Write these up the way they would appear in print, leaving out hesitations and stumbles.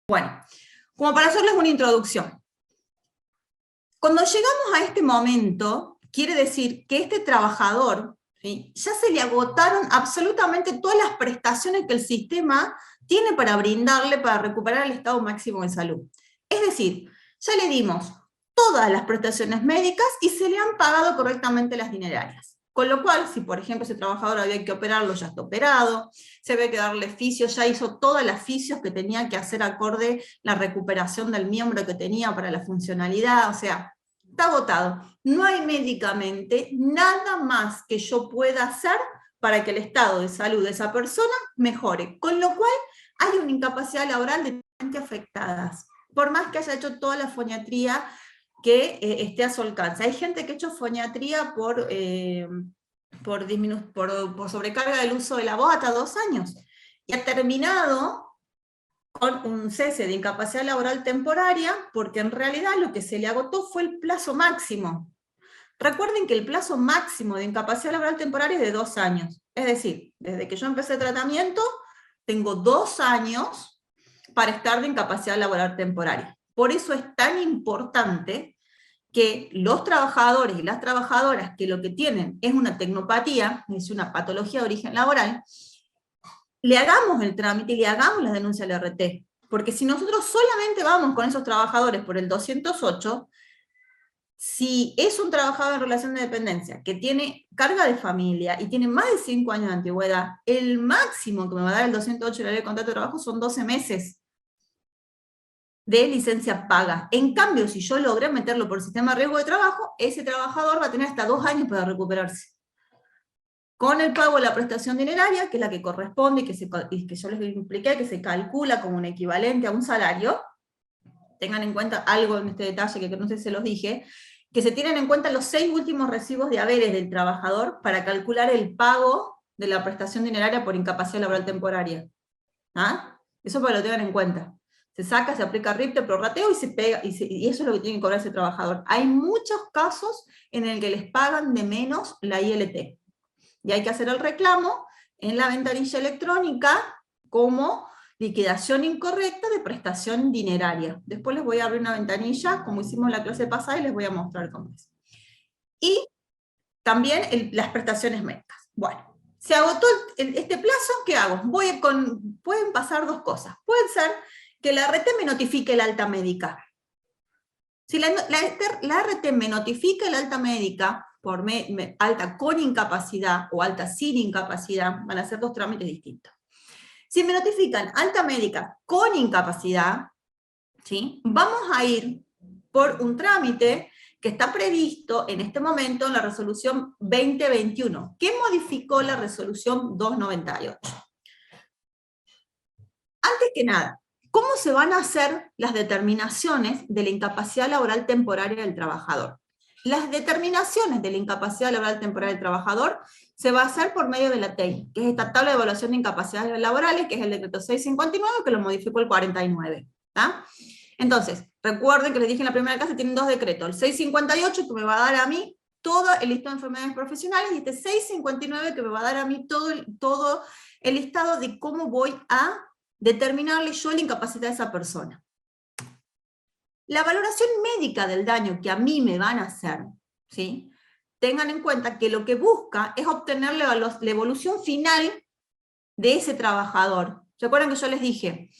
Bueno, como para hacerles una introducción. Cuando llegamos a este momento, quiere decir que este trabajador, ¿sí?, ya se le agotaron absolutamente todas las prestaciones que el sistema tiene para brindarle para recuperar el estado máximo de salud. Es decir, ya le dimos todas las prestaciones médicas y se le han pagado correctamente las dinerarias. Con lo cual, si por ejemplo ese trabajador había que operarlo, ya está operado, se había que darle fisio, ya hizo todas las fisios que tenía que hacer acorde la recuperación del miembro que tenía para la funcionalidad, o sea, está agotado. No hay médicamente nada más que yo pueda hacer para que el estado de salud de esa persona mejore, con lo cual hay una incapacidad laboral de gente afectadas, por más que haya hecho toda la foniatría que esté a su alcance. Hay gente que ha hecho foniatría por sobrecarga del uso de la bota 2 años, y ha terminado con un cese de incapacidad laboral temporaria, porque en realidad lo que se le agotó fue el plazo máximo. Recuerden que el plazo máximo de incapacidad laboral temporaria es de 2 años. Es decir, desde que yo empecé el tratamiento, tengo 2 años para estar de incapacidad laboral temporaria. Por eso es tan importante que los trabajadores y las trabajadoras que lo que tienen es una tecnopatía, es una patología de origen laboral, le hagamos el trámite y le hagamos la denuncia al RT. Porque si nosotros solamente vamos con esos trabajadores por el 208, si es un trabajador en relación de dependencia que tiene carga de familia y tiene más de 5 años de antigüedad, el máximo que me va a dar el 208 de la ley de contrato de trabajo son 12 meses de licencia paga. En cambio, si yo logré meterlo por el sistema de riesgo de trabajo, ese trabajador va a tener hasta 2 años para recuperarse. Con el pago de la prestación dineraria, que es la que corresponde y que yo les expliqué, que se calcula como un equivalente a un salario. Tengan en cuenta algo en este detalle que no sé si se los dije, que se tienen en cuenta los 6 últimos recibos de haberes del trabajador para calcular el pago de la prestación dineraria por incapacidad laboral temporaria. ¿Ah? Eso para que lo tengan en cuenta. Se saca, se aplica RIPTE, prorrateo y se pega, y eso es lo que tiene que cobrar ese trabajador. Hay muchos casos en el que les pagan de menos la ILT. Y hay que hacer el reclamo en la ventanilla electrónica como liquidación incorrecta de prestación dineraria. Después les voy a abrir una ventanilla, como hicimos en la clase pasada, y les voy a mostrar cómo es. Y también las prestaciones médicas. Bueno, se agotó este plazo, ¿qué hago? Pueden pasar 2 cosas. Puede ser que la RT me notifique el alta médica. Si la RT me notifica el alta médica, por alta con incapacidad o alta sin incapacidad, van a ser 2 trámites distintos. Si me notifican alta médica con incapacidad, ¿sí?, vamos a ir por un trámite que está previsto en este momento en la resolución 2021, que modificó la resolución 298. Antes que nada, ¿cómo se van a hacer las determinaciones de la incapacidad laboral temporaria del trabajador? Las determinaciones de la incapacidad laboral temporaria del trabajador se va a hacer por medio de la TEI, que es esta tabla de evaluación de incapacidades laborales, que es el decreto 659, que lo modificó el 49. ¿Tá? Entonces, recuerden que les dije en la primera clase, tienen 2 decretos, el 658 que me va a dar a mí todo el listado de enfermedades profesionales, y este 659 que me va a dar a mí todo el listado de cómo voy a determinarle yo la incapacidad de esa persona. La valoración médica del daño que a mí me van a hacer, ¿sí?, tengan en cuenta que lo que busca es obtener la evolución final de ese trabajador. ¿Se acuerdan que yo les dije?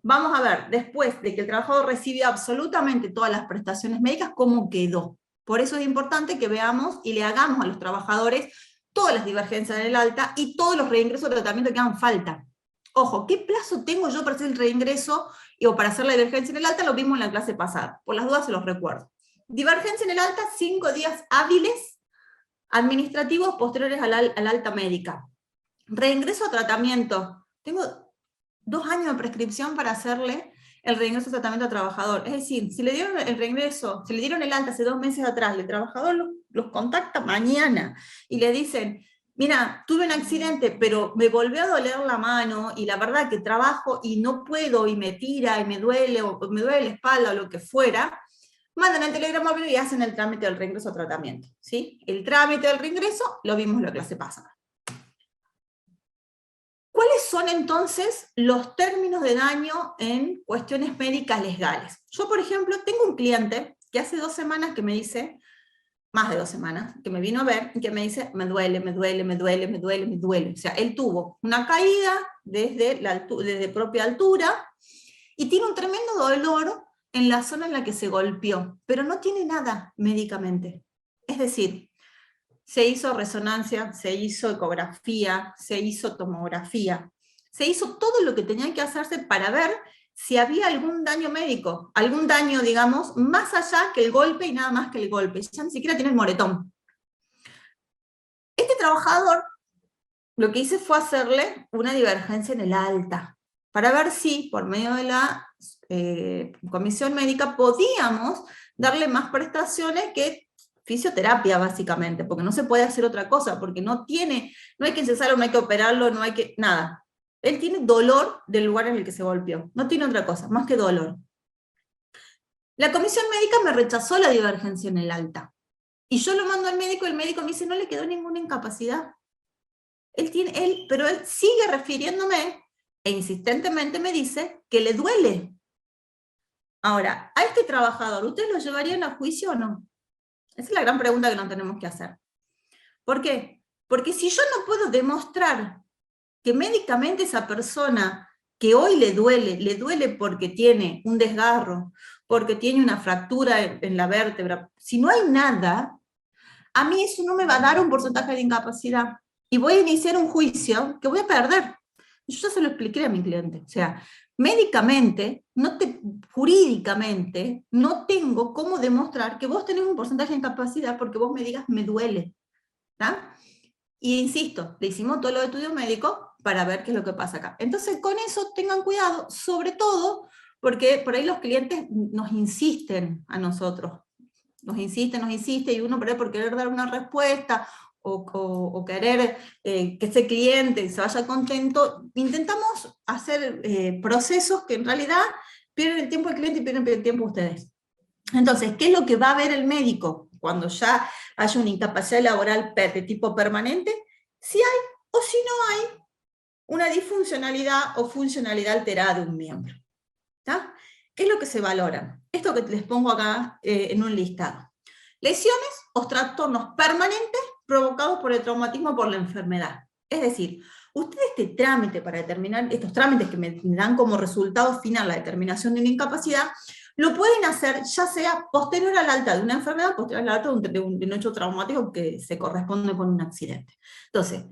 Vamos a ver, después de que el trabajador recibe absolutamente todas las prestaciones médicas, cómo quedó. Por eso es importante que veamos y le hagamos a los trabajadores todas las divergencias en el alta y todos los reingresos de tratamiento que hagan falta. Ojo, ¿qué plazo tengo yo para hacer el reingreso o para hacer la divergencia en el alta? Lo vimos en la clase pasada. Por las dudas se los recuerdo. Divergencia en el alta, 5 días hábiles administrativos posteriores al alta médica. Reingreso a tratamiento. Tengo 2 años de prescripción para hacerle el reingreso a tratamiento al trabajador. Es decir, si le dieron el reingreso, si le dieron el alta hace 2 meses atrás, el trabajador los contacta mañana y le dicen: mira, tuve un accidente, pero me volvió a doler la mano, y la verdad que trabajo y no puedo, y me tira, y me duele, o me duele la espalda, o lo que fuera, mandan el telegrama y hacen el trámite del reingreso a tratamiento. ¿Sí? El trámite del reingreso lo vimos en la clase pasada. ¿Cuáles son entonces los términos de daño en cuestiones médicas legales? Yo, por ejemplo, tengo un cliente que hace 2 semanas que me dice, más de 2 semanas, que me vino a ver y que me dice, me duele, me duele, me duele, me duele, me duele. O sea, él tuvo una caída desde propia altura y tiene un tremendo dolor en la zona en la que se golpeó, pero no tiene nada médicamente. Es decir, se hizo resonancia, se hizo ecografía, se hizo tomografía, se hizo todo lo que tenía que hacerse para ver si había algún daño médico, algún daño, digamos, más allá que el golpe y nada más que el golpe, ya ni siquiera tiene el moretón. Este trabajador, lo que hice fue hacerle una divergencia en el alta, para ver si, por medio de la comisión médica, podíamos darle más prestaciones que fisioterapia, básicamente, porque no se puede hacer otra cosa, porque no hay que encesarlo, no hay que operarlo, no hay que, nada. Él tiene dolor del lugar en el que se golpeó, no tiene otra cosa, más que dolor. La comisión médica me rechazó la divergencia en el alta, y yo lo mando al médico, y el médico me dice, no le quedó ninguna incapacidad. Pero él sigue refiriéndome, e insistentemente me dice, que le duele. Ahora, a este trabajador, ¿ustedes lo llevarían a juicio o no? Esa es la gran pregunta que nos tenemos que hacer. ¿Por qué? Porque si yo no puedo demostrar que médicamente esa persona que hoy le duele porque tiene un desgarro, porque tiene una fractura en la vértebra, si no hay nada, a mí eso no me va a dar un porcentaje de incapacidad. Y voy a iniciar un juicio que voy a perder. Yo ya se lo expliqué a mi cliente. O sea, médicamente, jurídicamente, no tengo cómo demostrar que vos tenés un porcentaje de incapacidad porque vos me digas, me duele. ¿Tá? Y insisto, le hicimos todos los estudios médicos para ver qué es lo que pasa acá. Entonces, con eso tengan cuidado, sobre todo porque por ahí los clientes nos insisten a nosotros. Nos insiste, y uno por querer dar una respuesta o querer que ese cliente se vaya contento, intentamos hacer procesos que en realidad pierden el tiempo del cliente y pierden el tiempo ustedes. Entonces, ¿qué es lo que va a ver el médico cuando ya haya una incapacidad laboral de tipo permanente? Si hay o si no hay una disfuncionalidad o funcionalidad alterada de un miembro. ¿Tá? ¿Qué es lo que se valora? Esto que les pongo acá en un listado. Lesiones o trastornos permanentes provocados por el traumatismo o por la enfermedad. Es decir, ustedes este trámite para determinar, estos trámites que me dan como resultado final la determinación de una incapacidad, lo pueden hacer ya sea posterior al alta de una enfermedad, posterior al alta de un hecho traumático que se corresponde con un accidente. Entonces,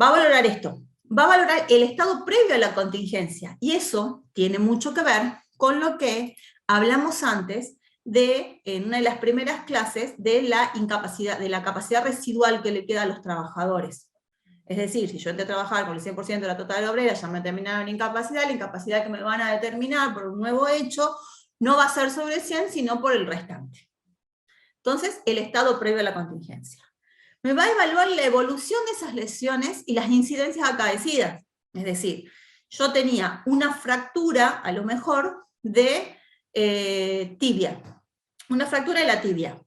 va a valorar esto, va a valorar el estado previo a la contingencia, y eso tiene mucho que ver con lo que hablamos antes en una de las primeras clases de la capacidad residual que le queda a los trabajadores. Es decir, si yo entré a trabajar con el 100% de la total obrera, ya me terminaron la incapacidad que me van a determinar por un nuevo hecho, no va a ser sobre 100, sino por el restante. Entonces, el estado previo a la contingencia. Me va a evaluar la evolución de esas lesiones y las incidencias acaecidas. Es decir, yo tenía una fractura, a lo mejor, de tibia. Una fractura de la tibia.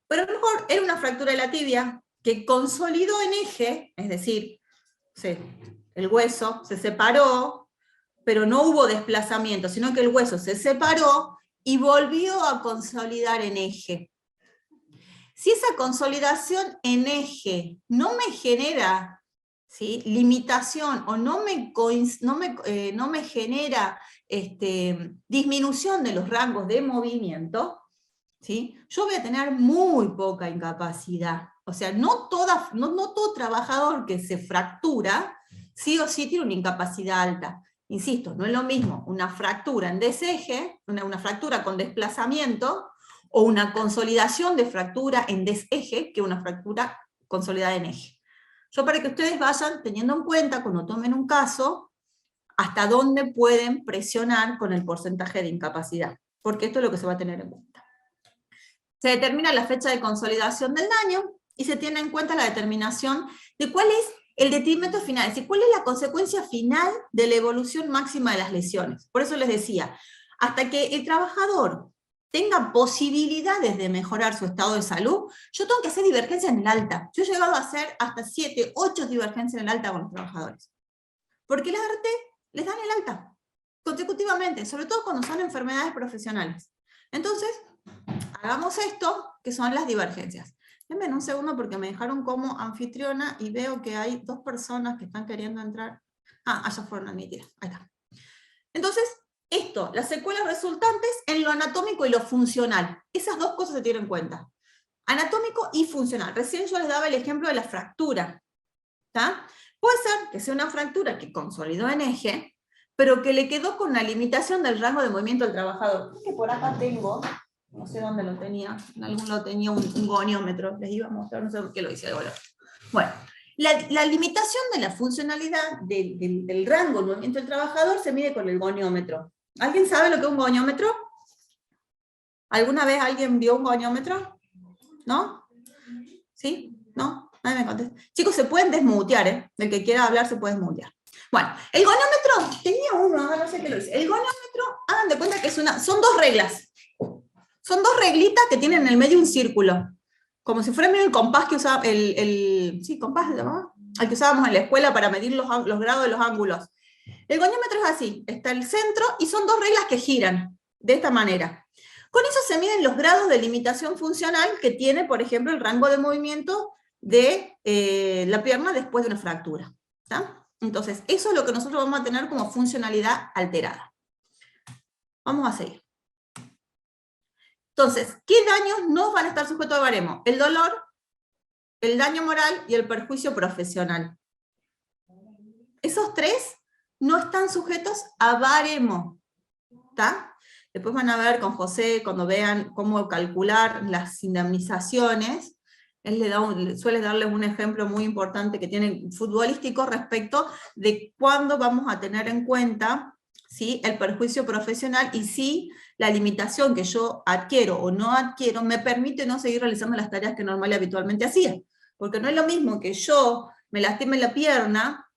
Pero a lo mejor era una fractura de la tibia que consolidó en eje, es decir, el hueso se separó, pero no hubo desplazamiento, sino que el hueso se separó y volvió a consolidar en eje. Si esa consolidación en eje no me genera, ¿sí?, limitación o no me genera disminución de los rangos de movimiento, ¿sí?, yo voy a tener muy poca incapacidad. O sea, no todo trabajador que se fractura, sí o sí tiene una incapacidad alta. Insisto, no es lo mismo una fractura en deseje, una fractura con desplazamiento, o una consolidación de fractura en deseje, que una fractura consolidada en eje. Yo, para que ustedes vayan teniendo en cuenta, cuando tomen un caso, hasta dónde pueden presionar con el porcentaje de incapacidad, porque esto es lo que se va a tener en cuenta. Se determina la fecha de consolidación del daño, y se tiene en cuenta la determinación de cuál es el detrimento final, es decir, cuál es la consecuencia final de la evolución máxima de las lesiones. Por eso les decía, hasta que el trabajador tenga posibilidades de mejorar su estado de salud, yo tengo que hacer divergencia en el alta. Yo he llegado a hacer hasta 7, 8 divergencias en el alta con los trabajadores. porque el ART les dan el alta, consecutivamente, sobre todo cuando son enfermedades profesionales. Entonces, hagamos esto, que son las divergencias. Denme un segundo porque me dejaron como anfitriona y veo que hay 2 personas que están queriendo entrar. Ah, ya fueron admitidas, ahí está. Entonces, esto, las secuelas resultantes en lo anatómico y lo funcional. Esas 2 cosas se tienen en cuenta. Anatómico y funcional. Recién yo les daba el ejemplo de la fractura. ¿Tá? Puede ser que sea una fractura que consolidó en eje, pero que le quedó con una limitación del rango de movimiento del trabajador. Que por acá tengo, no sé dónde lo tenía, en algún lado tenía un goniómetro, les iba a mostrar, no sé por qué lo hice de color. Bueno, la limitación de la funcionalidad del rango de movimiento del trabajador se mide con el goniómetro. ¿Alguien sabe lo que es un goniómetro? ¿Alguna vez alguien vio un goniómetro? ¿No? ¿Sí? ¿No? Nadie me contesta. Chicos, se pueden desmutear, ¿eh? El que quiera hablar se puede desmutear. Bueno, el goniómetro, tenía uno, no sé qué lo hice. El goniómetro, hagan de cuenta que son 2 reglas. Son 2 reglitas que tienen en el medio un círculo. Como si fuera medio el compás que usábamos, sí, compás se llamaba, el que usábamos en la escuela para medir los grados de los ángulos. El goniómetro es así, está el centro y son 2 reglas que giran, de esta manera. Con eso se miden los grados de limitación funcional que tiene, por ejemplo, el rango de movimiento de la pierna después de una fractura. ¿Tá? Entonces, eso es lo que nosotros vamos a tener como funcionalidad alterada. Vamos a seguir. Entonces, ¿qué daños no van a estar sujetos al baremo? El dolor, el daño moral y el perjuicio profesional. Esos 3 no están sujetos a baremo. ¿Tá? Después van a ver con José, cuando vean cómo calcular las indemnizaciones, él suele darles un ejemplo muy importante que tiene futbolístico respecto de cuándo vamos a tener en cuenta, ¿sí?, el perjuicio profesional y si la limitación que yo adquiero o no adquiero me permite no seguir realizando las tareas que normal y habitualmente hacía. Porque no es lo mismo que yo me lastime la pierna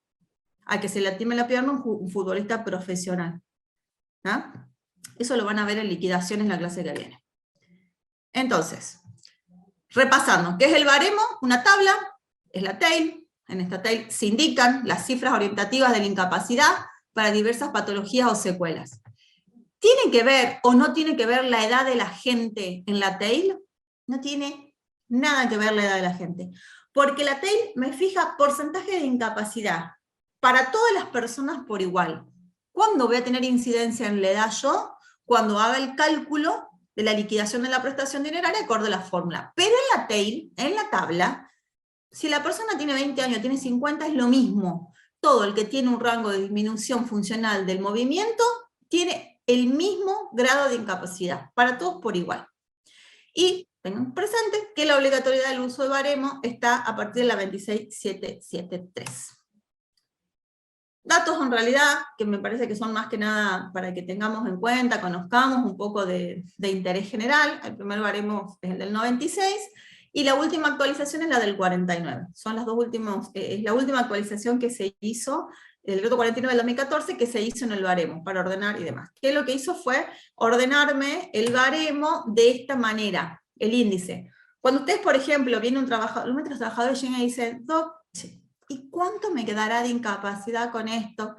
a que se lastime la pierna un futbolista profesional. ¿Ah? Eso lo van a ver en liquidaciones en la clase que viene. Entonces, repasando, ¿qué es el baremo? Una tabla, es la TAIL. En esta TAIL se indican las cifras orientativas de la incapacidad para diversas patologías o secuelas. ¿Tiene que ver o no tiene que ver la edad de la gente en la TAIL? No tiene nada que ver la edad de la gente. Porque la TAIL me fija porcentaje de incapacidad para todas las personas por igual. ¿Cuándo voy a tener incidencia en la edad yo? Cuando haga el cálculo de la liquidación de la prestación dineraria acorde a la fórmula. Pero en la TAIL, en la tabla, si la persona tiene 20 años, tiene 50, es lo mismo. Todo el que tiene un rango de disminución funcional del movimiento tiene el mismo grado de incapacidad, para todos por igual. Y tengan presente que la obligatoriedad del uso de baremo está a partir de la 26773. Datos en realidad que me parece que son más que nada para que tengamos en cuenta, conozcamos un poco de interés general. El primer baremo es el del 96, y la última actualización es la del 49. Son las 2 últimas, es la última actualización que se hizo, el decreto 49 del 2014, que se hizo en el baremo, para ordenar y demás. Que lo que hizo fue ordenarme el baremo de esta manera, el índice. Cuando ustedes, por ejemplo, viene un trabajador, los trabajadores llegan y dicen, Doc, ¿y cuánto me quedará de incapacidad con esto?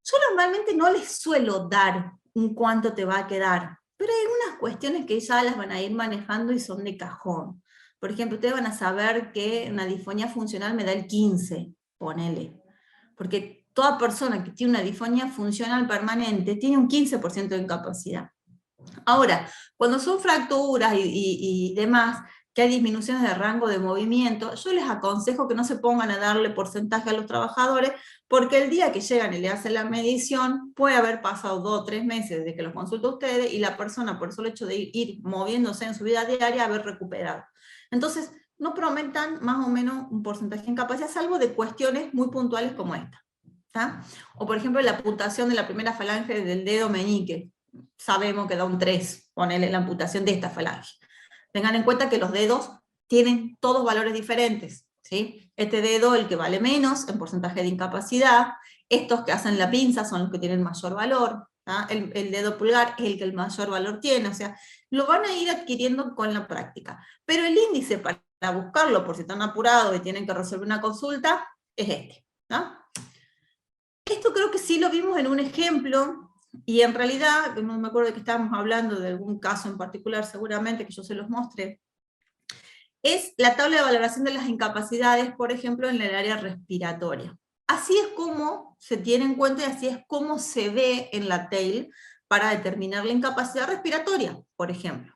Yo normalmente no les suelo dar un cuánto te va a quedar, pero hay algunas cuestiones que ya las van a ir manejando y son de cajón. Por ejemplo, ustedes van a saber que una disfonía funcional me da el 15, ponele. Porque toda persona que tiene una disfonía funcional permanente tiene un 15% de incapacidad. Ahora, cuando son fracturas y demás, que hay disminuciones de rango de movimiento, yo les aconsejo que no se pongan a darle porcentaje a los trabajadores, porque el día que llegan y le hacen la medición, puede haber pasado 2 o 3 meses desde que los consulta a ustedes, y la persona, por el solo hecho de ir moviéndose en su vida diaria, haber recuperado. Entonces, no prometan más o menos un porcentaje de incapacidad, salvo de cuestiones muy puntuales como esta. ¿Tá? O por ejemplo, la amputación de la primera falange del dedo meñique. Sabemos que da un 3, ponele la amputación de esta falange. Tengan en cuenta que los dedos tienen todos valores diferentes, ¿sí? Este dedo, el que vale menos en porcentaje de incapacidad, estos que hacen la pinza son los que tienen mayor valor, el dedo pulgar es el que el mayor valor tiene, o sea, lo van a ir adquiriendo con la práctica. Pero el índice para buscarlo, por si están apurados y tienen que resolver una consulta, es este. ¿No? Esto creo que sí lo vimos en un ejemplo, y en realidad, no me acuerdo de que estábamos hablando de algún caso en particular, seguramente que yo se los mostré, es la tabla de valoración de las incapacidades, por ejemplo, en el área respiratoria. Así es como se tiene en cuenta y así es como se ve en la TAIL para determinar la incapacidad respiratoria, por ejemplo.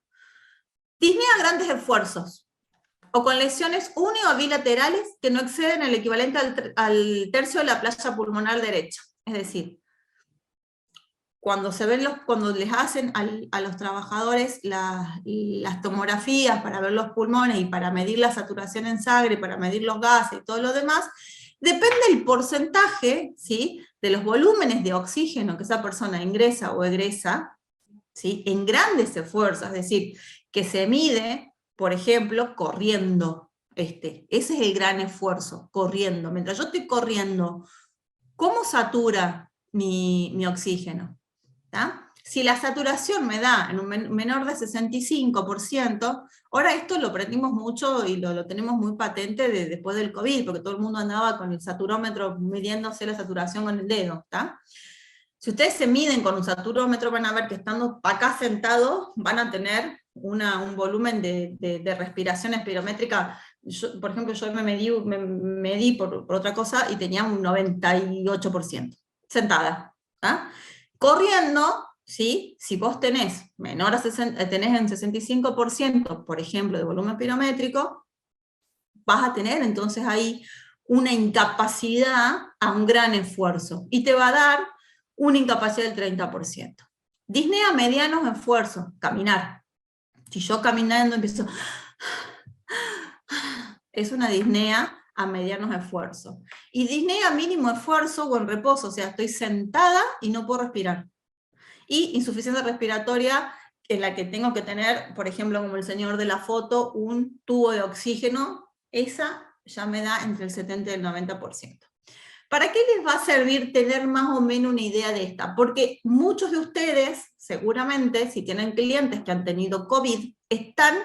Disnea grandes esfuerzos, o con lesiones uni o bilaterales que no exceden el equivalente al tercio de la playa pulmonar derecha. Es decir, cuando les hacen a los trabajadores las tomografías para ver los pulmones y para medir la saturación en sangre, para medir los gases y todo lo demás, depende el porcentaje, ¿sí?, de los volúmenes de oxígeno que esa persona ingresa o egresa, ¿sí?, en grandes esfuerzos, es decir, que se mide, por ejemplo, corriendo. Ese es el gran esfuerzo, corriendo. Mientras yo estoy corriendo, ¿cómo satura mi oxígeno? ¿Tá? Si la saturación me da en un menor de 65%, ahora esto lo aprendimos mucho y lo tenemos muy patente después del COVID, porque todo el mundo andaba con el saturómetro midiéndose la saturación con el dedo. ¿Tá? Si ustedes se miden con un saturómetro, van a ver que estando acá sentados, van a tener un volumen de respiración espirométrica. Por ejemplo, yo me medí por otra cosa y tenía un 98%, sentada. ¿Tá? Corriendo, ¿sí?, si vos tenés tenés en 65%, por ejemplo, de volumen espirométrico, vas a tener entonces ahí una incapacidad a un gran esfuerzo, y te va a dar una incapacidad del 30%. Disnea medianos esfuerzos, caminar. Si yo caminando empiezo, es una disnea a medianos esfuerzos. Y disnea mínimo esfuerzo o en reposo, o sea, estoy sentada y no puedo respirar. Y insuficiencia respiratoria, en la que tengo que tener, por ejemplo, como el señor de la foto, un tubo de oxígeno, esa ya me da entre el 70 y el 90%. ¿Para qué les va a servir tener más o menos una idea de esta? Porque muchos de ustedes, seguramente, si tienen clientes que han tenido COVID, están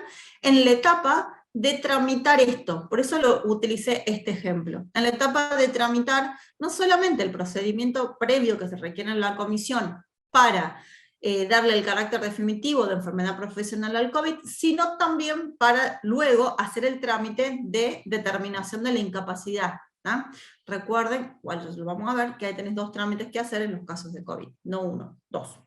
en la etapa de tramitar esto. Por eso lo utilicé este ejemplo. En la etapa de tramitar no solamente el procedimiento previo que se requiere en la comisión para darle el carácter definitivo de enfermedad profesional al COVID, sino también para luego hacer el trámite de determinación de la incapacidad. ¿Ah? Recuerden, bueno, lo vamos a ver, que ahí tenés 2 trámites que hacer en los casos de COVID, no 1, 2.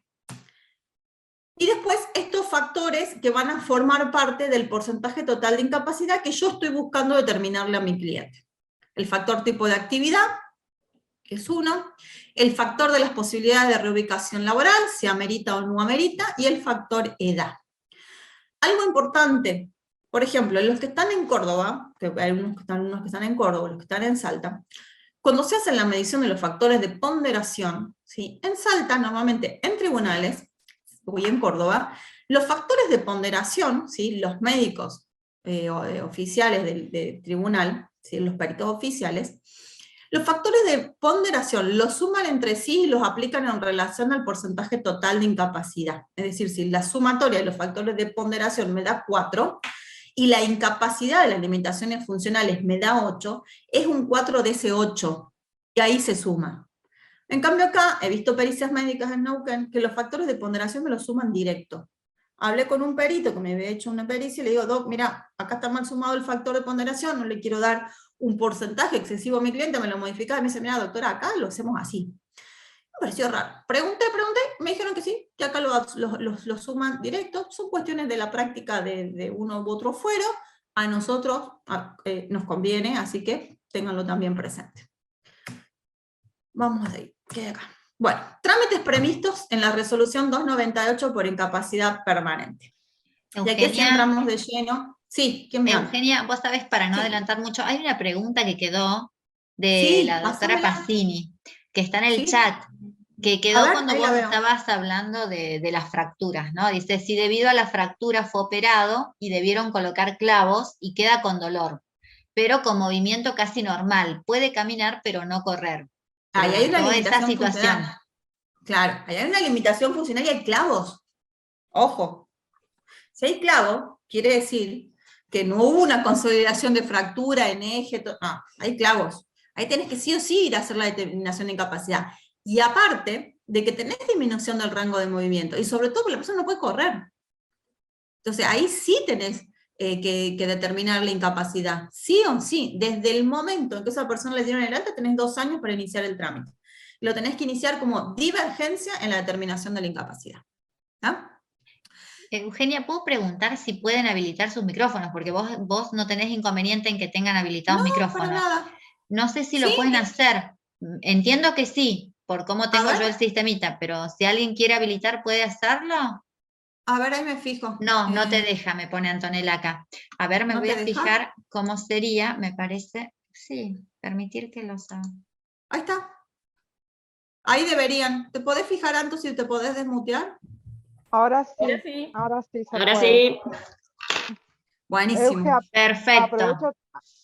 Y después estos factores que van a formar parte del porcentaje total de incapacidad que yo estoy buscando determinarle a mi cliente. El factor tipo de actividad, que es 1, el factor de las posibilidades de reubicación laboral, si amerita o no amerita, y el factor edad. Algo importante, por ejemplo, los que están en Córdoba, que hay unos que están en Córdoba, los que están en Salta, cuando se hace la medición de los factores de ponderación, ¿sí?, en Salta, normalmente en tribunales, y en Córdoba, los factores de ponderación, ¿sí?, los médicos oficiales del tribunal, ¿sí?, los peritos oficiales, los factores de ponderación los suman entre sí y los aplican en relación al porcentaje total de incapacidad. Es decir, si la sumatoria de los factores de ponderación me da 4, y la incapacidad de las limitaciones funcionales me da 8, es un 4 de ese 8, y ahí se suma. En cambio acá, he visto pericias médicas en Neuquén, que los factores de ponderación me los suman directo. Hablé con un perito que me había hecho una pericia y le digo, Doc, mira, acá está mal sumado el factor de ponderación, no le quiero dar un porcentaje excesivo a mi cliente, me lo modificaba, y me dice, mira, doctora, acá lo hacemos así. Me pareció raro. Pregunté, me dijeron que sí, que acá lo suman directo. Son cuestiones de la práctica de uno u otro fuero. A nosotros nos conviene, así que ténganlo también presente. Vamos a seguir, ¿qué hay acá? Bueno, trámites previstos en la resolución 298 por incapacidad permanente. Eugenia, y aquí sí entramos de lleno. Sí, ¿quién me habla? Eugenia, vos sabés, para no Sí. adelantar mucho, hay una pregunta que quedó de Sí, la doctora pásamela. Pacini, que está en el Sí. chat, que A quedó ver, cuando ahí la vos veo. estabas hablando de las fracturas, ¿no? Dice, si debido a la fractura fue operado y debieron colocar clavos y queda con dolor, pero con movimiento casi normal, puede caminar pero no correr. Ahí hay una Preguntó esa limitación situación. funcional. Claro, ahí hay una limitación funcional y hay clavos. Ojo. Si hay clavos, quiere decir que no hubo una consolidación de fractura en eje, no, hay clavos. Ahí tenés que sí o sí ir a hacer la determinación de incapacidad. Y aparte de que tenés disminución del rango de movimiento, y sobre todo porque la persona no puede correr. Entonces ahí sí tenés que determinar la incapacidad, sí o sí. Desde el momento en que esa persona le dieron el alta, tenés 2 años para iniciar el trámite. Lo tenés que iniciar como divergencia en la determinación de la incapacidad. ¿Ah? Eugenia, ¿puedo preguntar si pueden habilitar sus micrófonos? Porque vos no tenés inconveniente en que tengan habilitados No, para micrófonos. nada. No sé si Sí, lo pueden hacer. Entiendo que sí, por cómo a tengo ver, yo el sistemita, pero si alguien quiere habilitar, ¿puede hacerlo? ahí me fijo. No, no te deja, me pone Antonella acá. A ver, me ¿No voy te a deja? fijar cómo sería, me parece. Sí, permitir que los haga. Ahí está. Ahí deberían. ¿Te podés fijar, Anto, si te podés desmutear? Ahora sí. ahora sí se Ahora puede. sí. Buenísimo. Euge, Perfecto, aprovecho,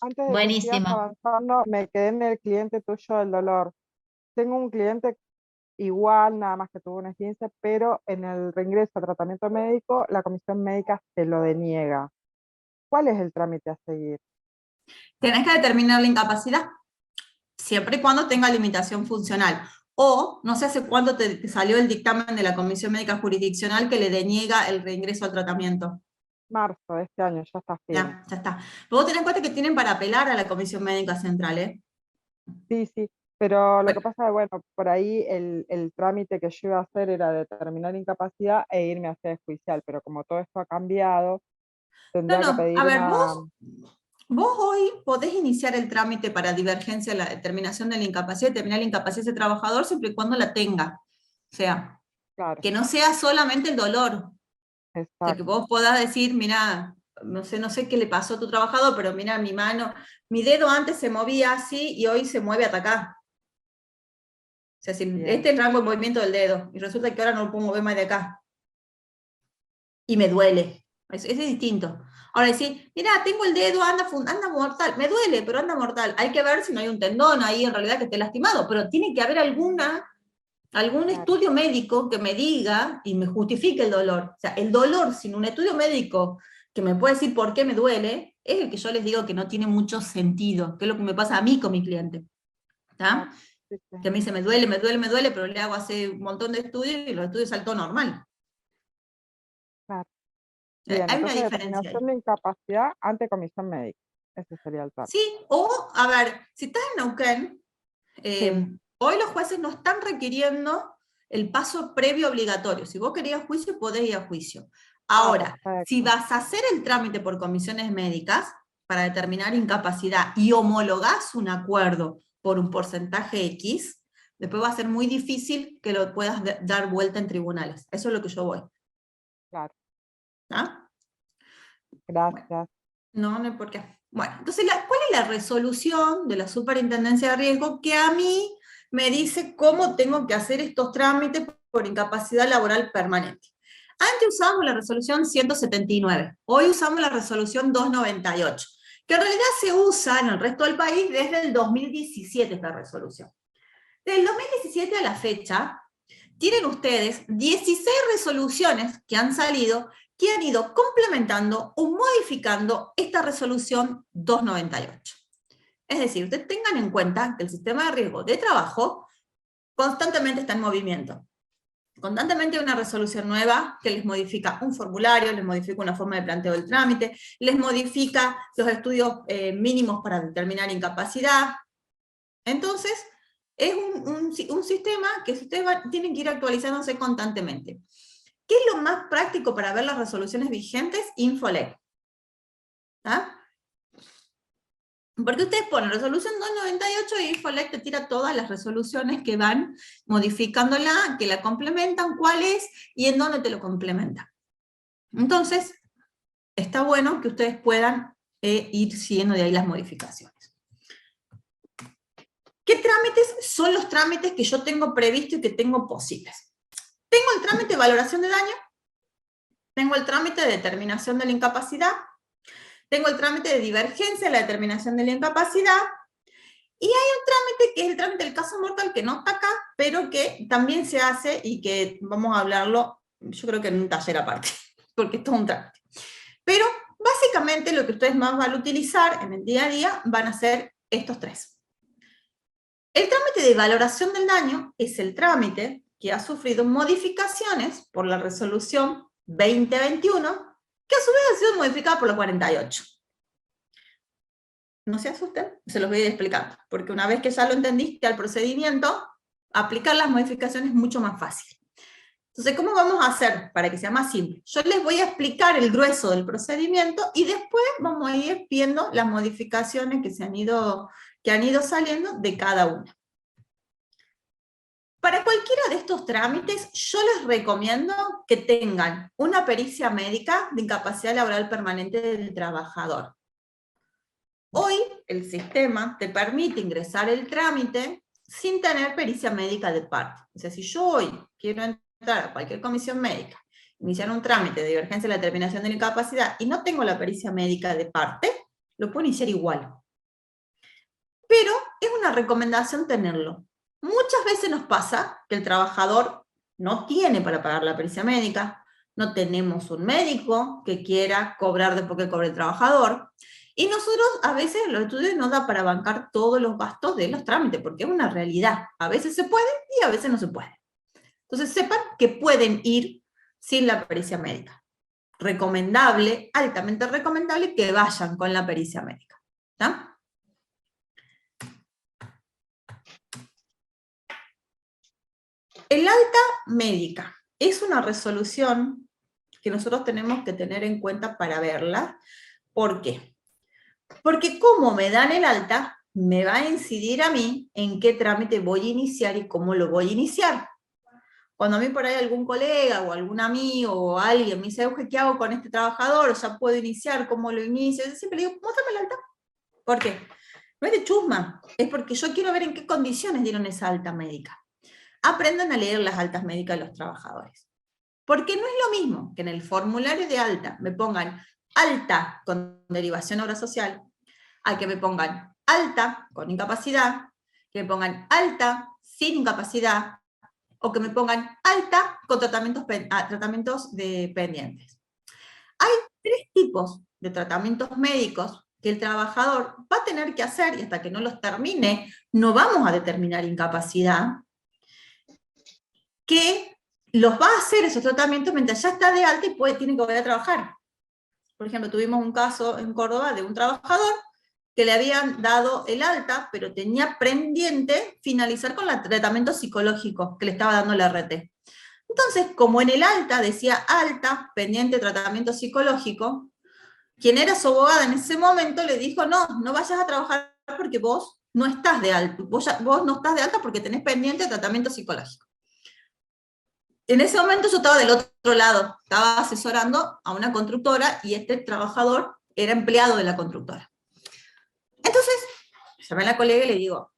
antes de que sigas buenísimo. avanzando, me quedé en el cliente tuyo del dolor. Tengo un cliente igual, nada más que tuvo una esguince, pero en el reingreso a tratamiento médico, la comisión médica se lo deniega. ¿Cuál es el trámite a seguir? Tenés que determinar la incapacidad, siempre y cuando tenga limitación funcional. O, no sé hace cuánto te salió el dictamen de la Comisión Médica Jurisdiccional que le deniega el reingreso al tratamiento. Marzo de este año, ya está firme. Ya está. Pero vos tenés en cuenta que tienen para apelar a la Comisión Médica Central, ¿eh? Sí, sí, pero lo que Bueno, pasa es, bueno, por ahí el trámite que yo iba a hacer era determinar incapacidad e irme a sede judicial, pero como todo esto ha cambiado, no, tendría que no, a pedir ver, una... vos hoy podés iniciar el trámite para divergencia de la determinación de la incapacidad, determinar la incapacidad de ese trabajador siempre y cuando la tenga. O sea, Claro, que no sea solamente el dolor. O sea, que exacto. vos podás decir, mira, no sé qué le pasó a tu trabajador, pero mira, mi mano, mi dedo antes se movía así y hoy se mueve hasta acá. O sea, si Bien, este es el rango de movimiento del dedo, y resulta que ahora no lo puedo mover más de acá. Y me duele. Es distinto. Ahora decir, mira, tengo el dedo, anda mortal, me duele, pero anda mortal. Hay que ver si no hay un tendón ahí en realidad que esté lastimado, pero tiene que haber algún claro, estudio médico que me diga y me justifique el dolor. O sea, el dolor sin un estudio médico que me pueda decir por qué me duele, es el que yo les digo que no tiene mucho sentido, que es lo que me pasa a mí con mi cliente. claro. ¿Tá? Sí, sí, Que a mí se me duele, pero le hago hace un montón de estudios y los estudios saltó normal. claro. Bien, Hay una entonces diferencia ahí. determinación de incapacidad ante comisión médica. Ese sería el trámite. Sí, o, a ver, si estás en Neuquén, Sí, hoy los jueces no están requiriendo el paso previo obligatorio. Si vos querías juicio, podés ir a juicio. Ahora, si perfecto. vas a hacer el trámite por comisiones médicas para determinar incapacidad y homologás un acuerdo por un porcentaje X, después va a ser muy difícil que lo puedas dar vuelta en tribunales. Eso es lo que yo voy. Claro, ¿Ah? Bueno, gracias. no hay por qué. Bueno, entonces, ¿cuál es la resolución de la Superintendencia de Riesgo que a mí me dice cómo tengo que hacer estos trámites por incapacidad laboral permanente? Antes usábamos la resolución 179, hoy usamos la resolución 298, que en realidad se usa en el resto del país desde el 2017 esta resolución. Desde el 2017 a la fecha, tienen ustedes 16 resoluciones que han salido, que han ido complementando o modificando esta resolución 298. Es decir, ustedes tengan en cuenta que el sistema de riesgo de trabajo constantemente está en movimiento. Constantemente hay una resolución nueva que les modifica un formulario, les modifica una forma de planteo del trámite, les modifica los estudios mínimos para determinar incapacidad. Entonces, es un sistema que ustedes tienen que ir actualizándose constantemente. ¿Qué es lo más práctico para ver las resoluciones vigentes? Infolec. ¿Ah? Porque ustedes ponen resolución 298 y Infolec te tira todas las resoluciones que van modificándola, que la complementan, cuál es y en dónde te lo complementa. Entonces, está bueno que ustedes puedan ir siguiendo de ahí las modificaciones. ¿Qué trámites son los trámites que yo tengo previsto y que tengo posibles? Tengo el trámite de valoración de daño, tengo el trámite de determinación de la incapacidad, tengo el trámite de divergencia de la determinación de la incapacidad, y hay un trámite que es el trámite del caso mortal que no está acá, pero que también se hace y que vamos a hablarlo, yo creo que en un taller aparte, porque esto es un trámite. Pero básicamente lo que ustedes más van a utilizar en el día a día van a ser estos tres. El trámite de valoración del daño es el trámite que ha sufrido modificaciones por la resolución 2021, que a su vez ha sido modificada por la 48. No se asusten, se los voy a ir explicando, porque una vez que ya lo entendiste al procedimiento, aplicar las modificaciones es mucho más fácil. Entonces, ¿cómo vamos a hacer para que sea más simple? Yo les voy a explicar el grueso del procedimiento y después vamos a ir viendo las modificaciones que han ido saliendo de cada una. Para cualquiera de estos trámites, yo les recomiendo que tengan una pericia médica de incapacidad laboral permanente del trabajador. Hoy el sistema te permite ingresar el trámite sin tener pericia médica de parte. O sea, si yo hoy quiero entrar a cualquier comisión médica, iniciar un trámite de divergencia de la determinación de la incapacidad y no tengo la pericia médica de parte, lo puedo iniciar igual. Pero es una recomendación tenerlo. Muchas veces nos pasa que el trabajador no tiene para pagar la pericia médica, no tenemos un médico que quiera cobrar después que cobre el trabajador, y nosotros a veces los estudios no da para bancar todos los gastos de los trámites, porque es una realidad. A veces se puede y a veces no se puede. Entonces sepan que pueden ir sin la pericia médica. Recomendable, altamente recomendable que vayan con la pericia médica. ¿Está? El alta médica es una resolución que nosotros tenemos que tener en cuenta para verla. ¿Por qué? Porque como me dan el alta, me va a incidir a mí en qué trámite voy a iniciar y cómo lo voy a iniciar. Cuando a mí por ahí algún colega o algún amigo o alguien me dice, Euge, ¿qué hago con este trabajador? O ya puedo iniciar, ¿cómo lo inicio? Yo siempre le digo, muéstrame el alta. ¿Por qué? No es de chusma, es porque yo quiero ver en qué condiciones dieron esa alta médica. Aprendan a leer las altas médicas de los trabajadores. Porque no es lo mismo que en el formulario de alta me pongan alta con derivación a obra social, a que me pongan alta con incapacidad, que me pongan alta sin incapacidad, o que me pongan alta con tratamientos pendientes. Hay 3 tipos de tratamientos médicos que el trabajador va a tener que hacer, y hasta que no los termine, no vamos a determinar incapacidad, que los va a hacer esos tratamientos mientras ya está de alta y tiene que volver a trabajar. Por ejemplo, tuvimos un caso en Córdoba de un trabajador que le habían dado el alta, pero tenía pendiente finalizar con el tratamiento psicológico que le estaba dando la RT. Entonces, como en el alta decía alta, pendiente tratamiento psicológico, quien era su abogada en ese momento le dijo, no vayas a trabajar porque vos no estás de alta, vos no estás de alta porque tenés pendiente tratamiento psicológico. En ese momento yo estaba del otro lado, estaba asesorando a una constructora y este trabajador era empleado de la constructora. Entonces, llamé a la colega y le digo,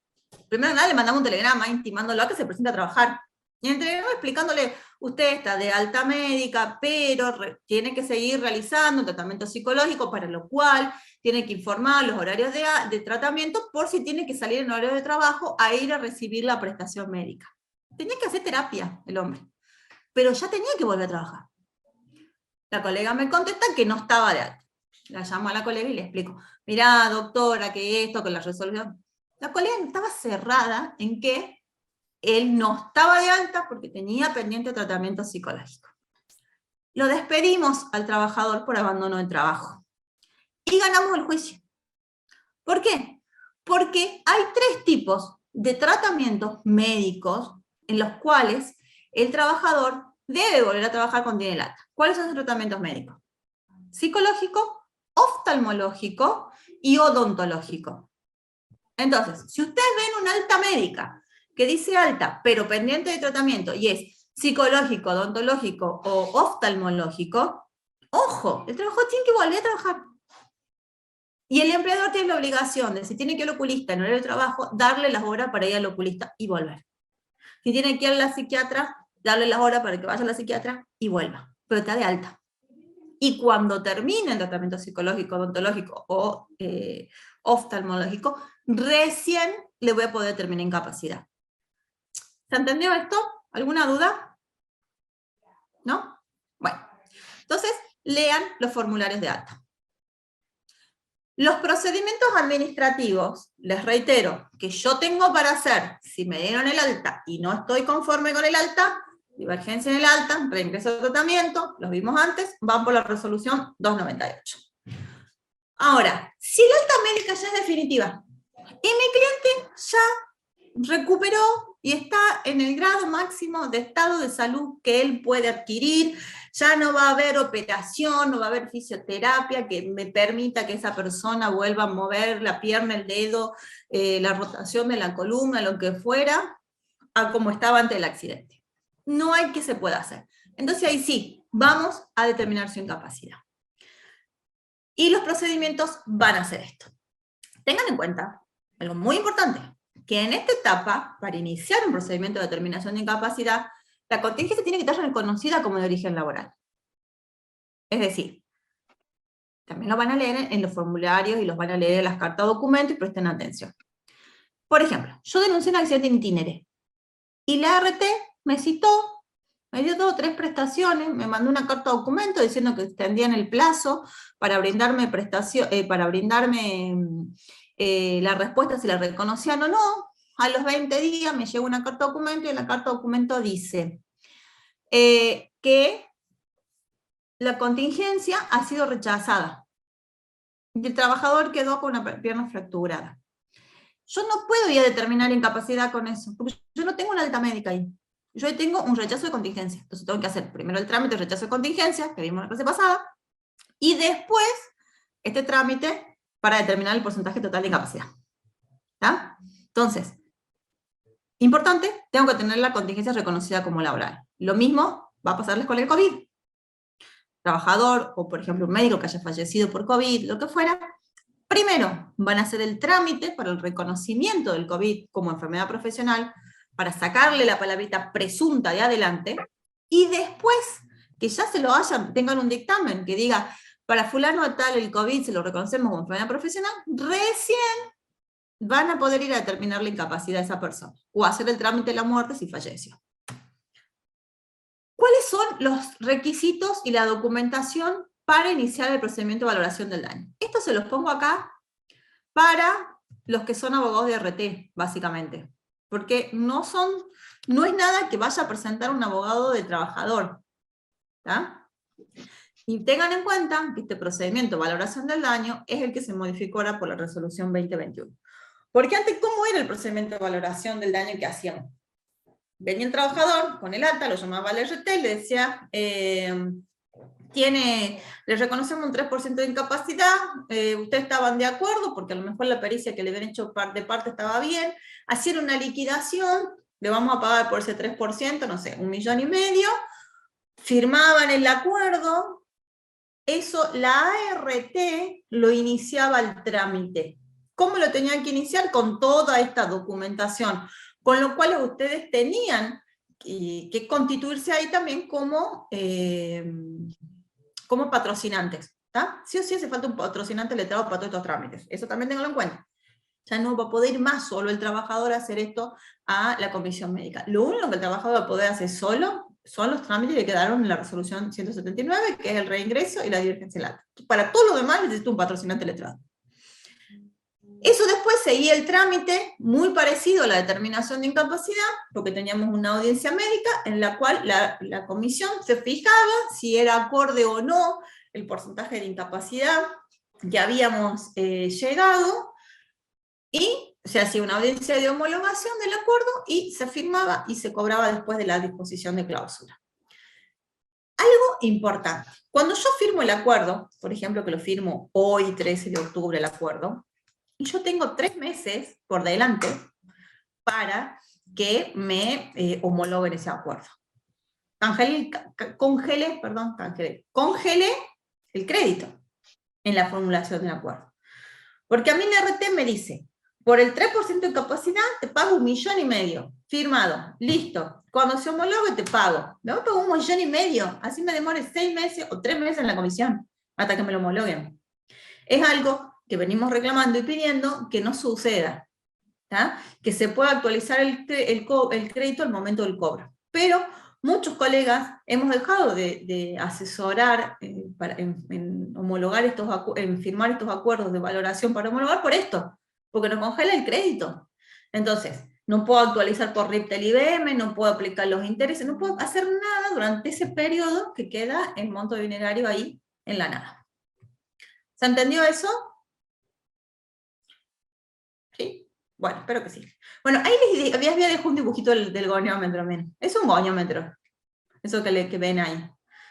primero nada le mandamos un telegrama intimándolo a que se presente a trabajar. Y en el telegrama explicándole, usted está de alta médica, pero tiene que seguir realizando un tratamiento psicológico, para lo cual tiene que informar los horarios de tratamiento por si tiene que salir en horario de trabajo a ir a recibir la prestación médica. Tenía que hacer terapia el hombre, pero ya tenía que volver a trabajar. La colega me contesta que no estaba de alta. La llamo a la colega y le explico, mirá, doctora, que esto, con la resolución. La colega estaba cerrada en que él no estaba de alta porque tenía pendiente tratamiento psicológico. Lo despedimos al trabajador por abandono del trabajo. Y ganamos el juicio. ¿Por qué? Porque hay 3 tipos de tratamientos médicos en los cuales el trabajador debe volver a trabajar cuando tiene el alta. ¿Cuáles son los tratamientos médicos? Psicológico, oftalmológico y odontológico. Entonces, si ustedes ven una alta médica que dice alta, pero pendiente de tratamiento, y es psicológico, odontológico o oftalmológico, ojo, el trabajador tiene que volver a trabajar. Y el empleador tiene la obligación de, si tiene que ir al oculista en horario de trabajo, darle las horas para ir al oculista y volver. Si tiene que ir a la psiquiatra, darle las horas para que vaya a la psiquiatra y vuelva, pero está de alta. Y cuando termine el tratamiento psicológico, odontológico o oftalmológico, recién le voy a poder terminar incapacidad. ¿Se entendió esto? ¿Alguna duda? ¿No? Bueno, entonces lean los formularios de alta. Los procedimientos administrativos, les reitero, que yo tengo para hacer, si me dieron el alta y no estoy conforme con el alta, divergencia en el alta, reingreso de tratamiento, los vimos antes, van por la resolución 298. Ahora, si el alta médica ya es definitiva, y mi cliente ya recuperó y está en el grado máximo de estado de salud que él puede adquirir, ya no va a haber operación, no va a haber fisioterapia que me permita que esa persona vuelva a mover la pierna, el dedo, la rotación de la columna, lo que fuera, a como estaba antes del accidente. No hay que se pueda hacer. Entonces ahí sí, vamos a determinar su incapacidad. Y los procedimientos van a hacer esto. Tengan en cuenta, algo muy importante, que en esta etapa, para iniciar un procedimiento de determinación de incapacidad, la contingencia tiene que estar reconocida como de origen laboral. Es decir, también lo van a leer en los formularios y los van a leer en las cartas de documento y presten atención. Por ejemplo, yo denuncié un accidente en itinere y la ART me citó, me dio 2 o 3 prestaciones, me mandó una carta de documento diciendo que extendían el plazo para brindarme la respuesta si la reconocían o no. A los 20 días me llegó una carta de documento y en la carta de documento dice que la contingencia ha sido rechazada y el trabajador quedó con una pierna fracturada. Yo no puedo ir a determinar incapacidad con eso, porque yo no tengo una alta médica ahí. Yo tengo un rechazo de contingencia. Entonces tengo que hacer primero el trámite de rechazo de contingencia, que vimos la clase pasada, y después este trámite para determinar el porcentaje total de incapacidad. ¿Está? Entonces, importante, tengo que tener la contingencia reconocida como laboral. Lo mismo va a pasarles con el COVID. Trabajador, o por ejemplo un médico que haya fallecido por COVID, lo que fuera, primero van a hacer el trámite para el reconocimiento del COVID como enfermedad profesional, para sacarle la palabrita presunta de adelante, y después que ya se lo hayan, tengan un dictamen que diga, para fulano de tal el COVID se lo reconocemos como enfermedad profesional, recién van a poder ir a determinar la incapacidad de esa persona, o hacer el trámite de la muerte si falleció. ¿Cuáles son los requisitos y la documentación para iniciar el procedimiento de valoración del daño? Esto se los pongo acá para los que son abogados de RT, básicamente. Porque no es nada que vaya a presentar un abogado de trabajador. ¿Tá? Y tengan en cuenta que este procedimiento de valoración del daño es el que se modificó ahora por la resolución 2021. Porque antes, ¿cómo era el procedimiento de valoración del daño que hacíamos? Venía el trabajador con el alta, lo llamaba al RT, le decía, le reconocemos un 3% de incapacidad, ustedes estaban de acuerdo, porque a lo mejor la pericia que le habían hecho de parte estaba bien, hacían una liquidación, le vamos a pagar por ese 3%, no sé, 1,5 millones, firmaban el acuerdo, eso la ART lo iniciaba el trámite. ¿Cómo lo tenían que iniciar? Con toda esta documentación, con lo cual ustedes tenían que constituirse ahí también como patrocinantes. ¿Tá? Sí o sí hace falta un patrocinante letrado para todos estos trámites. Eso también tenganlo en cuenta. Ya no va a poder ir más solo el trabajador a hacer esto a la comisión médica. Lo único que el trabajador va a poder hacer solo son los trámites que quedaron en la resolución 179, que es el reingreso y la divergencia del alta. Para todo lo demás necesito un patrocinante letrado. Eso después seguía el trámite, muy parecido a la determinación de incapacidad, porque teníamos una audiencia médica en la cual la comisión se fijaba si era acorde o no el porcentaje de incapacidad que habíamos llegado, y se hacía una audiencia de homologación del acuerdo, y se firmaba y se cobraba después de la disposición de cláusula. Algo importante, cuando yo firmo el acuerdo, por ejemplo que lo firmo hoy, 13 de octubre el acuerdo, y yo tengo 3 meses por delante para que me homologuen ese acuerdo. Congele el crédito en la formulación del acuerdo. Porque a mí la RT me dice, por el 3% de capacidad te pago 1,5 millones, firmado, listo. Cuando se homologue te pago. Me pago 1,5 millones, así me demore 6 meses o 3 meses en la comisión, hasta que me lo homologuen. Es algo que venimos reclamando y pidiendo que no suceda, ¿tá? Que se pueda actualizar el crédito al momento del cobro. Pero Muchos colegas hemos dejado de asesorar en homologar en firmar estos acuerdos de valoración para homologar por esto, porque nos congela el crédito. Entonces, no puedo actualizar por RIP del IBM, no puedo aplicar los intereses, no puedo hacer nada durante ese periodo que queda el monto dinerario ahí en la nada. ¿Se entendió eso? ¿Sí? Bueno, espero que sí. Bueno, ahí les había dejado un dibujito del goniómetro, miren. Es un goniómetro, eso que ven ahí.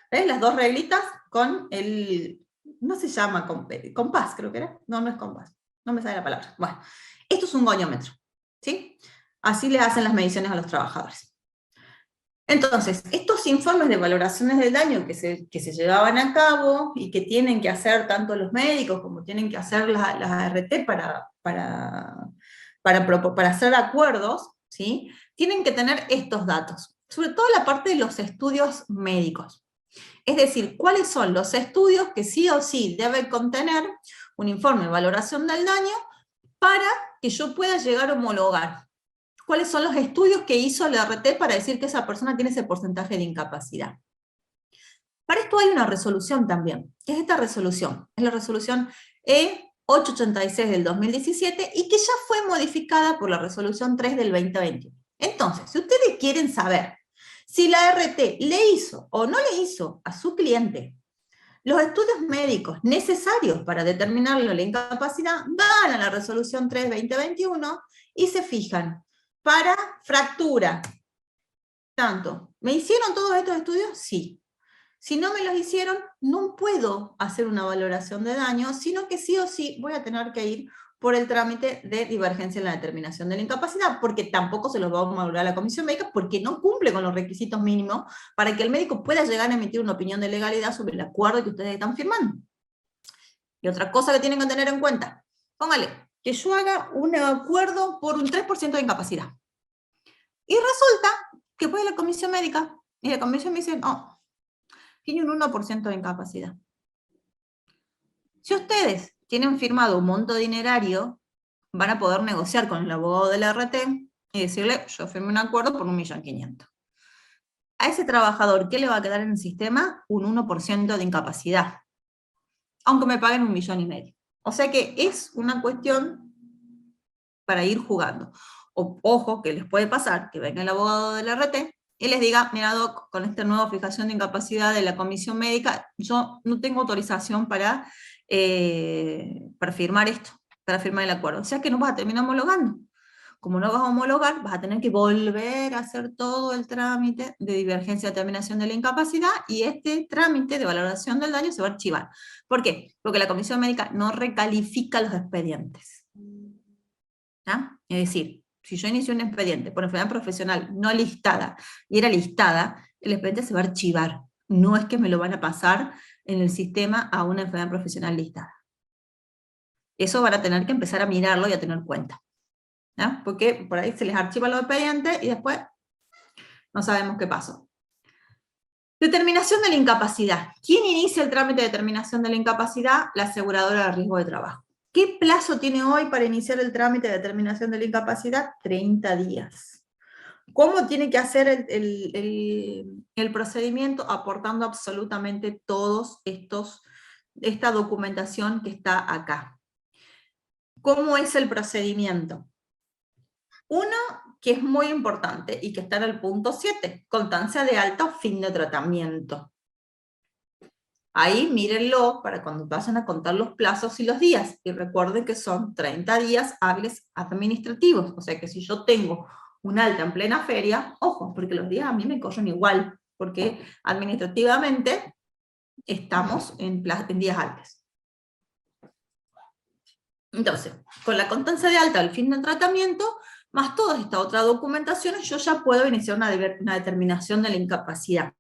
¿Ves? Las dos reglitas con el, no se llama compás, creo que era. No, no es compás, no me sale la palabra. Bueno, esto es un goniómetro, ¿sí? Así le hacen las mediciones a los trabajadores. Entonces, estos informes de valoraciones del daño que se llevaban a cabo y que tienen que hacer tanto los médicos como tienen que hacer las ART para hacer acuerdos, ¿sí? Tienen que tener estos datos, sobre todo la parte de los estudios médicos. Es decir, cuáles son los estudios que sí o sí deben contener un informe de valoración del daño para que yo pueda llegar a homologar. ¿Cuáles son los estudios que hizo la RT para decir que esa persona tiene ese porcentaje de incapacidad? Para esto hay una resolución también. ¿Qué es esta resolución? Es la resolución E886 del 2017 y que ya fue modificada por la resolución 3 del 2021. Entonces, si ustedes quieren saber si la RT le hizo o no le hizo a su cliente los estudios médicos necesarios para determinarle la incapacidad, van a la resolución 3 2021 y se fijan. Para fractura, tanto, ¿me hicieron todos estos estudios? Sí. Si no me los hicieron, no puedo hacer una valoración de daño, sino que sí o sí voy a tener que ir por el trámite de divergencia en la determinación de la incapacidad, porque tampoco se los va a homologar a la comisión médica, porque no cumple con los requisitos mínimos para que el médico pueda llegar a emitir una opinión de legalidad sobre el acuerdo que ustedes están firmando. Y otra cosa que tienen que tener en cuenta, póngale, que yo haga un acuerdo por un 3% de incapacidad. Y resulta que voy a la comisión médica, y la comisión me dice, no, tiene un 1% de incapacidad. Si ustedes tienen firmado un monto dinerario, van a poder negociar con el abogado de la RT y decirle, yo firmé un acuerdo por 1.500.000. A ese trabajador, ¿qué le va a quedar en el sistema? Un 1% de incapacidad, aunque me paguen 1,5 millones. O sea que es una cuestión para ir jugando. Ojo, que les puede pasar que venga el abogado de la RT y les diga, mira doc, con esta nueva fijación de incapacidad de la comisión médica, yo no tengo autorización para firmar esto, para firmar el acuerdo. O sea que no vas a terminar homologando. Como no vas a homologar, vas a tener que volver a hacer todo el trámite de divergencia de determinación de la incapacidad y este trámite de valoración del daño se va a archivar. ¿Por qué? Porque la comisión médica no recalifica los expedientes. ¿Ah? Es decir, si yo inicio un expediente por enfermedad profesional no listada y era listada, el expediente se va a archivar. No es que me lo van a pasar en el sistema a una enfermedad profesional listada. Eso van a tener que empezar a mirarlo y a tener cuenta. ¿No? Porque por ahí se les archiva los expedientes y después no sabemos qué pasó. Determinación de la incapacidad. ¿Quién inicia el trámite de determinación de la incapacidad? La aseguradora de riesgo de trabajo. ¿Qué plazo tiene hoy para iniciar el trámite de determinación de la incapacidad? 30 días. ¿Cómo tiene que hacer el procedimiento? Aportando absolutamente todos esta documentación que está acá. ¿Cómo es el procedimiento? Uno que es muy importante y que está en el punto 7, constancia de alta o fin de tratamiento. Ahí mírenlo para cuando vayan a contar los plazos y los días. Y recuerden que son 30 días hábiles administrativos. O sea que si yo tengo un alta en plena feria, ojo, porque los días a mí me corren igual, porque administrativamente estamos en días hábiles. Entonces, con la constancia de alta al fin del tratamiento, más toda esta otra documentación, yo ya puedo iniciar una determinación de la incapacidad.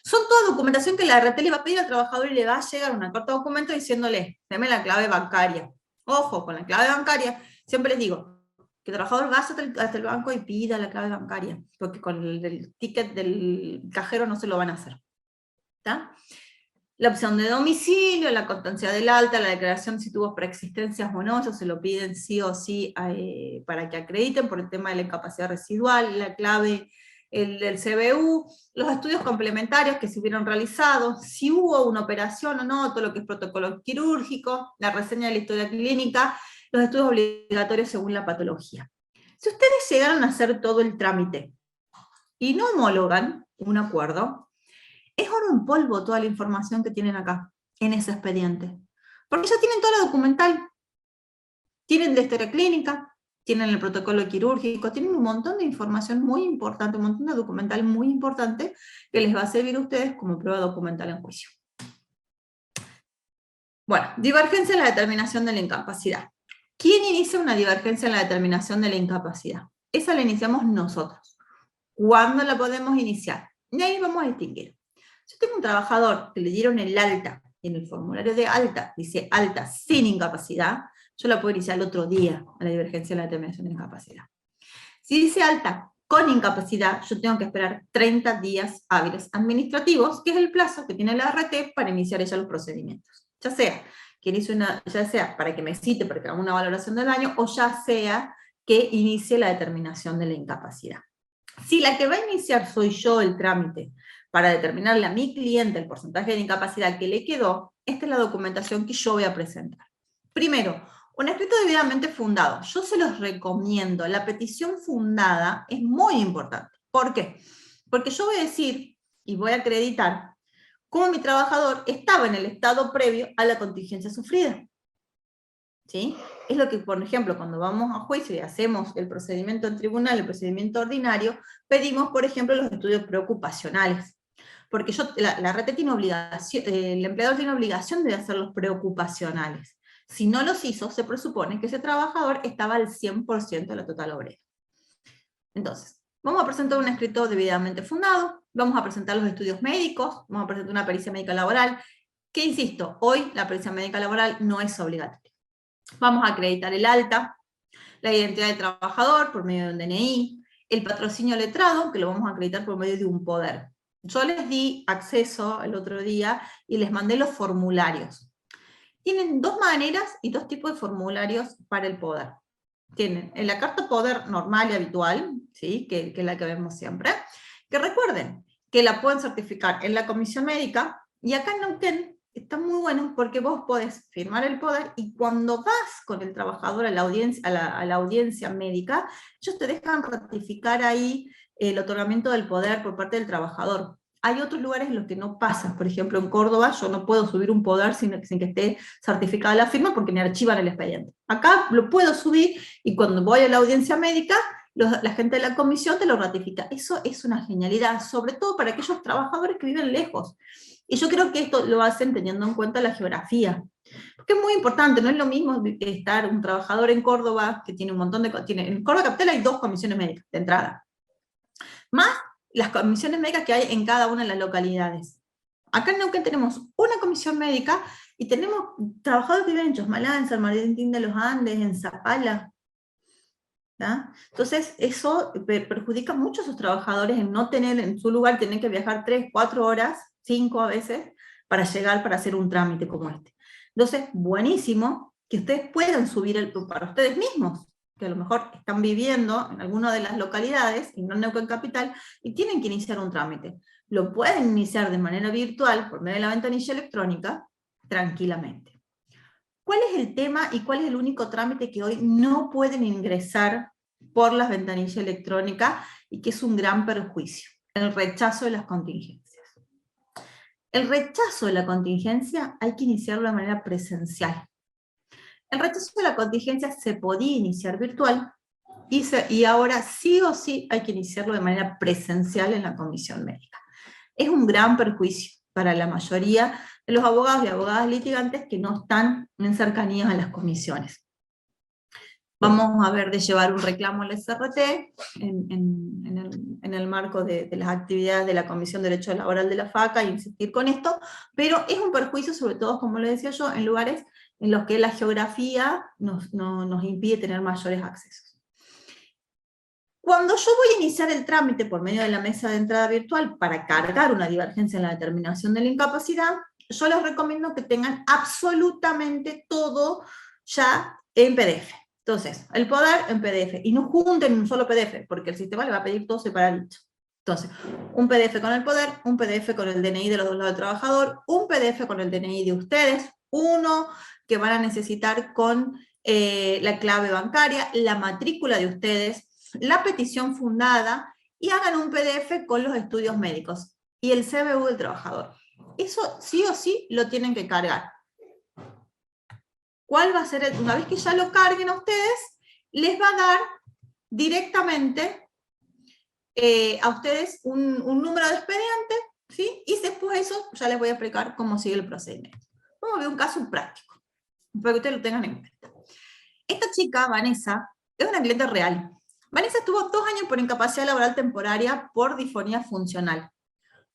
Son toda documentación que la RT le va a pedir al trabajador y le va a llegar una carta de documento diciéndole, deme la clave bancaria. Ojo, con la clave bancaria, siempre les digo, que el trabajador vaya hasta el banco y pida la clave bancaria, porque con el ticket del cajero no se lo van a hacer. ¿Está? La opción de domicilio, la constancia del alta, la declaración si tuvo preexistencias o no, ellos se lo piden sí o sí para que acrediten por el tema de la incapacidad residual, la clave el CBU, los estudios complementarios que se hubieron realizado, si hubo una operación o no, todo lo que es protocolo quirúrgico, la reseña de la historia clínica, los estudios obligatorios según la patología. Si ustedes llegaron a hacer todo el trámite y no homologan un acuerdo, es oro en polvo toda la información que tienen acá, en ese expediente. Porque ya tienen toda la documental. Tienen la historia clínica, tienen el protocolo quirúrgico, tienen un montón de información muy importante, un montón de documental muy importante que les va a servir a ustedes como prueba documental en juicio. Bueno, divergencia en la determinación de la incapacidad. ¿Quién inicia una divergencia en la determinación de la incapacidad? Esa la iniciamos nosotros. ¿Cuándo la podemos iniciar? Y ahí vamos a distinguir. Si tengo un trabajador que le dieron el alta, y en el formulario de alta dice alta sin incapacidad, yo la puedo iniciar el otro día, a la divergencia de la determinación de la incapacidad. Si dice alta con incapacidad, yo tengo que esperar 30 días hábiles administrativos, que es el plazo que tiene la ART para iniciar ella los procedimientos. Ya sea para que me cite, para que haga una valoración del daño, o ya sea que inicie la determinación de la incapacidad. Si la que va a iniciar soy yo el trámite para determinarle a mi cliente el porcentaje de incapacidad que le quedó, esta es la documentación que yo voy a presentar. Primero, un escrito debidamente fundado. Yo se los recomiendo. La petición fundada es muy importante. ¿Por qué? Porque yo voy a decir y voy a acreditar cómo mi trabajador estaba en el estado previo a la contingencia sufrida. ¿Sí? Es lo que, por ejemplo, cuando vamos a juicio y hacemos el procedimiento en tribunal, el procedimiento ordinario, pedimos, por ejemplo, los estudios preocupacionales. Porque la RT tiene obligación, el empleador tiene obligación de hacer los preocupacionales. Si no los hizo, se presupone que ese trabajador estaba al 100% de la total obrera. Entonces, vamos a presentar un escrito debidamente fundado, vamos a presentar los estudios médicos, vamos a presentar una pericia médica laboral, que insisto, hoy la pericia médica laboral no es obligatoria. Vamos a acreditar el alta, la identidad del trabajador por medio de un DNI, el patrocinio letrado, que lo vamos a acreditar por medio de un poder. Yo les di acceso el otro día y les mandé los formularios. Tienen dos maneras y dos tipos de formularios para el poder. Tienen la carta poder normal y habitual, ¿sí? que es la que vemos siempre, que recuerden que la pueden certificar en la comisión médica, y acá en Neuquén está muy bueno porque vos podés firmar el poder y cuando vas con el trabajador a la audiencia médica, ellos te dejan ratificar ahí el otorgamiento del poder por parte del trabajador. Hay otros lugares en los que no pasa. Por ejemplo, en Córdoba yo no puedo subir un poder sin que esté certificada la firma porque me archivan el expediente. Acá lo puedo subir y cuando voy a la audiencia médica, la gente de la comisión te lo ratifica. Eso es una genialidad, sobre todo para aquellos trabajadores que viven lejos. Y yo creo que esto lo hacen teniendo en cuenta la geografía. Porque es muy importante, no es lo mismo estar un trabajador en Córdoba, que tiene un montón de... en Córdoba Capital hay 2 comisiones médicas de entrada. Más las comisiones médicas que hay en cada una de las localidades. Acá en Neuquén tenemos una comisión médica y tenemos trabajadores que viven en Chosmalá, en San Martín de los Andes, en Zapala. ¿tá? Entonces eso perjudica mucho a esos trabajadores en no tener en su lugar, tener que viajar 3, 4 horas, 5 a veces, para llegar para hacer un trámite como este. Entonces, buenísimo que ustedes puedan subir para ustedes mismos, que a lo mejor están viviendo en alguna de las localidades, y no en Neuquén Capital, y tienen que iniciar un trámite. Lo pueden iniciar de manera virtual, por medio de la ventanilla electrónica, tranquilamente. ¿Cuál es el tema y cuál es el único trámite que hoy no pueden ingresar por las ventanillas electrónicas y que es un gran perjuicio? El rechazo de las contingencias. El rechazo de la contingencia hay que iniciarlo de manera presencial. El rechazo de la contingencia se podía iniciar virtual y ahora sí o sí hay que iniciarlo de manera presencial en la comisión médica. Es un gran perjuicio para la mayoría de los abogados y abogadas litigantes que no están en cercanías a las comisiones. Vamos a ver de llevar un reclamo al SRT en el marco de las actividades de la Comisión de Derecho Laboral de la FACA y insistir con esto, pero es un perjuicio sobre todo, como le decía yo, en lugares en los que la geografía nos impide tener mayores accesos. Cuando yo voy a iniciar el trámite por medio de la mesa de entrada virtual para cargar una divergencia en la determinación de la incapacidad, yo les recomiendo que tengan absolutamente todo ya en PDF. Entonces, el poder en PDF, y no junten un solo PDF, porque el sistema le va a pedir todo separadito. Entonces, un PDF con el poder, un PDF con el DNI de los dos lados del trabajador, un PDF con el DNI de ustedes, uno que van a necesitar con la clave bancaria, la matrícula de ustedes, la petición fundada, y hagan un PDF con los estudios médicos y el CBU del trabajador. Eso sí o sí lo tienen que cargar. ¿Cuál va a ser? Una vez que ya lo carguen a ustedes, les va a dar directamente a ustedes un número de expediente, ¿sí? Y después de eso ya les voy a explicar cómo sigue el procedimiento. Vamos a ver un caso práctico, para que ustedes lo tengan en cuenta. Esta chica, Vanessa, es una cliente real. Vanessa estuvo 2 años por incapacidad laboral temporaria por disfonía funcional.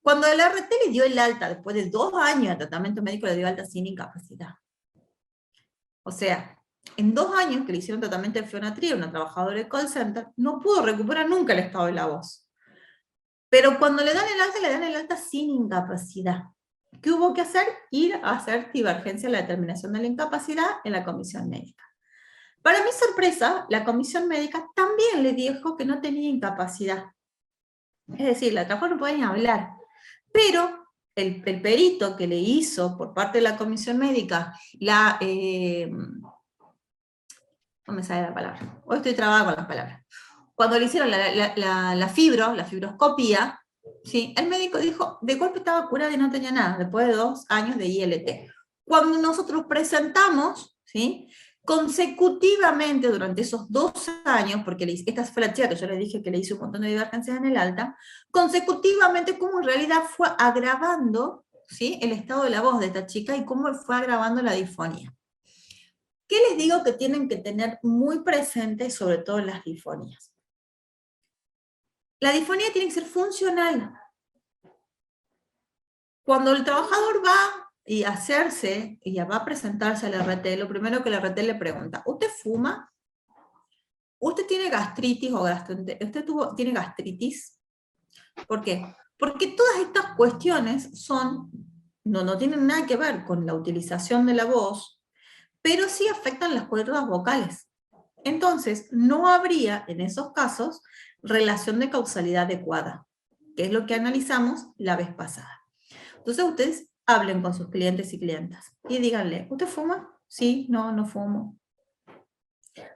Cuando el RT le dio el alta, después de 2 años de tratamiento médico, le dio alta sin incapacidad. O sea, en 2 años que le hicieron tratamiento de fenotría a una trabajadora de call center, no pudo recuperar nunca el estado de la voz. Pero cuando le dan el alta sin incapacidad. ¿Qué hubo que hacer? Ir a hacer divergencia de la determinación de la incapacidad en la comisión médica. Para mi sorpresa, la comisión médica también le dijo que no tenía incapacidad. Es decir, la trabajadora no podía ni hablar. Pero el perito que le hizo por parte de la comisión médica no me sale la palabra, hoy estoy trabada con las palabras. Cuando le hicieron la fibroscopía, ¿sí? El médico dijo, de golpe estaba curada y no tenía nada, después de 2 años de ILT. Cuando nosotros presentamos, ¿sí? Consecutivamente durante esos 2 años, porque esta fue la chica que yo le dije que le hice un montón de divergencias en el alta, consecutivamente cómo en realidad fue agravando, ¿sí? El estado de la voz de esta chica y cómo fue agravando la disfonía. ¿Qué les digo que tienen que tener muy presente, sobre todo en las disfonías? La disfonía tiene que ser funcional. Cuando el trabajador va y va a presentarse al RT, lo primero que el RT le pregunta, ¿usted fuma? ¿Usted tiene gastritis o tiene gastritis? ¿Por qué? Porque todas estas cuestiones no tienen nada que ver con la utilización de la voz, pero sí afectan las cuerdas vocales. Entonces, no habría en esos casos relación de causalidad adecuada, que es lo que analizamos la vez pasada. Entonces ustedes hablen con sus clientes y clientas y díganle, ¿usted fuma? Sí, no fumo.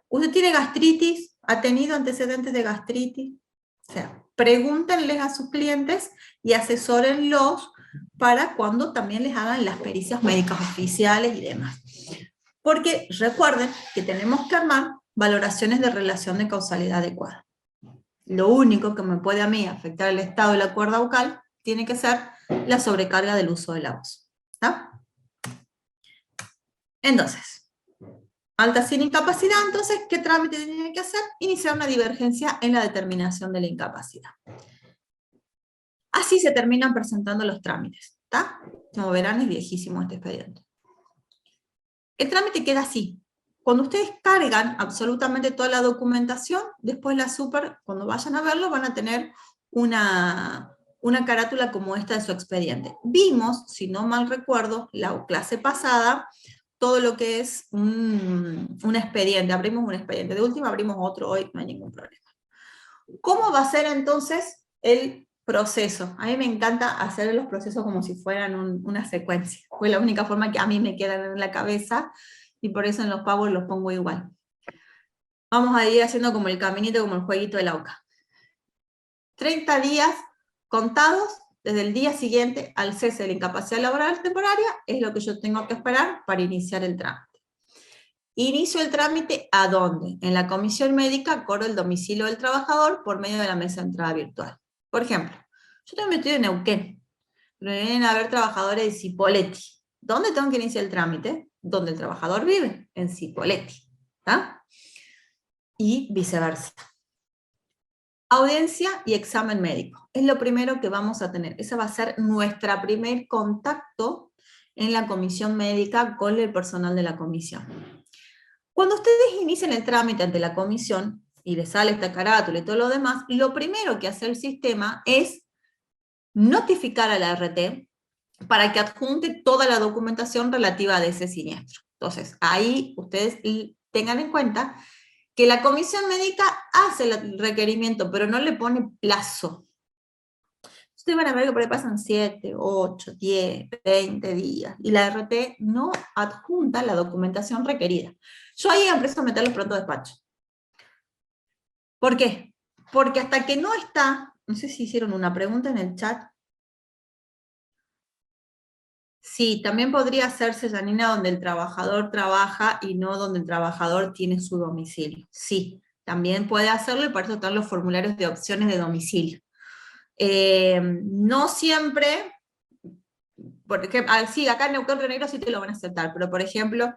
¿Usted tiene gastritis? ¿Ha tenido antecedentes de gastritis? O sea, pregúntenles a sus clientes y asesórenlos para cuando también les hagan las pericias médicas oficiales y demás. Porque recuerden que tenemos que armar valoraciones de relación de causalidad adecuada. Lo único que me puede a mí afectar el estado de la cuerda vocal tiene que ser la sobrecarga del uso de la voz. ¿Está? Entonces, alta sin incapacidad, entonces, ¿qué trámite tiene que hacer? Iniciar una divergencia en la determinación de la incapacidad. Así se terminan presentando los trámites. ¿Está? Como verán, es viejísimo este expediente. El trámite queda así. Cuando ustedes cargan absolutamente toda la documentación, después cuando vayan a verlo, van a tener una carátula como esta de su expediente. Vimos, si no mal recuerdo, la clase pasada, todo lo que es un expediente. Abrimos un expediente. De última abrimos otro hoy, no hay ningún problema. ¿Cómo va a ser entonces el proceso? A mí me encanta hacer los procesos como si fueran una secuencia. Fue la única forma que a mí me queda en la cabeza, y por eso en los pavos los pongo igual. Vamos a ir haciendo como el caminito, como el jueguito de la oca. 30 días contados desde el día siguiente al cese de la incapacidad laboral temporaria es lo que yo tengo que esperar para iniciar el trámite. Inicio el trámite ¿a dónde? En la comisión médica corro el domicilio del trabajador por medio de la mesa de entrada virtual. Por ejemplo, yo tengo metido en Neuquén, pero vienen a haber trabajadores de Cipolletti. ¿Dónde tengo que iniciar el trámite? Donde el trabajador vive, en Cipolletti. ¿Está? Y viceversa. Audiencia y examen médico. Es lo primero que vamos a tener. Ese va a ser nuestro primer contacto en la comisión médica con el personal de la comisión. Cuando ustedes inician el trámite ante la comisión y les sale esta carátula y todo lo demás, lo primero que hace el sistema es notificar a la RT para que adjunte toda la documentación relativa a ese siniestro. Entonces, ahí ustedes tengan en cuenta que la comisión médica hace el requerimiento, pero no le pone plazo. Ustedes van a ver que por ahí pasan 7, 8, 10, 20 días, y la RT no adjunta la documentación requerida. Yo ahí empiezo a meter los pronto despacho. ¿Por qué? Porque hasta que no está, no sé si hicieron una pregunta en el chat. Sí, también podría hacerse, Janina, donde el trabajador trabaja y no donde el trabajador tiene su domicilio. Sí, también puede hacerlo y para eso están los formularios de opciones de domicilio. No siempre, porque sí, acá en Neuquén Río Negro sí te lo van a aceptar, pero por ejemplo,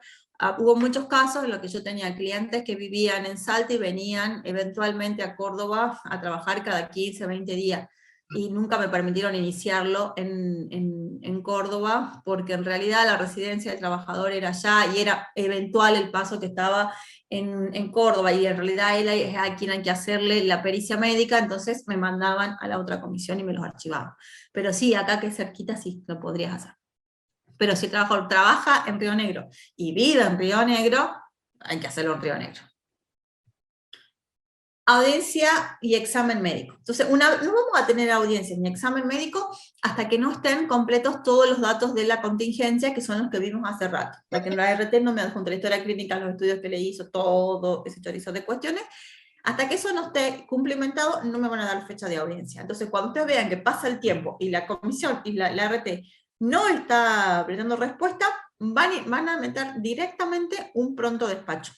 hubo muchos casos en los que yo tenía clientes que vivían en Salta y venían eventualmente a Córdoba a trabajar cada 15, 20 días, y nunca me permitieron iniciarlo en Córdoba, porque en realidad la residencia del trabajador era allá, y era eventual el paso que estaba en Córdoba, y en realidad él es a quien hay que hacerle la pericia médica, entonces me mandaban a la otra comisión y me los archivaban. Pero sí, acá que cerquita sí lo podrías hacer. Pero si el trabajador trabaja en Río Negro y vive en Río Negro, hay que hacerlo en Río Negro. Audiencia y examen médico. Entonces, no vamos a tener audiencia ni examen médico hasta que no estén completos todos los datos de la contingencia, que son los que vimos hace rato. Porque en la RT no me adjunta la historia clínica, los estudios que le hizo, todo ese chorizo de cuestiones. Hasta que eso no esté cumplimentado, no me van a dar fecha de audiencia. Entonces, cuando ustedes vean que pasa el tiempo y la comisión y la RT no está brindando respuesta, van a meter directamente un pronto despacho.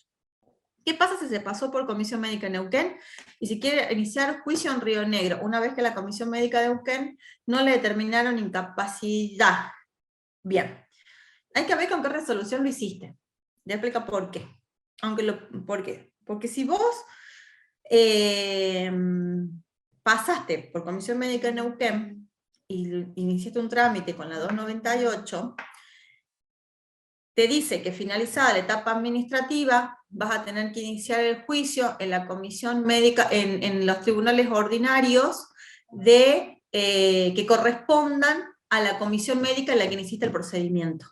¿Qué pasa si se pasó por Comisión Médica en Neuquén y si quiere iniciar juicio en Río Negro, una vez que la Comisión Médica de Neuquén no le determinaron incapacidad? Bien, hay que ver con qué resolución lo hiciste. Ya explica por qué. ¿Por qué? Porque si vos pasaste por Comisión Médica de Neuquén y iniciaste un trámite con la 298, te dice que finalizada la etapa administrativa, vas a tener que iniciar el juicio en la comisión médica, en los tribunales ordinarios que correspondan a la comisión médica en la que iniciaste el procedimiento.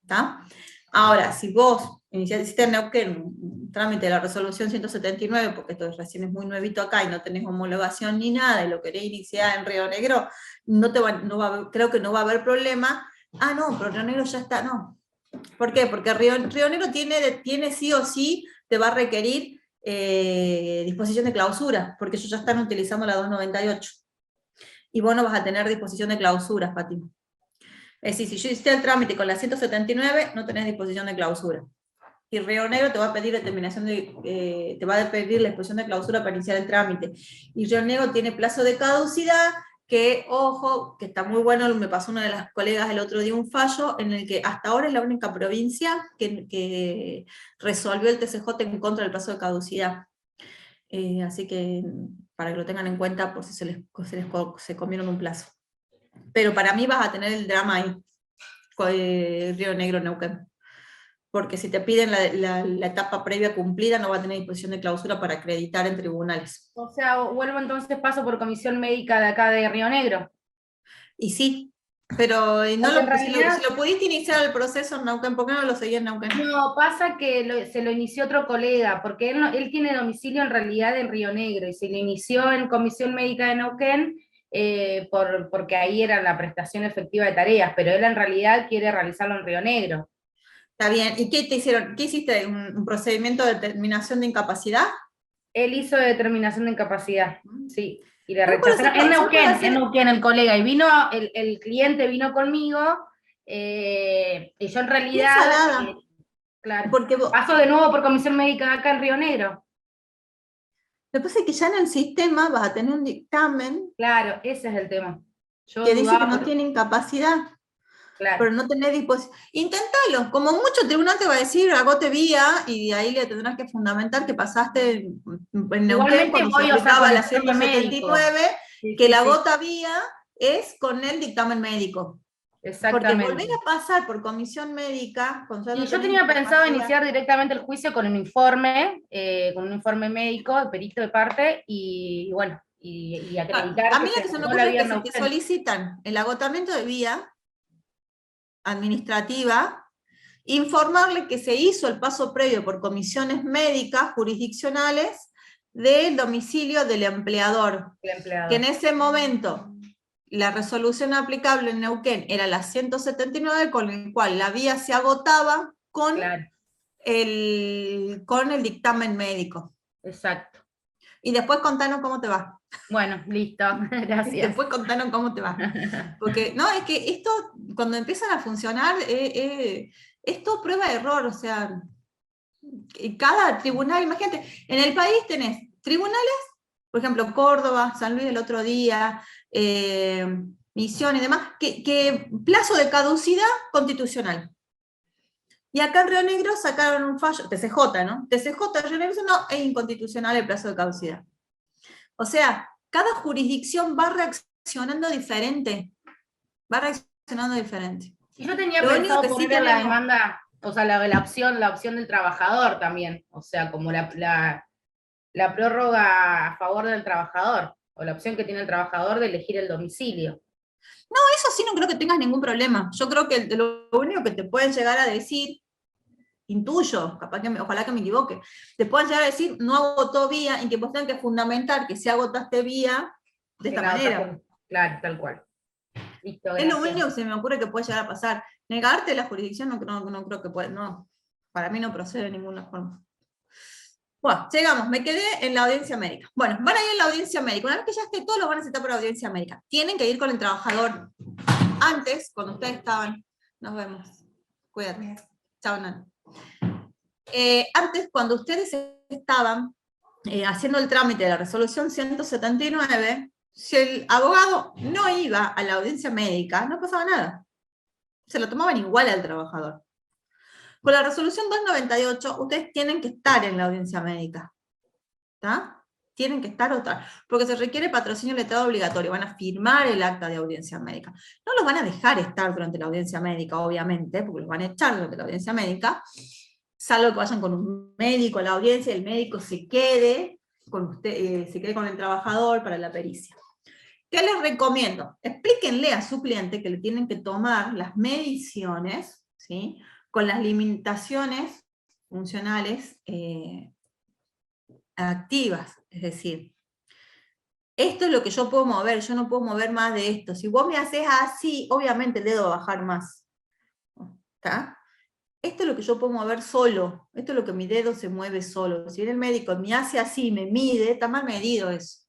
¿Tá? Ahora, si vos hiciste en Neuquén un trámite de la resolución 179, porque esto recién es muy nuevito acá y no tenés homologación ni nada, y lo querés iniciar en Río Negro, creo que no va a haber problema. Ah, no, pero Río Negro ya está, no. ¿Por qué? Porque Río Negro tiene sí o sí, te va a requerir disposición de clausura, porque ellos ya están utilizando la 298. Y vos no vas a tener disposición de clausura, Fátima. Es decir, si yo hice el trámite con la 179, no tenés disposición de clausura. Y Río Negro te va a pedir te va a pedir la disposición de clausura para iniciar el trámite. Y Río Negro tiene plazo de caducidad, que, ojo, que está muy bueno, me pasó una de las colegas el otro día un fallo, en el que hasta ahora es la única provincia que resolvió el TCJ en contra del plazo de caducidad. Así que, para que lo tengan en cuenta, por si se comieron un plazo. Pero para mí vas a tener el drama ahí, Río Negro, Neuquén. Porque si te piden la etapa previa cumplida, no va a tener disposición de clausura para acreditar en tribunales. O sea, vuelvo entonces, paso por comisión médica de acá de Río Negro. Y sí, pero si lo pudiste iniciar el proceso en Neuquén, ¿por qué no lo seguías en Neuquén? No, pasa que se lo inició otro colega, porque él tiene domicilio en realidad en Río Negro, y se lo inició en comisión médica de Neuquén, porque ahí era la prestación efectiva de tareas, pero él en realidad quiere realizarlo en Río Negro. Está bien, ¿y qué te hicieron? ¿Qué hiciste? ¿Un procedimiento de determinación de incapacidad? Él hizo determinación de incapacidad, sí, y le rechazaron. En Neuquén el colega, y vino, el cliente vino conmigo, y yo en realidad, claro, porque paso de nuevo por comisión médica acá en Río Negro. Lo que pasa es que ya en el sistema vas a tener un dictamen. Claro, ese es el tema. Que dice que no tiene incapacidad. Claro. Pero no tenés disposición. Inténtalo, como mucho el tribunal te va a decir, agote vía, y de ahí le tendrás que fundamentar que pasaste en Neuquén cuando se aplicaba la 179, que la gota vía es con el dictamen médico. Exactamente. Porque volver a pasar por comisión médica... Y yo tenía pensado iniciar directamente el juicio con un informe médico, el perito de parte, y bueno, y acreditar. A mí lo que se me ocurre es que si te solicitan el agotamiento de vía administrativa, informarle que se hizo el paso previo por comisiones médicas jurisdiccionales del domicilio del empleador. Que en ese momento la resolución aplicable en Neuquén era la 179, con el cual la vía se agotaba con, Claro, con el dictamen médico. exacto. Y después contanos cómo te va. Bueno, listo, gracias. Después contanos cómo te va. Porque, no, es que esto, cuando empiezan a funcionar, es todo prueba de error, o sea, cada tribunal, imagínate, en el país tenés tribunales, por ejemplo, Córdoba, San Luis el otro día, Misiones y demás, que plazo de caducidad constitucional. Y acá en Río Negro sacaron un fallo, TCJ, ¿no? TCJ, Río Negro, no, es inconstitucional el plazo de caducidad. O sea, cada jurisdicción va reaccionando diferente. Va reaccionando diferente. Y yo tenía Lo único pensado que sí poner en la tenemos- demanda, o sea, la opción del trabajador también, o sea, como la prórroga a favor del trabajador, o la opción que tiene el trabajador de elegir el domicilio. Eso sí no creo que tengas ningún problema. Yo creo que lo único que te pueden llegar a decir, intuyo, capaz que ojalá que me equivoque, te pueden llegar a decir, no agotó vía, y que vos tengan que fundamentar que si agotaste vía de esta manera. Claro, tal cual. Listo, Es lo gracias. único que se me ocurre que puede llegar a pasar. Negarte la jurisdicción no creo que pueda, no, para mí no procede de ninguna forma. Bueno, llegamos, me quedé en la audiencia médica. Bueno, van a ir a la audiencia médica. Una vez que ya esté todo, lo van a citar para la audiencia médica. Tienen que ir con el trabajador. Antes, cuando ustedes estaban, nos vemos. Cuídate. Chao, Nana. Antes, cuando ustedes estaban haciendo el trámite de la resolución 179, si el abogado no iba a la audiencia médica, no pasaba nada. Se lo tomaban igual al trabajador. Con la resolución 298, ustedes tienen que estar en la audiencia médica. ¿Está? Tienen que estar otra, porque se requiere patrocinio letrado obligatorio, van a firmar el acta de audiencia médica. No los van a dejar estar durante la audiencia médica, obviamente, porque los van a echar durante la audiencia médica, salvo que vayan con un médico a la audiencia y el médico se quede con usted, se quede con el trabajador para la pericia. ¿Qué les recomiendo? Explíquenle a su cliente que le tienen que tomar las mediciones, ¿sí?, con las limitaciones funcionales activas, es decir, esto es lo que yo puedo mover, yo no puedo mover más de esto. Si vos me haces así, obviamente el dedo va a bajar más. ¿Está? Esto es lo que yo puedo mover solo, esto es lo que mi dedo se mueve solo. Si viene el médico y me hace así, me mide, está mal medido eso.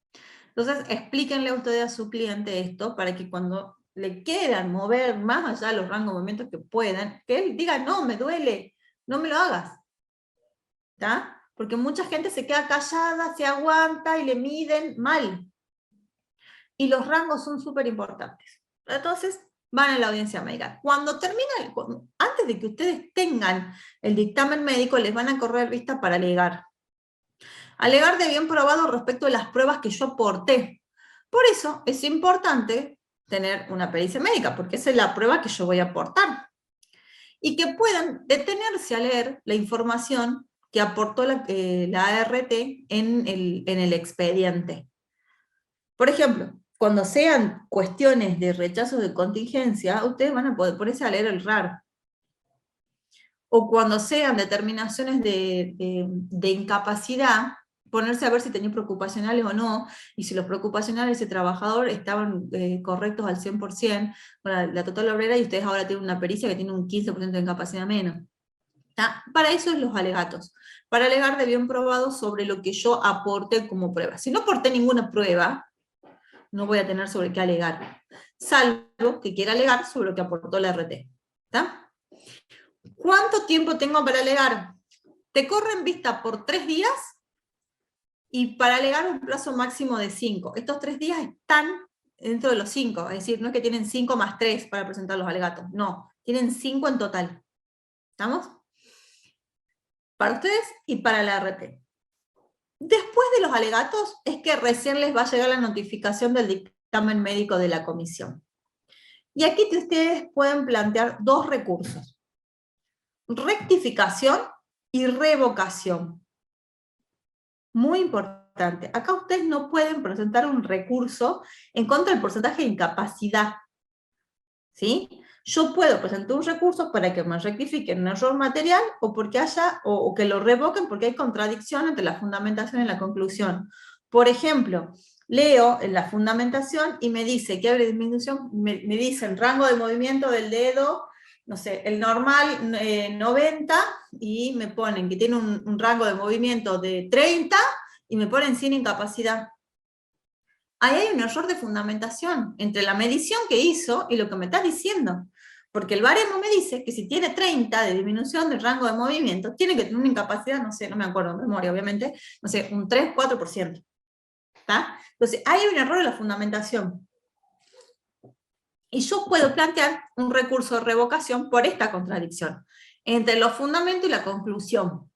Entonces, explíquenle a ustedes a su cliente esto, para que cuando le quieran mover más allá de los rangos de movimientos que puedan, que él diga, no, me duele, no me lo hagas. ¿Está? Porque mucha gente se queda callada, se aguanta y le miden mal. Y los rangos son súper importantes. Entonces, van a la audiencia médica. Cuando termina, antes de que ustedes tengan el dictamen médico, les van a correr vista para alegar. Alegar de bien probado respecto de las pruebas que yo aporté. Por eso es importante tener una pericia médica, porque esa es la prueba que yo voy a aportar. Y que puedan detenerse a leer la información que aportó la ART en el expediente. Por ejemplo, cuando sean cuestiones de rechazo de contingencia, ustedes van a poder ponerse a leer el RAR. O cuando sean determinaciones de incapacidad, ponerse a ver si tenían preocupacionales o no, y si los preocupacionales de ese trabajador estaban correctos al 100%, para la total obrera, y ustedes ahora tienen una pericia que tiene un 15% de incapacidad menos. ¿Está? Para eso es los alegatos, para alegar de bien probado sobre lo que yo aporté como prueba. Si no aporté ninguna prueba, no voy a tener sobre qué alegar, salvo que quiera alegar sobre lo que aportó la RT. ¿Está? ¿Cuánto tiempo tengo para alegar? Te corren vista por 3 días, y para alegar un plazo máximo de 5. Estos 3 días están dentro de los 5, es decir, no es que tienen 5 más 3 para presentar los alegatos, no, tienen 5 en total. ¿Estamos? Para ustedes y para la RT. Después de los alegatos es que recién les va a llegar la notificación del dictamen médico de la comisión. Y aquí ustedes pueden plantear 2 recursos: rectificación y revocación. Muy importante. Acá ustedes no pueden presentar un recurso en contra del porcentaje de incapacidad. ¿Sí? Yo puedo presentar un recurso para que me rectifiquen un error material, o porque haya, o que lo revoquen porque hay contradicción entre la fundamentación y la conclusión. Por ejemplo, leo en la fundamentación y me dice que hay disminución, me dicen rango de movimiento del dedo, no sé, el normal 90, y me ponen que tiene un rango de movimiento de 30, y me ponen sin incapacidad. Ahí hay un error de fundamentación entre la medición que hizo y lo que me está diciendo. Porque el baremo me dice que si tiene 30 de disminución del rango de movimiento, tiene que tener una incapacidad, no sé, no me acuerdo de memoria, obviamente, no sé, un 3-4%. ¿Está? Entonces, hay un error en la fundamentación. Y yo puedo plantear un recurso de revocación por esta contradicción entre los fundamentos y la conclusión.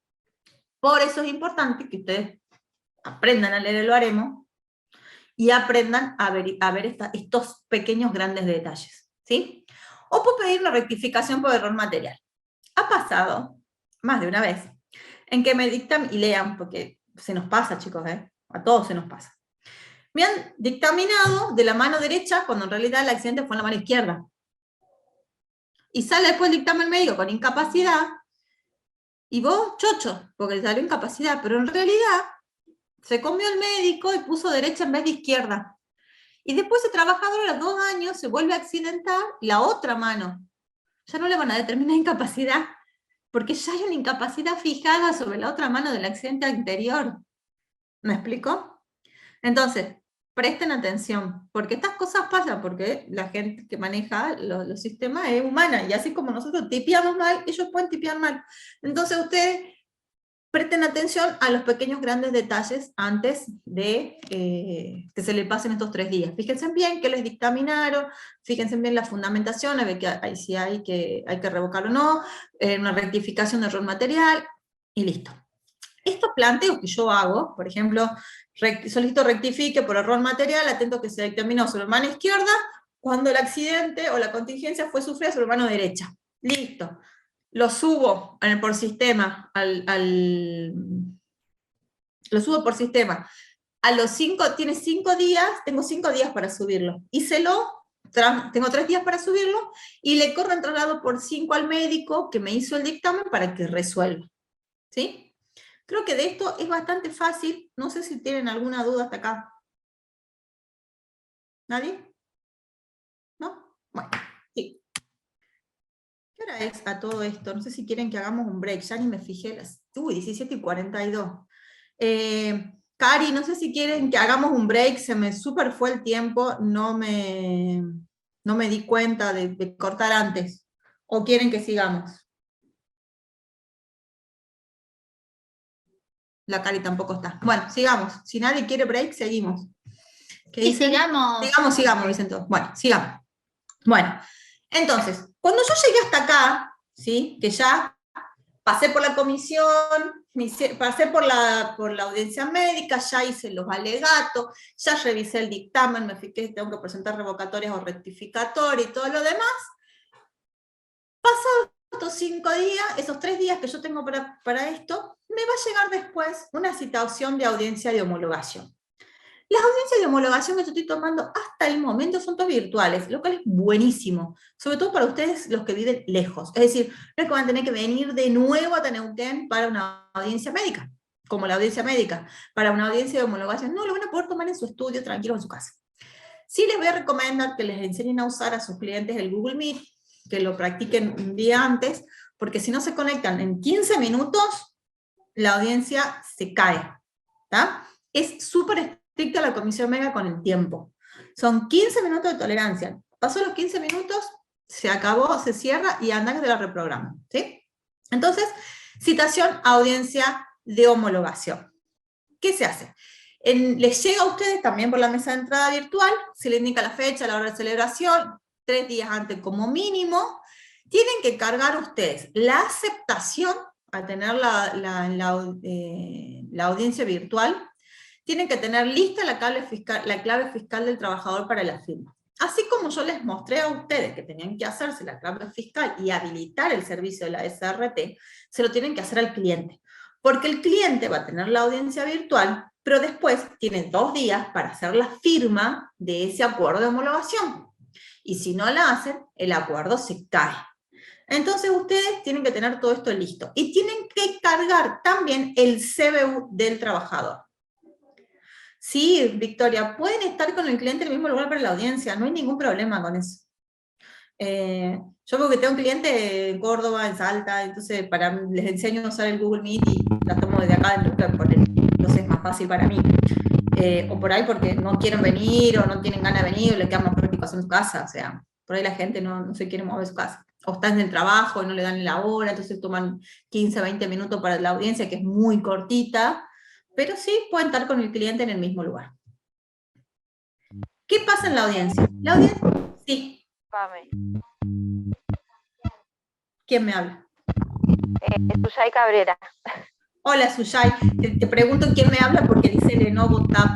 Por eso es importante que ustedes aprendan a leer el baremo y aprendan a ver estos pequeños grandes detalles, ¿sí? O puedo pedir una rectificación por error material. Ha pasado más de una vez en que me dictan, y lean, porque se nos pasa, chicos, a todos se nos pasa. Me han dictaminado de la mano derecha cuando en realidad el accidente fue en la mano izquierda. Y sale después el dictamen médico con incapacidad, y vos, chocho, porque salió incapacidad, pero en realidad se comió el médico y puso derecha en vez de izquierda. Y después el trabajador a los 2 años se vuelve a accidentar la otra mano. Ya no le van a determinar incapacidad, porque ya hay una incapacidad fijada sobre la otra mano del accidente anterior. ¿Me explico? Entonces, presten atención, porque estas cosas pasan, porque la gente que maneja los sistemas es humana, y así como nosotros tipeamos mal, ellos pueden tipear mal. Entonces ustedes presten atención a los pequeños grandes detalles antes de que se le pasen estos 3 días. Fíjense bien qué les dictaminaron, fíjense bien la fundamentación, a ver si hay que revocar o no, una rectificación de error material, y listo. Estos planteos que yo hago, por ejemplo, solicito rectifique por error material, atento que se dictaminó sobre mano izquierda, cuando el accidente o la contingencia fue sufrida sobre mano derecha. Listo. Lo subo por sistema, lo subo por sistema. Tiene 5 días, tengo 5 días para subirlo. Tengo 3 días para subirlo, y le corro el traslado por 5 al médico que me hizo el dictamen para que resuelva. ¿Sí? Creo que de esto es bastante fácil. No sé si tienen alguna duda hasta acá. ¿Nadie? ¿No? Bueno, sí. ¿Qué hora es a todo esto? No sé si quieren que hagamos un break. Ya ni me fijé. 17:42. Cari, no sé si quieren que hagamos un break. Se me súper fue el tiempo. No me di cuenta de cortar antes. ¿O quieren que sigamos? La Cari tampoco está. Bueno, sigamos. Si nadie quiere break, seguimos. ¿Qué dicen? Sigamos. Sigamos, dicen todos. Bueno, sigamos. Bueno, entonces, cuando yo llegué hasta acá, ¿sí? Que ya pasé por la comisión, pasé por la audiencia médica, ya hice los alegatos, ya revisé el dictamen, me fijé que tengo que presentar revocatorias o rectificatorias y todo lo demás. Pasados estos 5 días, esos 3 días que yo tengo para esto, me va a llegar después una citación de audiencia de homologación. Las audiencias de homologación que yo estoy tomando hasta el momento son todas virtuales, lo cual es buenísimo, sobre todo para ustedes los que viven lejos. Es decir, no es que van a tener que venir de nuevo a Neuquén para una audiencia médica, como la audiencia médica, para una audiencia de homologación. No, lo van a poder tomar en su estudio, tranquilo, en su casa. Sí les voy a recomendar que les enseñen a usar a sus clientes el Google Meet, que lo practiquen un día antes, porque si no se conectan en 15 minutos, la audiencia se cae. ¿Tá? Es súper estricta la comisión médica con el tiempo. Son 15 minutos de tolerancia. Pasó los 15 minutos, se acabó, se cierra y andan de la reprograma. ¿Sí? Entonces, citación a audiencia de homologación. ¿Qué se hace? Les llega a ustedes también por la mesa de entrada virtual, se le indica la fecha, la hora de celebración, 3 días antes como mínimo. Tienen que cargar ustedes la aceptación a tener la audiencia virtual. Tienen que tener lista la clave fiscal del trabajador para la firma. Así como yo les mostré a ustedes que tenían que hacerse la clave fiscal y habilitar el servicio de la SRT, se lo tienen que hacer al cliente. Porque el cliente va a tener la audiencia virtual, pero después tiene 2 días para hacer la firma de ese acuerdo de homologación. Y si no la hacen, el acuerdo se cae. Entonces ustedes tienen que tener todo esto listo. Y tienen que cargar también el CBU del trabajador. Sí, Victoria, pueden estar con el cliente en el mismo lugar para la audiencia, no hay ningún problema con eso. Yo porque tengo un cliente en Córdoba, en Salta, entonces les enseño a usar el Google Meet y la tomo desde acá, entonces es más fácil para mí. O por ahí porque no quieren venir, o no tienen ganas de venir, o le quedan más prácticos en su casa, o sea, por ahí la gente no se quiere mover de su casa. O están en el trabajo y no le dan la hora, entonces toman 15, 20 minutos para la audiencia, que es muy cortita, pero sí pueden estar con el cliente en el mismo lugar. ¿Qué pasa en la audiencia? La audiencia, sí. ¿Quién me habla? Suyay Cabrera. Hola, Suyay. Te pregunto quién me habla porque dice Lenovo Tab.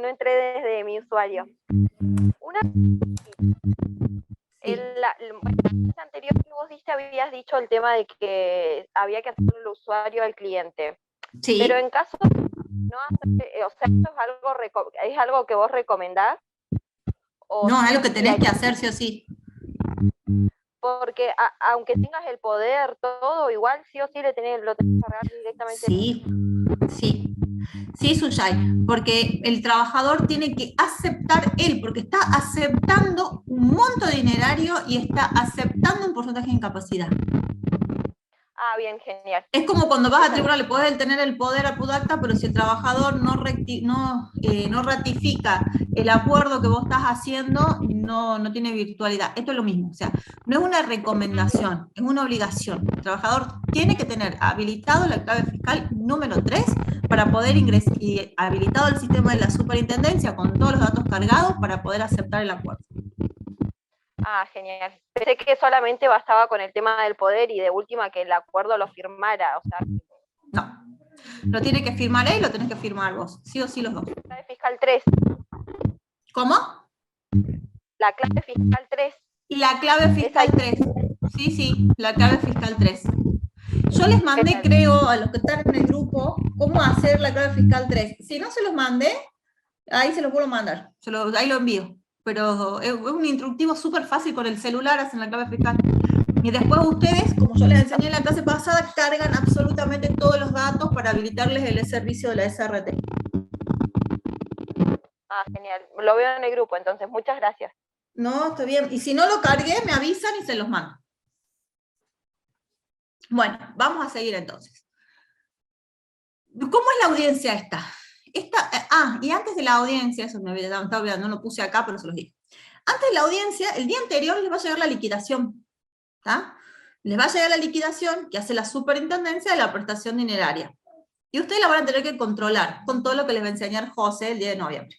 No entré desde mi usuario. La anterior que vos diste habías dicho el tema de que había que hacer el usuario al cliente. Sí. Pero en caso no hacer, o sea, ¿eso es algo que vos recomendás? No, es algo que tenés que hacer sí o sí. Porque aunque tengas el poder, todo, igual sí o sí lo tenés que cargar directamente. Sí, Suyay, porque el trabajador tiene que aceptar él, porque está aceptando un monto dinerario y está aceptando un porcentaje de incapacidad. Ah, bien, genial. Es como cuando vas a tribunal, le podés tener el poder a Pudacta, pero si el trabajador no ratifica el acuerdo que vos estás haciendo, no tiene virtualidad. Esto es lo mismo, o sea, no es una recomendación, es una obligación. El trabajador tiene que tener habilitado la clave fiscal número 3 para poder ingresar, y habilitado el sistema de la superintendencia con todos los datos cargados para poder aceptar el acuerdo. Ah, genial. Pensé que solamente bastaba con el tema del poder y de última que el acuerdo lo firmara, o sea. No, lo tiene que firmar él y lo tenés que firmar vos, sí o sí los dos. Clave fiscal 3. ¿Cómo? La clave fiscal 3. Y la clave fiscal 3. Sí, la clave fiscal 3. Yo les mandé, creo, a los que están en el grupo, cómo hacer la clave fiscal 3. Si no se los mandé, ahí se los puedo mandar, ahí lo envío. Pero es un instructivo súper fácil, con el celular hacen la clave fiscal. Y después ustedes, como yo les enseñé en la clase pasada, cargan absolutamente todos los datos para habilitarles el servicio de la SRT. Ah, genial. Lo veo en el grupo, entonces, muchas gracias. No, está bien. Y si no lo cargué, me avisan y se los mando. Bueno, vamos a seguir entonces. ¿Cómo es la audiencia esta? Y antes de la audiencia, eso me estaba olvidando, no lo puse acá, pero se los digo. Antes de la audiencia, el día anterior les va a llegar la liquidación. ¿Tá? Les va a llegar la liquidación que hace la superintendencia de la prestación dineraria. Y ustedes la van a tener que controlar con todo lo que les va a enseñar José el día de noviembre.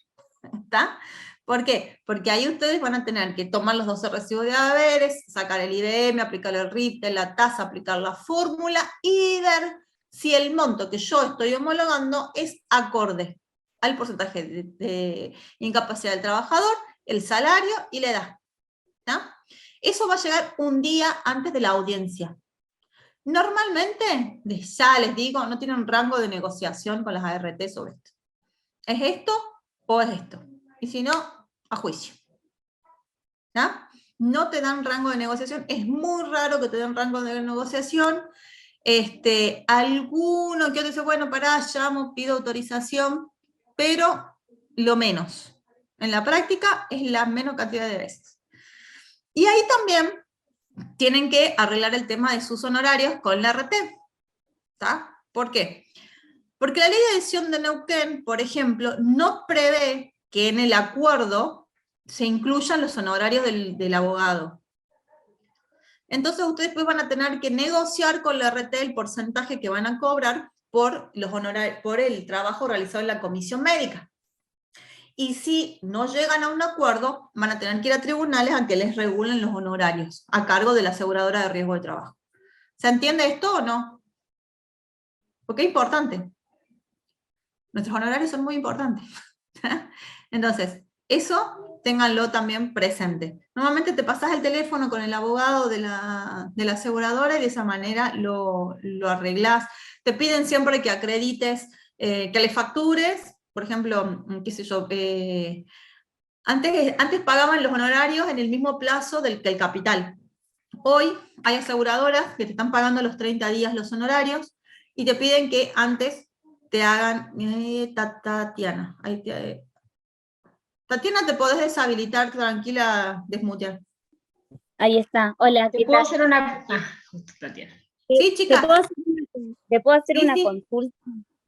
¿Está? ¿Por qué? Porque ahí ustedes van a tener que tomar los 12 recibos de haberes, sacar el IBM, aplicar el RIP de la tasa, aplicar la fórmula y ver si el monto que yo estoy homologando es acorde al porcentaje de incapacidad del trabajador, el salario y la edad. ¿Tá? Eso va a llegar un día antes de la audiencia. Normalmente, ya les digo, no tienen rango de negociación con las ART sobre esto. ¿Es esto o es esto? Y si no, a juicio. ¿Tá? No te dan rango de negociación, es muy raro que te den rango de negociación. Alguno que otro dice, bueno, pará, llamo, pido autorización, pero lo menos. En la práctica es la menos cantidad de veces. Y ahí también tienen que arreglar el tema de sus honorarios con la RT. ¿Tá? ¿Por qué? Porque la ley de edición de Neuquén, por ejemplo, no prevé que en el acuerdo se incluyan los honorarios del abogado. Entonces ustedes después van a tener que negociar con la RT el porcentaje que van a cobrar por el trabajo realizado en la comisión médica. Y si no llegan a un acuerdo, van a tener que ir a tribunales a que les regulen los honorarios a cargo de la aseguradora de riesgo de trabajo. ¿Se entiende esto o no? Porque es importante. Nuestros honorarios son muy importantes. Entonces, eso ténganlo también presente. Normalmente te pasas el teléfono con el abogado de la aseguradora y de esa manera lo arreglás. Te piden siempre que acredites, que le factures. Por ejemplo, qué sé yo, antes pagaban los honorarios en el mismo plazo que el capital. Hoy hay aseguradoras que te están pagando a los 30 días los honorarios, y te piden que antes te hagan, Tatiana, Tatiana, te podés deshabilitar, tranquila, desmutear. Ahí está. Hola, ¿Te ¿qué puedo tal? hacer una...? Justo, Tatiana. Sí, chica. ¿Te puedo hacer Sí, una sí. consulta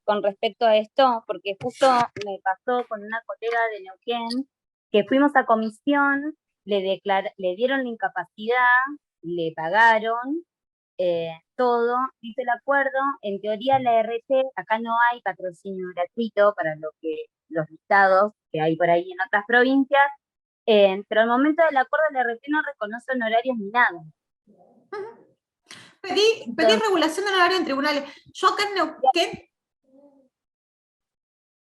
con respecto a esto? Porque justo me pasó con una colega de Neuquén, que fuimos a comisión, le dieron la incapacidad, le pagaron, todo, hizo el acuerdo, en teoría la RT, acá no hay patrocinio gratuito para los listados que hay por ahí en otras provincias, pero al momento del acuerdo la RT no reconoce honorarios ni nada. Pedí regulación de horario en tribunales. Yo acá en Neuquén,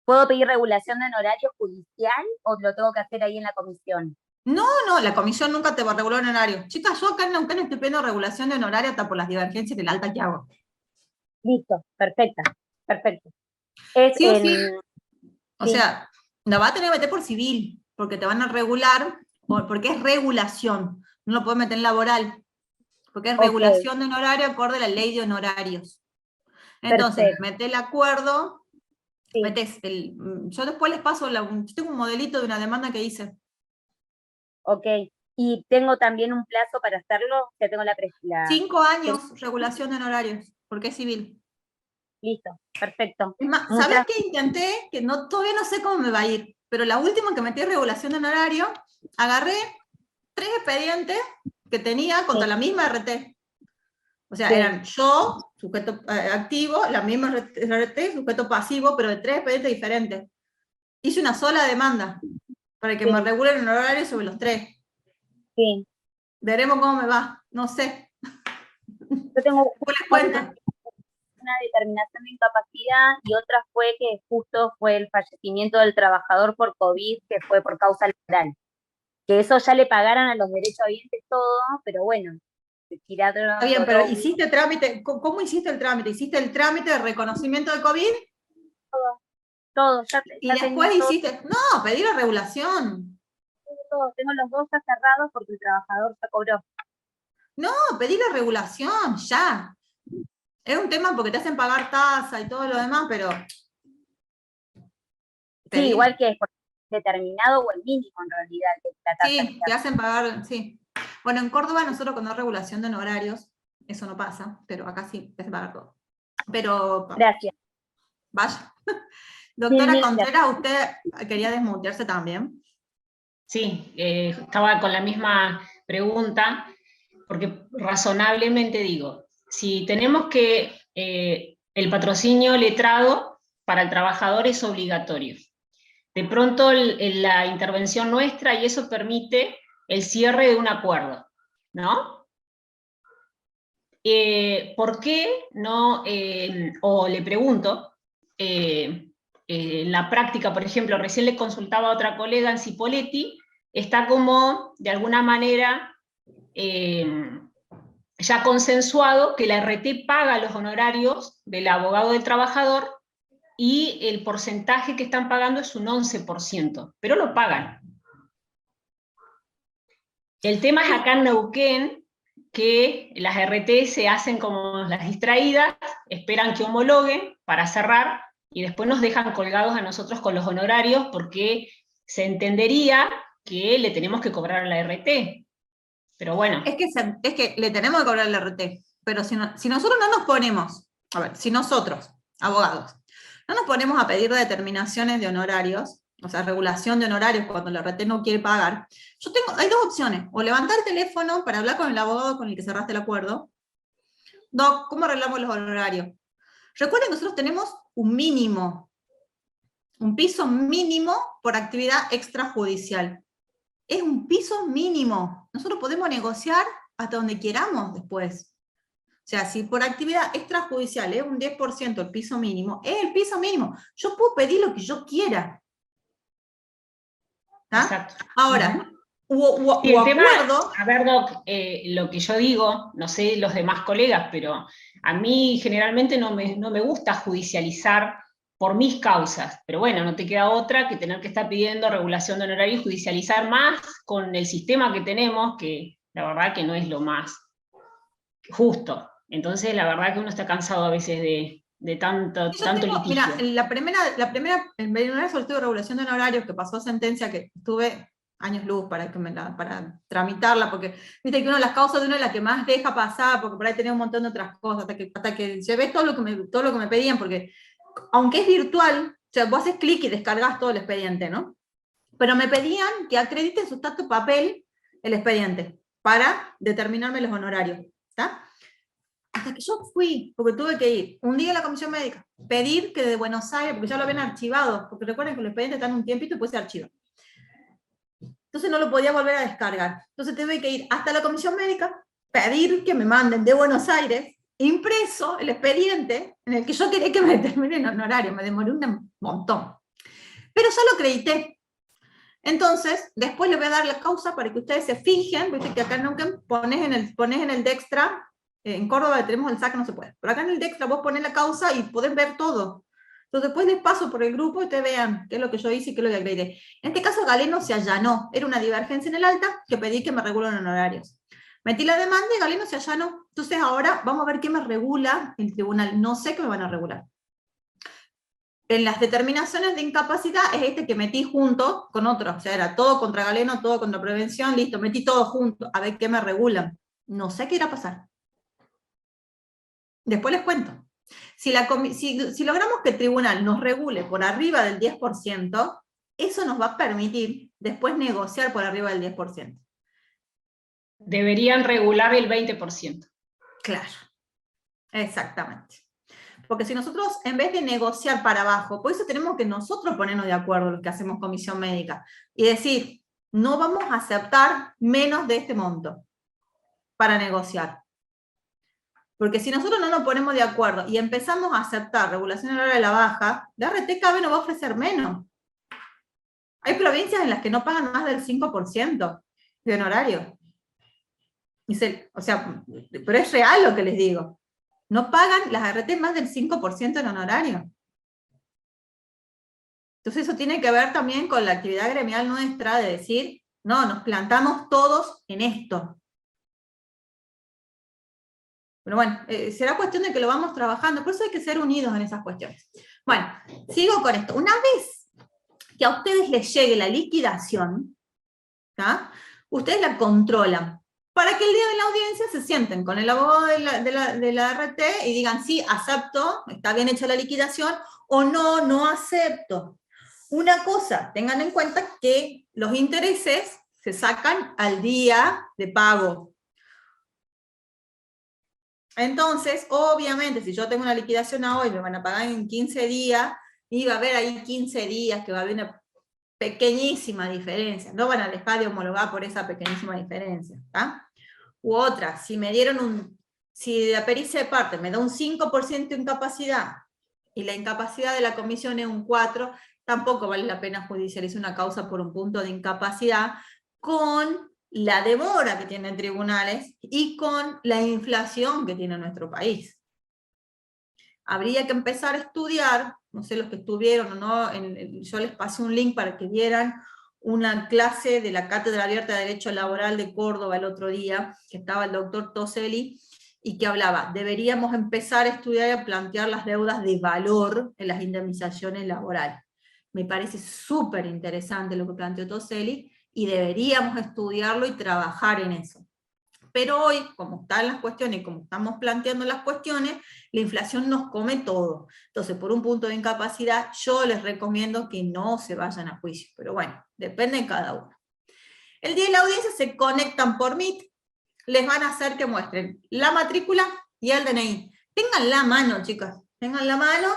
¿Puedo pedir regulación de honorario judicial o lo tengo que hacer ahí en la comisión? no, la comisión nunca te va a regular un horario. Chicas, yo acá en Neuquén estoy pidiendo regulación de horario hasta por las divergencias del alta que hago. Listo, perfecto. Es Sí o sí. O sí. sea, la va a tener que meter por civil, porque te van a regular, porque es regulación, no lo puedes meter en laboral, porque es regulación de honorario acorde a la ley de honorarios. Entonces, mete el acuerdo, sí. metes yo después les paso, yo tengo un modelito de una demanda que hice. Ok, y tengo también un plazo para hacerlo, ya tengo la 5 años, regulación de honorarios, porque es civil. Listo, perfecto. Es más, ¿sabes qué intenté? Que todavía no sé cómo me va a ir, pero la última que metí regulación de honorario, agarré 3 expedientes que tenía contra la misma RT. O sea, eran yo, sujeto activo, la misma RT, sujeto pasivo, pero de 3 expedientes diferentes. Hice una sola demanda para que me regulen el horario sobre los 3. Sí. Veremos cómo me va, no sé. Yo tengo una determinación de incapacidad y otra fue que justo fue el fallecimiento del trabajador por COVID, que fue por causa laboral. Que eso ya le pagaran a los derechohabientes todo, pero bueno, tiraron. Está bien, pero hiciste trámite, ¿cómo hiciste el trámite? ¿Hiciste el trámite de reconocimiento de COVID? Todo, y después hiciste, no, pedí la regulación. Todo, tengo los dos ya cerrados porque el trabajador se cobró. No, pedí la regulación, ya. Es un tema porque te hacen pagar tasa y todo lo demás, pero... Sí, igual que es determinado o el mínimo en realidad. La tasa sí, te hacen pagar, sí. Bueno, en Córdoba nosotros cuando hay regulación de honorarios, eso no pasa, pero acá sí te hacen pagar todo. Pero... Gracias. Vaya. Doctora Contreras, ¿usted quería desmutearse también? Sí, estaba con la misma pregunta, porque razonablemente digo, si tenemos que el patrocinio letrado para el trabajador es obligatorio, de pronto la intervención nuestra y eso permite el cierre de un acuerdo, ¿no? ¿Por qué no, o le pregunto, en la práctica, por ejemplo, recién le consultaba a otra colega en Cipolletti, está como, de alguna manera, ya consensuado que la RT paga los honorarios del abogado del trabajador y el porcentaje que están pagando es un 11%, pero lo pagan. El tema es acá en Neuquén, que las RT se hacen como las distraídas, esperan que homologuen para cerrar, y después nos dejan colgados a nosotros con los honorarios, porque se entendería que le tenemos que cobrar a la RT. Pero bueno. Es que le tenemos que cobrar a la RT, pero si nosotros no nos ponemos, a ver, si nosotros, abogados, no nos ponemos a pedir determinaciones de honorarios, o sea, regulación de honorarios cuando la RT no quiere pagar, hay dos opciones, o levantar el teléfono para hablar con el abogado con el que cerraste el acuerdo. Doc, ¿cómo arreglamos los honorarios? Recuerden que nosotros tenemos un mínimo, un piso mínimo por actividad extrajudicial. Es un piso mínimo. Nosotros podemos negociar hasta donde queramos después. O sea, si por actividad extrajudicial es un 10% el piso mínimo, es el piso mínimo. Yo puedo pedir lo que yo quiera. Exacto. Ahora, el acuerdo... A ver, Doc, lo que yo digo, no sé los demás colegas, pero a mí generalmente no me gusta judicializar por mis causas, pero bueno, no te queda otra que tener que estar pidiendo regulación de honorario y judicializar más con el sistema que tenemos, que la verdad que no es lo más justo. Entonces la verdad que uno está cansado a veces de tanto litigio. Mira, la primera solicitud de regulación de honorarios que pasó sentencia, que tuve años luz para tramitarla, porque viste que las causas de uno es la que más deja pasar, porque por ahí tenía un montón de otras cosas, hasta que llevé todo lo que me pedían, porque aunque es virtual, o sea, vos haces clic y descargas todo el expediente, ¿no? Pero me pedían que acredite en sustrato papel el expediente, para determinarme los honorarios, ¿está? Hasta que yo fui, porque tuve que ir un día a la comisión médica, pedir que de Buenos Aires, porque ya lo habían archivado, porque recuerden que los expedientes están un tiempito y después se archivan. Entonces no lo podía volver a descargar. Entonces tuve que ir hasta la comisión médica, pedir que me manden de Buenos Aires, impreso el expediente en el que yo quería que me determinen honorario. Me demoré un montón. Pero ya lo acredité. Entonces, después le voy a dar la causa para que ustedes se fijen, viste que acá en Neuquén pones en el Dextra, en Córdoba tenemos el SAC, no se puede, pero acá en el Dextra vos pones la causa y podés ver todo. Entonces después les paso por el grupo y ustedes vean qué es lo que yo hice y qué es lo que acredité. En este caso Galeno se allanó, era una divergencia en el alta que pedí que me regulen honorarios. Metí la demanda y Galeno se allanó. Entonces ahora vamos a ver qué me regula el tribunal, no sé qué me van a regular. En las determinaciones de incapacidad es este que metí junto con otro, o sea, era todo contra Galeno, todo contra prevención, listo, metí todo junto, a ver qué me regulan. No sé qué irá a pasar. Después les cuento. Si logramos que el tribunal nos regule por arriba del 10%, eso nos va a permitir después negociar por arriba del 10%. Deberían regular el 20%. Claro, exactamente. Porque si nosotros, en vez de negociar para abajo, por eso tenemos que nosotros ponernos de acuerdo, los que hacemos comisión médica, y decir, no vamos a aceptar menos de este monto para negociar. Porque si nosotros no nos ponemos de acuerdo y empezamos a aceptar regulación horaria de la baja, la RTKB nos va a ofrecer menos. Hay provincias en las que no pagan más del 5% de honorario. O sea, pero es real lo que les digo. No pagan las RT más del 5% en honorario. Entonces eso tiene que ver también con la actividad gremial nuestra de decir, no, nos plantamos todos en esto. Pero bueno, será cuestión de que lo vamos trabajando, por eso hay que ser unidos en esas cuestiones. Bueno, sigo con esto. Una vez que a ustedes les llegue la liquidación, ¿tá? Ustedes la controlan, para que el día de la audiencia se sienten con el abogado de la RT y digan, sí, acepto, está bien hecha la liquidación, o no, no acepto. Una cosa, tengan en cuenta que los intereses se sacan al día de pago. Entonces, obviamente, si yo tengo una liquidación a hoy, me van a pagar en 15 días, y va a haber ahí 15 días que va a haber una pequeñísima diferencia. No van a dejar de homologar por esa pequeñísima diferencia, ¿tá? U otra, si la pericia de parte me da un 5% de incapacidad, y la incapacidad de la comisión es un 4%, tampoco vale la pena judicializar una causa por un punto de incapacidad, con la demora que tienen tribunales y con la inflación que tiene nuestro país. Habría que empezar a estudiar, no sé los que estuvieron o no, yo les pasé un link para que vieran una clase de la Cátedra Abierta de Derecho Laboral de Córdoba el otro día, que estaba el doctor Toselli, y que hablaba, deberíamos empezar a estudiar y a plantear las deudas de valor en las indemnizaciones laborales. Me parece súper interesante lo que planteó Toselli, y deberíamos estudiarlo y trabajar en eso. Pero hoy, como están las cuestiones y como estamos planteando las cuestiones, la inflación nos come todo. Entonces, por un punto de incapacidad, yo les recomiendo que no se vayan a juicio. Pero bueno, depende de cada uno. El día de la audiencia se conectan por Meet, les van a hacer que muestren la matrícula y el DNI. Tengan la mano, chicas, tengan la mano,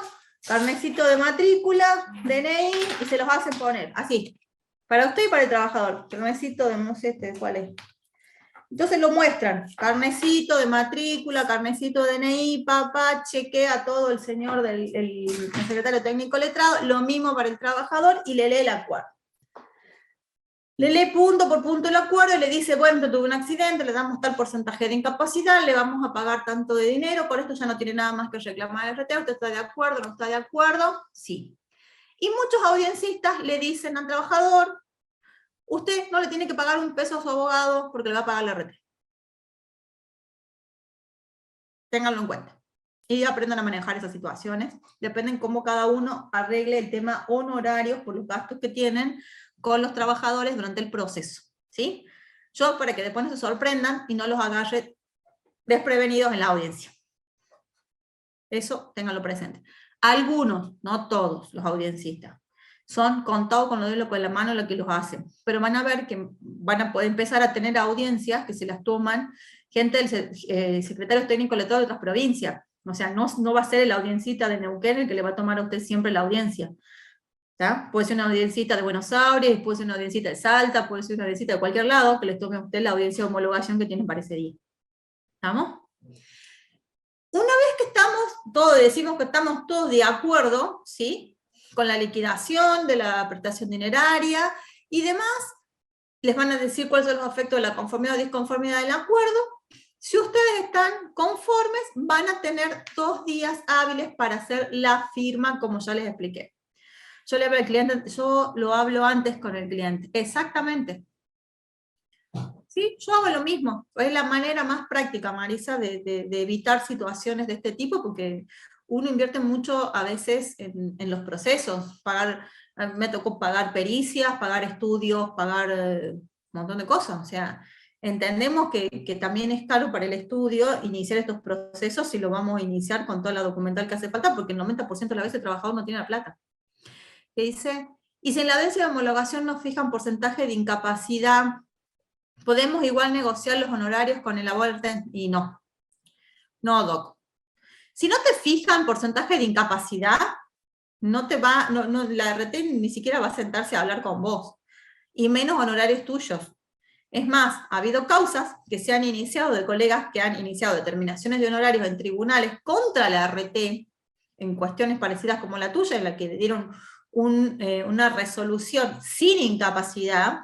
carnecito de matrícula, DNI, y se los hacen poner, así. Para usted y para el trabajador. Carnecito de, no sé cuál es. Entonces lo muestran, carnecito de matrícula, carnecito de DNI, papá, chequea todo el señor el secretario técnico letrado, lo mismo para el trabajador, y le lee el acuerdo. Le lee punto por punto el acuerdo y le dice, bueno, tuve un accidente, le damos tal porcentaje de incapacidad, le vamos a pagar tanto de dinero, por esto ya no tiene nada más que reclamar el RT, ¿usted está de acuerdo, no está de acuerdo? Sí. Y muchos audienciistas le dicen al trabajador, usted no le tiene que pagar un peso a su abogado porque le va a pagar la RT. Ténganlo en cuenta. y aprendan a manejar esas situaciones. Dependen cómo cada uno arregle el tema honorarios por los gastos que tienen con los trabajadores durante el proceso, ¿sí? Yo, para que después no se sorprendan y no los agarre desprevenidos en la audiencia. Eso, ténganlo presente. Algunos, no todos los audienciistas, son contados con los dedos con la mano lo que los hacen, pero van a ver que van a poder empezar a tener audiencias que se las toman gente del secretario técnico electoral de otras provincias. O sea, no va a ser el audiencita de Neuquén el que le va a tomar a usted siempre la audiencia. ¿Tá? Puede ser una audiencita de Buenos Aires, puede ser una audiencita de Salta, puede ser una audiencita de cualquier lado, que les tome a usted la audiencia de homologación que tienen para ese día. ¿Estamos? Una vez que estamos todos, decimos que estamos todos de acuerdo, ¿sí?, con la liquidación de la prestación dineraria y demás, les van a decir cuáles son los efectos de la conformidad o disconformidad del acuerdo. Si ustedes están conformes, van a tener 2 días hábiles para hacer la firma, como ya les expliqué. Yo le hablo al cliente, yo lo hablo antes con el cliente, exactamente. ¿Sí? Yo hago lo mismo, es la manera más práctica, Marisa, de evitar situaciones de este tipo, porque uno invierte mucho a veces en los procesos, me tocó pagar pericias, pagar estudios, pagar un montón de cosas, o sea, entendemos que también es caro para el estudio iniciar estos procesos si lo vamos a iniciar con toda la documental que hace falta, porque el 90% de las veces el trabajador no tiene la plata. Que dice, y si en la audiencia de homologación nos fijan porcentaje de incapacidad, ¿podemos igual negociar los honorarios con el aborte? Y no. No, Doc. Si no te fijan porcentaje de incapacidad, la RT ni siquiera va a sentarse a hablar con vos. Y menos honorarios tuyos. Es más, ha habido causas que se han iniciado de colegas que han iniciado determinaciones de honorarios en tribunales contra la RT, en cuestiones parecidas como la tuya, en la que dieron una resolución sin incapacidad,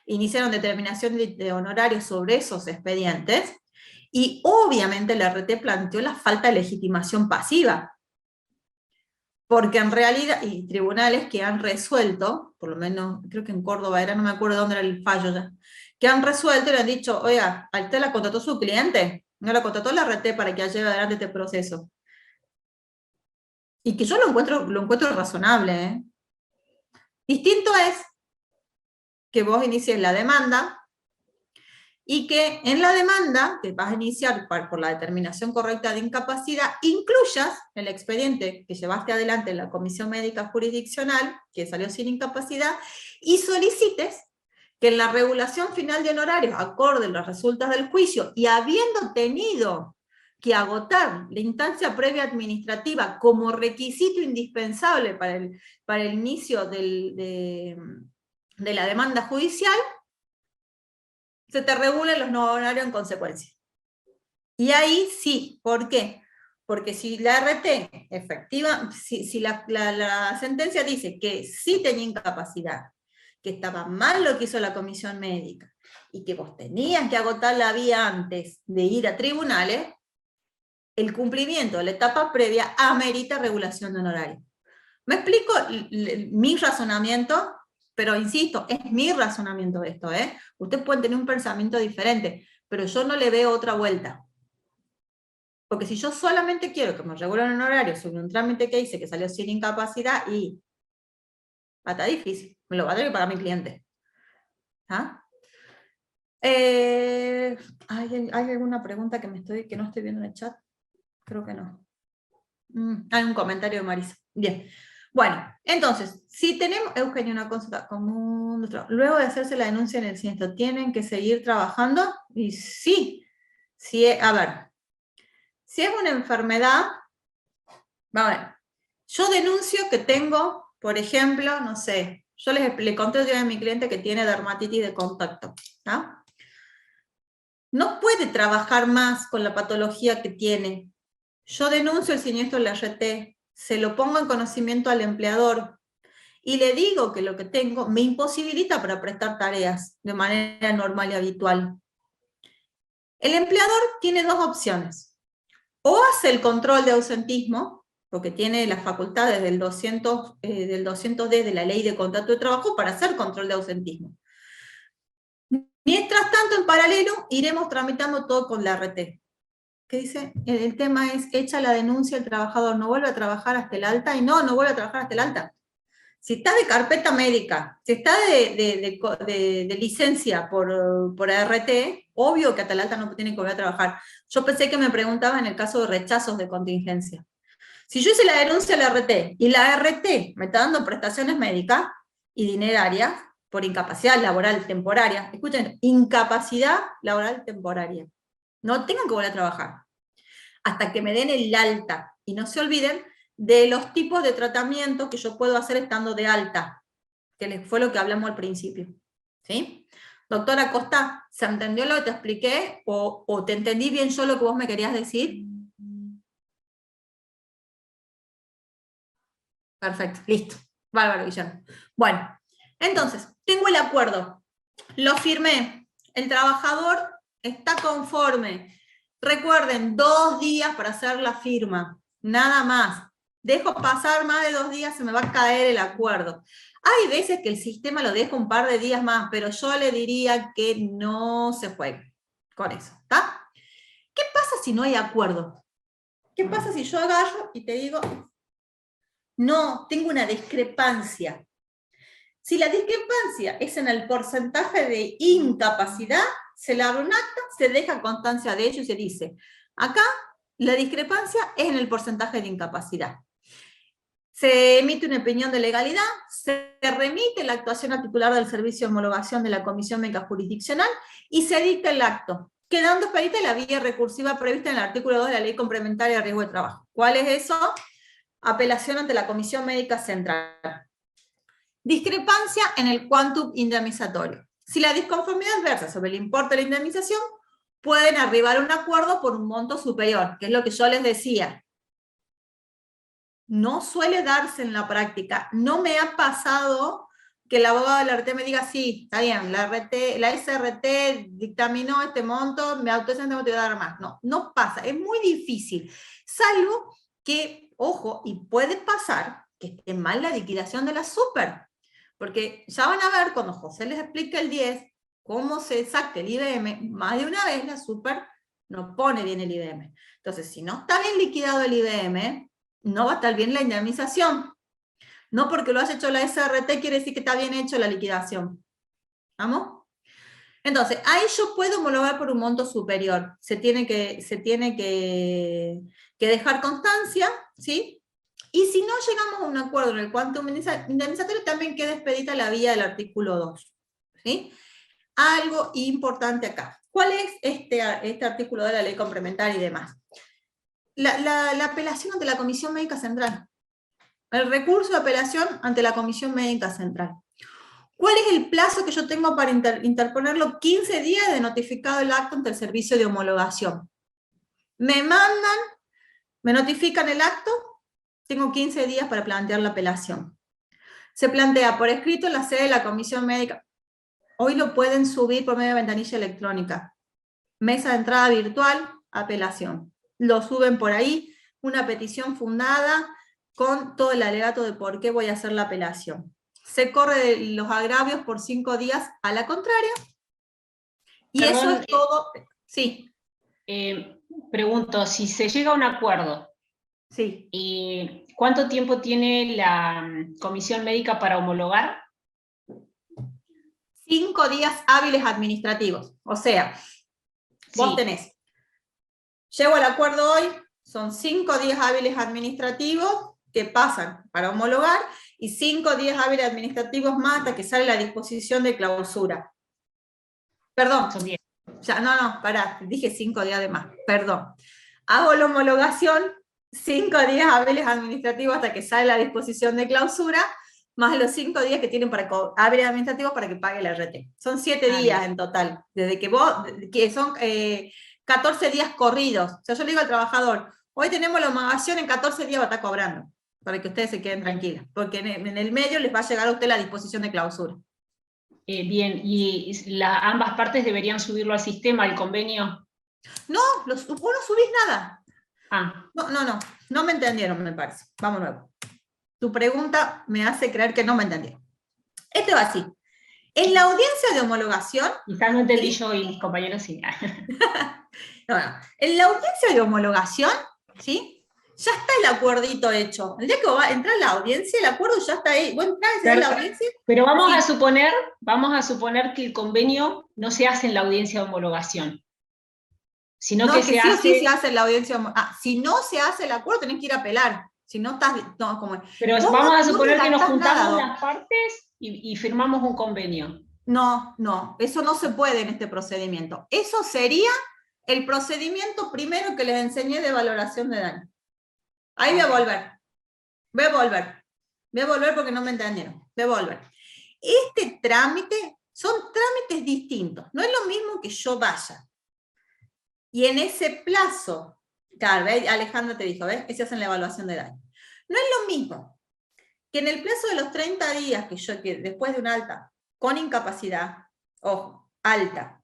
iniciaron determinación de honorarios sobre esos expedientes, y obviamente la RT planteó la falta de legitimación pasiva, porque en realidad, y tribunales que han resuelto, por lo menos creo que en Córdoba era, no me acuerdo dónde era el fallo ya, que han resuelto y le han dicho, oiga, ¿a usted la contrató su cliente? No la contrató la RT para que lleve adelante este proceso. Y que yo lo encuentro razonable, ¿eh? Distinto es que vos inicies la demanda, y que en la demanda que vas a iniciar por la determinación correcta de incapacidad, incluyas el expediente que llevaste adelante en la Comisión Médica Jurisdiccional, que salió sin incapacidad, y solicites que en la regulación final de honorarios, acorde a los resultados del juicio, y habiendo tenido que agotar la instancia previa administrativa como requisito indispensable para el inicio de la demanda judicial, se te regulen los no honorarios en consecuencia. Y ahí sí, ¿por qué? Porque si la RT efectiva, si la sentencia dice que sí tenía incapacidad, que estaba mal lo que hizo la comisión médica, y que vos tenías que agotar la vía antes de ir a tribunales, el cumplimiento de la etapa previa amerita regulación de honorarios. ¿Me explico mi razonamiento? Pero insisto, es mi razonamiento esto, ¿eh? Ustedes pueden tener un pensamiento diferente, pero yo no le veo otra vuelta. Porque si yo solamente quiero que me regulen un horario sobre un trámite que hice que salió sin incapacidad, y va a estar difícil, me lo va a tener que pagar mi cliente. ¿Ah? ¿Hay alguna pregunta que no estoy viendo en el chat? Creo que no. Hay un comentario de Marisa. Bien. Bueno, entonces, si tenemos, Eugenio, una consulta común, luego de hacerse la denuncia en el siniestro, ¿tienen que seguir trabajando? Y sí, a ver, si es una enfermedad, a ver, yo denuncio que tengo, por ejemplo, no sé, yo le conté yo a mi cliente que tiene dermatitis de contacto, ¿no? No puede trabajar más con la patología que tiene. Yo denuncio el siniestro de la RT, se lo pongo en conocimiento al empleador y le digo que lo que tengo me imposibilita para prestar tareas de manera normal y habitual. El empleador tiene 2 opciones. O hace el control de ausentismo, porque tiene las facultades del 200D de la Ley de Contrato de Trabajo para hacer control de ausentismo. Mientras tanto, en paralelo, iremos tramitando todo con la RT. que dice, el tema es, echa la denuncia, el trabajador no vuelve a trabajar hasta el alta, y no vuelve a trabajar hasta el alta. Si está de carpeta médica, si está de licencia por ART, obvio que hasta el alta no tiene que volver a trabajar. Yo pensé que me preguntaba en el caso de rechazos de contingencia. Si yo hice la denuncia a la ART, y la ART me está dando prestaciones médicas y dinerarias por incapacidad laboral temporaria, escuchen, incapacidad laboral temporaria, no tengo que volver a trabajar, hasta que me den el alta, y no se olviden de los tipos de tratamiento que yo puedo hacer estando de alta, que fue lo que hablamos al principio. ¿Sí? Doctora Costa, ¿se entendió lo que te expliqué? ¿O te entendí bien yo lo que vos me querías decir? Perfecto, listo. Bárbaro, Guillermo. Bueno, entonces, tengo el acuerdo. Lo firmé. El trabajador está conforme. Recuerden, 2 días para hacer la firma. Nada más. Dejo pasar más de 2 días, se me va a caer el acuerdo. Hay veces que el sistema lo deja un par de días más, pero yo le diría que no se juegue con eso, ¿está? ¿Qué pasa si no hay acuerdo? ¿Qué pasa si yo agarro y te digo, no, tengo una discrepancia? Si la discrepancia es en el porcentaje de incapacidad, se le abre un acta, se deja constancia de ello y se dice, acá la discrepancia es en el porcentaje de incapacidad. Se emite una opinión de legalidad, se remite la actuación al titular del servicio de homologación de la Comisión Médica Jurisdiccional y se dicta el acto, quedando expedita la vía recursiva prevista en el artículo 2 de la Ley Complementaria de Riesgo de Trabajo. ¿Cuál es eso? Apelación ante la Comisión Médica Central. Discrepancia en el quantum indemnizatorio. Si la disconformidad versa sobre el importe de la indemnización, pueden arribar a un acuerdo por un monto superior, que es lo que yo les decía. No suele darse en la práctica. No me ha pasado que el abogado de la RT me diga, sí, está bien, la SRT dictaminó este monto, me autoriza, no te voy a dar más. No, no pasa, es muy difícil. Salvo que, ojo, y puede pasar que esté mal la liquidación de la super. Porque ya van a ver, cuando José les explique el 10, cómo se saca el IBM, más de una vez la super no pone bien el IBM. Entonces, si no está bien liquidado el IBM, no va a estar bien la indemnización. No porque lo haya hecho la SRT quiere decir que está bien hecho la liquidación. ¿Vamos? Entonces, ahí yo puedo homologar por un monto superior. Se tiene que dejar constancia, ¿sí? Y si no llegamos a un acuerdo en el quantum indemnizatorio, también queda expedita la vía del artículo 2. ¿Sí? Algo importante acá. ¿Cuál es este artículo de la ley complementaria y demás? La apelación ante la Comisión Médica Central. El recurso de apelación ante la Comisión Médica Central. ¿Cuál es el plazo que yo tengo para interponerlo? 15 días de notificado el acto ante el servicio de homologación. Me mandan, me notifican el acto, tengo 15 días para plantear la apelación. Se plantea por escrito en la sede de la Comisión Médica. Hoy lo pueden subir por medio de ventanilla electrónica. Mesa de entrada virtual, apelación. Lo suben por ahí, una petición fundada con todo el alegato de por qué voy a hacer la apelación. Se corre los agravios por 5 días a la contraria. Y perdón, eso es todo. Sí. Pregunto, si se llega a un acuerdo, sí. ¿Cuánto tiempo tiene la comisión médica para homologar? 5 días hábiles administrativos. O sea, vos tenés, llego al acuerdo hoy, son 5 días hábiles administrativos que pasan para homologar, y 5 días hábiles administrativos más hasta que sale la disposición de clausura. Perdón, son 10. Ya, no, pará, dije 5 días de más, perdón. Hago la homologación, 5 días hábiles administrativos hasta que sale la disposición de clausura, más los 5 días que tienen para hábiles administrativos para que pague la RT. Son 7 días en total, desde que son 14 días corridos. O sea, yo le digo al trabajador, hoy tenemos la homologación, en 14 días va a estar cobrando, para que ustedes se queden tranquilos, porque en el medio les va a llegar a usted la disposición de clausura. Bien, ¿y ambas partes deberían subirlo al sistema, al convenio? No, vos no subís nada. Ah. No me entendieron, me parece. Vamos nuevo. Tu pregunta me hace creer que no me entendieron. Esto va así. En la audiencia de homologación... Quizás no entendí yo y mis compañeros sí. Bueno, en la audiencia de homologación, ¿sí? Ya está el acuerdito hecho. El día que va a entrar la audiencia, el acuerdo ya está ahí. Vos entrás en la audiencia. Pero vamos a suponer que el convenio no se hace en la audiencia de homologación, sino No, que que se sí o hace... sí se hace en la audiencia. Si no se hace el acuerdo, tenés que ir a apelar. Si no estás... No, como, pero vos vamos a no suponer que nos redactás juntamos nada. las partes y firmamos un convenio. No, eso no se puede en este procedimiento. Eso sería el procedimiento primero que les enseñé de valoración de daño. Ahí voy a volver. Voy a volver porque no me entendieron. Voy a volver. Este trámite son trámites distintos. No es lo mismo que yo vaya. Y en ese plazo, claro, ¿ves? Alejandro te dijo, ¿ves? Que se hace la evaluación de daño. No es lo mismo que en el plazo de los 30 días que después de un alta, con incapacidad, ojo, alta,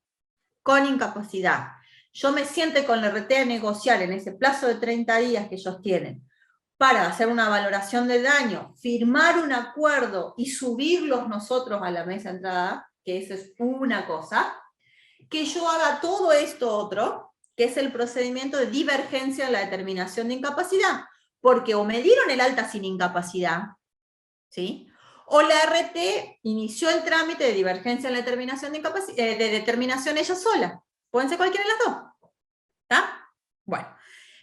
con incapacidad, yo me siente con la RT a negociar en ese plazo de 30 días que ellos tienen, para hacer una valoración de daño, firmar un acuerdo y subirlos nosotros a la mesa de entrada, que eso es una cosa, que yo haga todo esto otro, que es el procedimiento de divergencia en la determinación de incapacidad, porque o me dieron el alta sin incapacidad, ¿sí? O la RT inició el trámite de divergencia en la determinación de incapacidad, de determinación ella sola. Pueden ser cualquiera de las dos. ¿Está? Bueno.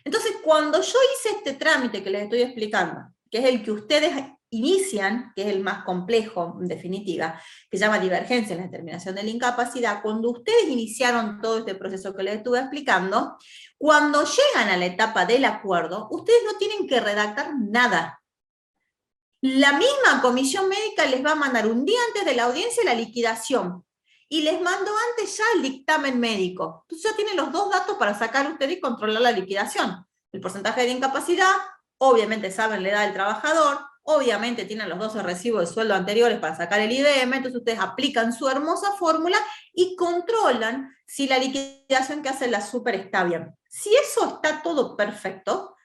Entonces, cuando yo hice este trámite que les estoy explicando, que es el que ustedes inician, que es el más complejo, en definitiva, que se llama divergencia en la determinación de la incapacidad, cuando ustedes iniciaron todo este proceso que les estuve explicando, cuando llegan a la etapa del acuerdo, ustedes no tienen que redactar nada. La misma comisión médica les va a mandar un día antes de la audiencia la liquidación, y les mando antes ya el dictamen médico. Entonces ya tienen los dos datos para sacar ustedes y controlar la liquidación. El porcentaje de incapacidad, obviamente saben la edad del trabajador, obviamente tienen los 12 recibos de sueldo anteriores para sacar el IBM, entonces ustedes aplican su hermosa fórmula y controlan si la liquidación que hace la super está bien. Si eso está todo perfecto,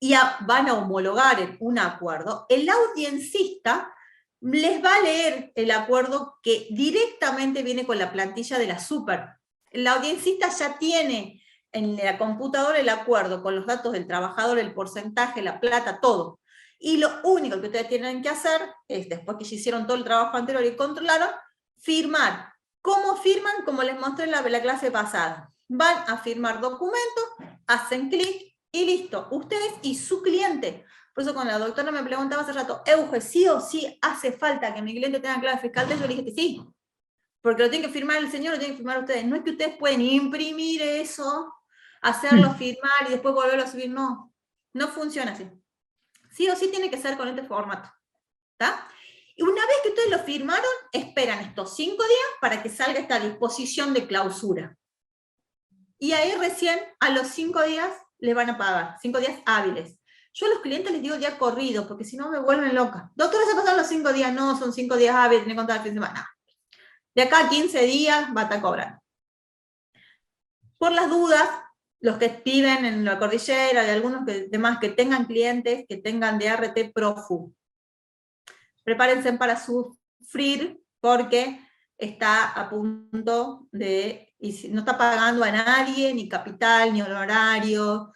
y van a homologar en un acuerdo, el audiencista les va a leer el acuerdo que directamente viene con la plantilla de la super. El audiencista ya tiene en la computadora el acuerdo con los datos del trabajador, el porcentaje, la plata, todo. Y lo único que ustedes tienen que hacer es, después que ya hicieron todo el trabajo anterior y controlaron, firmar. ¿Cómo firman? Como les mostré en la clase pasada. Van a firmar documento, hacen clic y listo. Ustedes y su cliente. Por eso cuando la doctora me preguntaba hace rato, Euge, ¿sí o sí hace falta que mi cliente tenga clave fiscal? Yo le dije que sí. Porque lo tiene que firmar el señor, lo tienen que firmar ustedes. No es que ustedes pueden imprimir eso, hacerlo firmar y después volverlo a subir. No, no funciona así. Sí o sí tiene que ser con este formato. ¿Está? Y una vez que ustedes lo firmaron, esperan estos 5 días para que salga esta disposición de clausura. Y ahí recién, a los 5 días, les van a pagar. 5 días hábiles. Yo a los clientes les digo día corrido, porque si no me vuelven loca. Doctora, se pasaron los 5 días. No, son 5 días hábiles, tienen que contar el fin de semana. No. De acá a 15 días va a estar cobrando. Por las dudas, los que viven en la cordillera y algunos demás que tengan clientes que tengan DRT Profu, prepárense para sufrir porque está a punto de, y no está pagando a nadie, ni capital, ni honorario,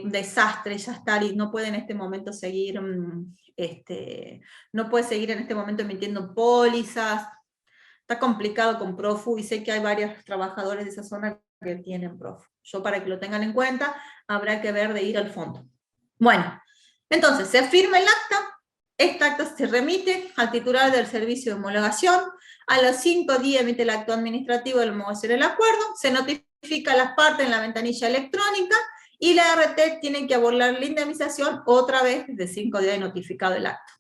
desastre, ya está, y no puede en este momento seguir, no puede seguir en este momento emitiendo pólizas, está complicado con Profu, y sé que hay varios trabajadores de esa zona que tienen Profu. Yo, para que lo tengan en cuenta, habrá que ver de ir al fondo. Bueno, entonces, se firma el acta. Esta acta se remite al titular del servicio de homologación, a los 5 días emite el acto administrativo de homologación del acuerdo, se notifica a las partes en la ventanilla electrónica, y la RT tiene que abordar la indemnización otra vez desde 5 días de notificado el acto.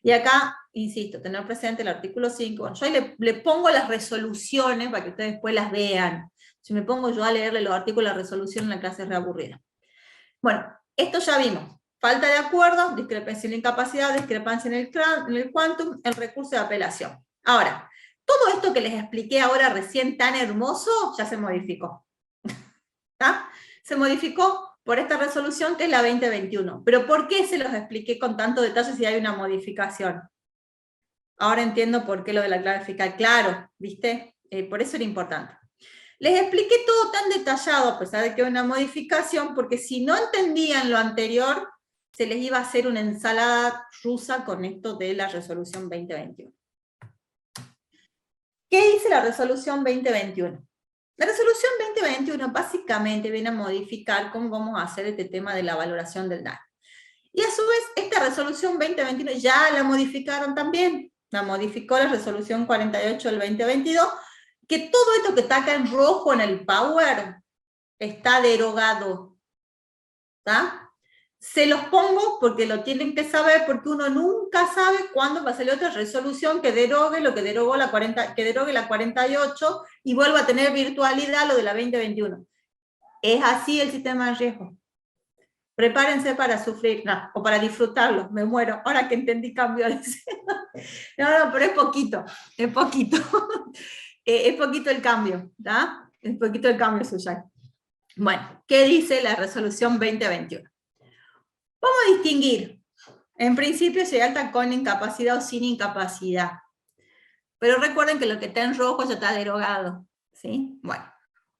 Y acá, insisto, tener presente el artículo 5, bueno, yo ahí le pongo las resoluciones para que ustedes después las vean. Si me pongo yo a leerle los artículos de la resolución en la clase es reaburrida. Bueno, esto ya vimos. Falta de acuerdo, discrepancia en la incapacidad, discrepancia en el quantum, el recurso de apelación. Ahora, todo esto que les expliqué ahora recién tan hermoso, ya se modificó. ¿Está? Se modificó por esta resolución que es la 2021. ¿Pero por qué se los expliqué con tanto detalle si hay una modificación? Ahora entiendo por qué lo de la clave fiscal. Claro, ¿viste? Por eso era importante. Les expliqué todo tan detallado, a pesar de que era una modificación, porque si no entendían lo anterior, se les iba a hacer una ensalada rusa con esto de la resolución 2021. ¿Qué dice la resolución 2021? La resolución 2021 básicamente viene a modificar cómo vamos a hacer este tema de la valoración del daño. Y a su vez, esta resolución 2021 ya la modificaron también. La modificó la resolución 48 del 2022, que todo esto que está acá en rojo en el Power está derogado. ¿Está? Se los pongo porque lo tienen que saber, porque uno nunca sabe cuándo va a salir otra resolución que derogue lo que derogó que derogue la 48 y vuelva a tener virtualidad lo de la 2021. Es así el sistema de riesgo. Prepárense para sufrir, no, o para disfrutarlo, me muero, ahora que entendí cambio. No, pero es poquito, es poquito. Es poquito el cambio, ¿tá? Es poquito el cambio, Suyay. Bueno, ¿qué dice la resolución 2021? Vamos a distinguir, en principio, si hay alta con incapacidad o sin incapacidad. Pero recuerden que lo que está en rojo ya está derogado, ¿sí? Bueno,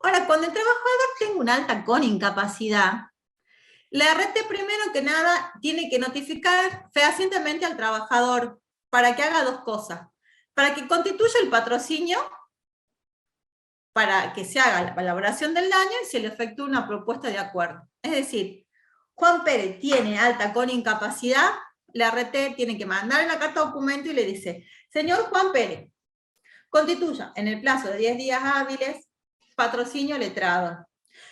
ahora, cuando el trabajador tenga una alta con incapacidad, la RT primero que nada tiene que notificar fehacientemente al trabajador para que haga dos cosas. Para que constituya el patrocinio, para que se haga la elaboración del daño y se le efectúe una propuesta de acuerdo. Es decir, Juan Pérez tiene alta con incapacidad, la RT tiene que mandar la carta documento y le dice, señor Juan Pérez, constituya en el plazo de 10 días hábiles patrocinio letrado.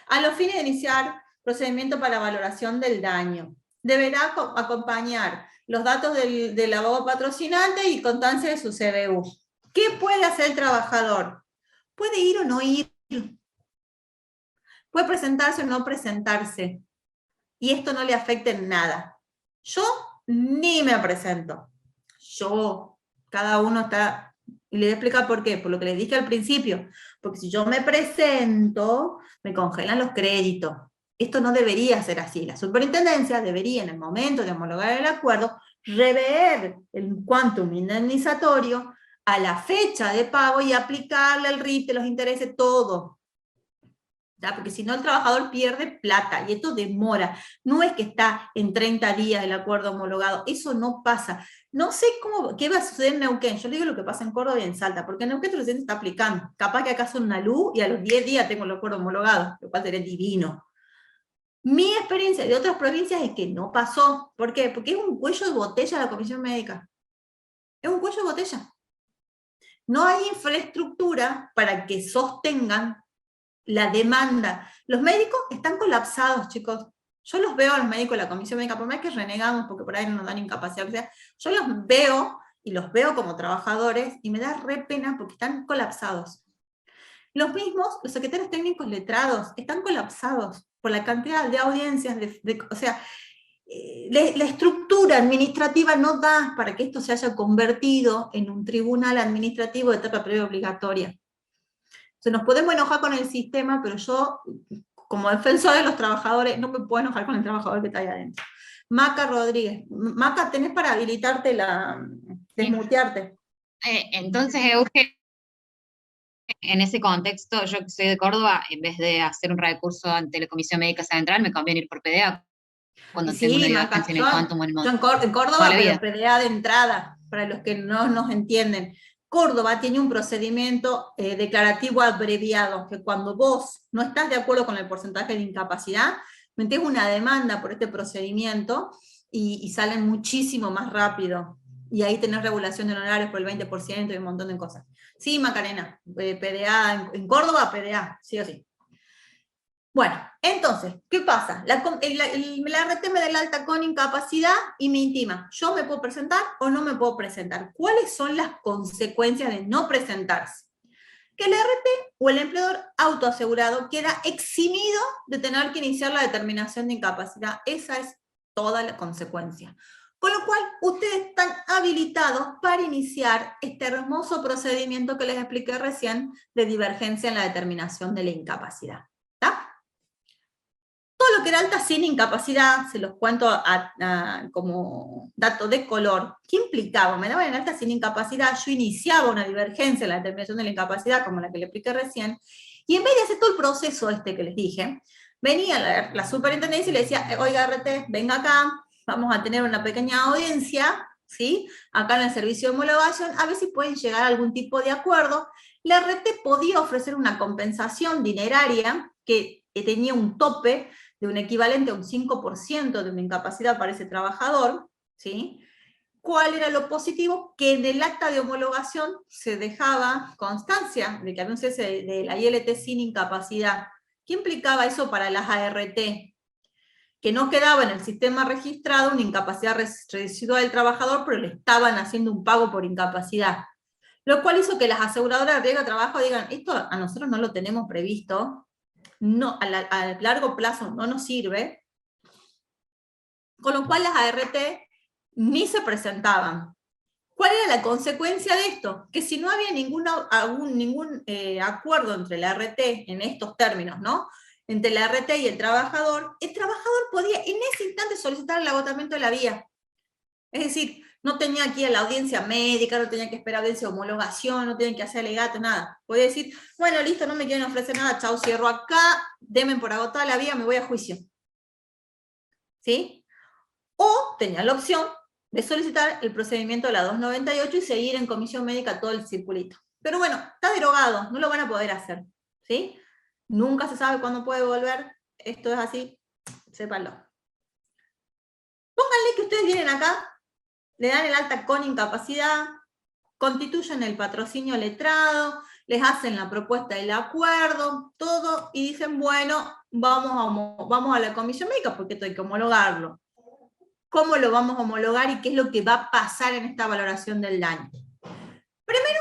A los fines de iniciar procedimiento para valoración del daño, deberá acompañar los datos del abogado patrocinante y constancia de su CBU. ¿Qué puede hacer el trabajador? Puede ir o no ir. Puede presentarse o no presentarse. Y esto no le afecta en nada. Yo ni me presento. Cada uno está... Y le voy a explicar por qué. Por lo que les dije al principio. Porque si yo me presento, me congelan los créditos. Esto no debería ser así. La superintendencia debería, en el momento de homologar el acuerdo, rever el quantum indemnizatorio a la fecha de pago y aplicarle el RIT, los intereses, todo. ¿Ya? Porque si no el trabajador pierde plata, y esto demora. No es que está en 30 días el acuerdo homologado, eso no pasa. No sé qué va a suceder en Neuquén, yo le digo lo que pasa en Córdoba y en Salta, porque en Neuquén recién se está aplicando. Capaz que acá son una luz y a los 10 días tengo el acuerdo homologado, lo cual sería divino. Mi experiencia de otras provincias es que no pasó. ¿Por qué? Porque es un cuello de botella la comisión médica. Es un cuello de botella. No hay infraestructura para que sostengan la demanda. Los médicos están colapsados, chicos. Yo los veo a los médicos de la comisión médica, por más que renegamos porque por ahí no nos dan incapacidad, o sea, yo los veo y los veo como trabajadores y me da re pena porque están colapsados. Los mismos, los secretarios técnicos letrados, están colapsados por la cantidad de audiencias, o sea, la estructura administrativa no da para que esto se haya convertido en un tribunal administrativo de etapa previa obligatoria. Entonces nos podemos enojar con el sistema, pero yo, como defensor de los trabajadores, no me puedo enojar con el trabajador que está ahí adentro. Maca Rodríguez. Maca, tenés para habilitarte desmutearte. Entonces, Euge, en ese contexto, yo que soy de Córdoba, en vez de hacer un recurso ante la Comisión Médica Central, me conviene ir por PDA. Cuando Sí, tengo una Maca, en el quantum, yo en Córdoba, pero PDA de entrada, para los que no nos entienden. Córdoba tiene un procedimiento declarativo abreviado, que cuando vos no estás de acuerdo con el porcentaje de incapacidad, metés una demanda por este procedimiento y salen muchísimo más rápido. Y ahí tenés regulación de honorarios por el 20% y un montón de cosas. Sí, Macarena, PDA, en Córdoba, PDA, sí o sí. Bueno, entonces, ¿qué pasa? La RT me da el alta con incapacidad y me intima. ¿Yo me puedo presentar o no me puedo presentar? ¿Cuáles son las consecuencias de no presentarse? Que el RT o el empleador autoasegurado queda eximido de tener que iniciar la determinación de incapacidad. Esa es toda la consecuencia. Con lo cual, ustedes están habilitados para iniciar este hermoso procedimiento que les expliqué recién de divergencia en la determinación de la incapacidad. ¿Está? Todo lo que era alta sin incapacidad, se los cuento como dato de color. ¿Qué implicaba? Me daban en alta sin incapacidad, yo iniciaba una divergencia en la determinación de la incapacidad, como la que le expliqué recién, Y en vez de hacer todo el proceso que les dije, venía la superintendencia y le decía, oiga, RT, venga acá, vamos a tener una pequeña audiencia, ¿sí? Acá en el servicio de homologación, a ver si pueden llegar a algún tipo de acuerdo. La RT podía ofrecer una compensación dineraria que tenía un tope de un equivalente a un 5% de una incapacidad para ese trabajador, ¿sí? ¿Cuál era lo positivo? Que en el acta de homologación se dejaba constancia de que había un cese de la ILT sin incapacidad. ¿Qué implicaba eso para las ART? Que no quedaba en el sistema registrado una incapacidad residual del trabajador, pero le estaban haciendo un pago por incapacidad. Lo cual hizo que las aseguradoras de riesgo de trabajo digan, esto a nosotros no lo tenemos previsto, no, a largo plazo no nos sirve, con lo cual las ART ni se presentaban. ¿Cuál era la consecuencia de esto? Que si no había ningún acuerdo entre la ART en estos términos, ¿no? Entre la ART y el trabajador podía en ese instante solicitar el agotamiento de la vía. Es decir, no tenía que ir a la audiencia médica, no tenía que esperar audiencia de homologación, no tenía que hacer alegato, nada. Podía decir, bueno, listo, no me quieren ofrecer nada, chau, cierro acá, denme por agotada la vía, me voy a juicio. ¿Sí? O tenía la opción de solicitar el procedimiento de la 298 y seguir en comisión médica todo el circulito. Pero bueno, está derogado, no lo van a poder hacer. ¿Sí? Nunca se sabe cuándo puede volver, esto es así, sépanlo. Pónganle que ustedes vienen acá, le dan el alta con incapacidad, constituyen el patrocinio letrado, les hacen la propuesta del acuerdo, todo, y dicen, bueno, vamos a la comisión médica porque esto hay que homologarlo. ¿Cómo lo vamos a homologar y qué es lo que va a pasar en esta valoración del daño? Primero,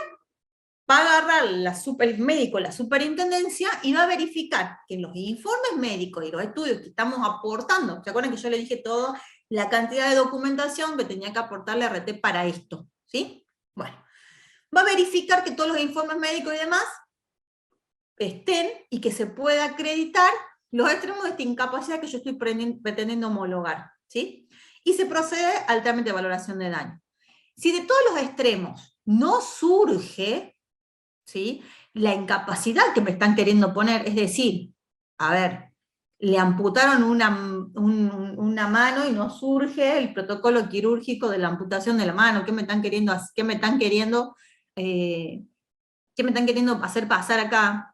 va a agarrar el médico, la superintendencia, y va a verificar que los informes médicos y los estudios que estamos aportando, ¿se acuerdan que yo le dije todo? La cantidad de documentación que tenía que aportar la RT para esto, ¿sí? Bueno, va a verificar que todos los informes médicos y demás estén y que se pueda acreditar los extremos de esta incapacidad que yo estoy pretendiendo homologar, ¿sí? Y se procede al trámite de valoración de daño. Si de todos los extremos no surge, ¿sí?, la incapacidad que me están queriendo poner, es decir, a ver, le amputaron una mano y no surge el protocolo quirúrgico de la amputación de la mano, ¿qué me están queriendo hacer pasar acá?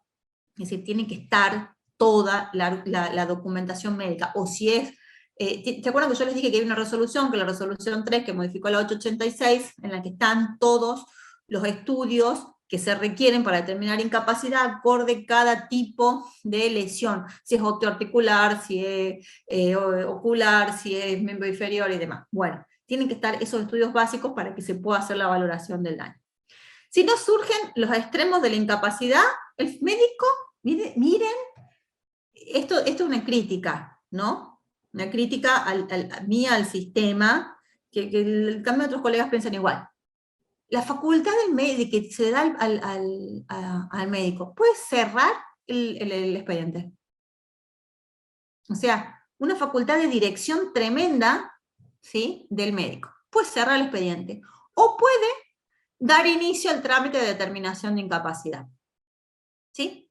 Es decir, tiene que estar toda la documentación médica, o si es, ¿se acuerdan que yo les dije que hay una resolución, que la resolución 3, que modificó la 886, en la que están todos los estudios que se requieren para determinar incapacidad acorde cada tipo de lesión, si es osteoarticular, si es ocular, si es miembro inferior y demás. Bueno, tienen que estar esos estudios básicos para que se pueda hacer la valoración del daño. Si no surgen los extremos de la incapacidad, el médico, miren, esto es una crítica, ¿no? Una crítica mía al sistema, que el cambio de otros colegas piensan igual. La facultad del médico que se da al médico puede cerrar el expediente. O sea, una facultad de dirección tremenda, ¿sí?, del médico. Puede cerrar el expediente. O puede dar inicio al trámite de determinación de incapacidad. ¿Sí?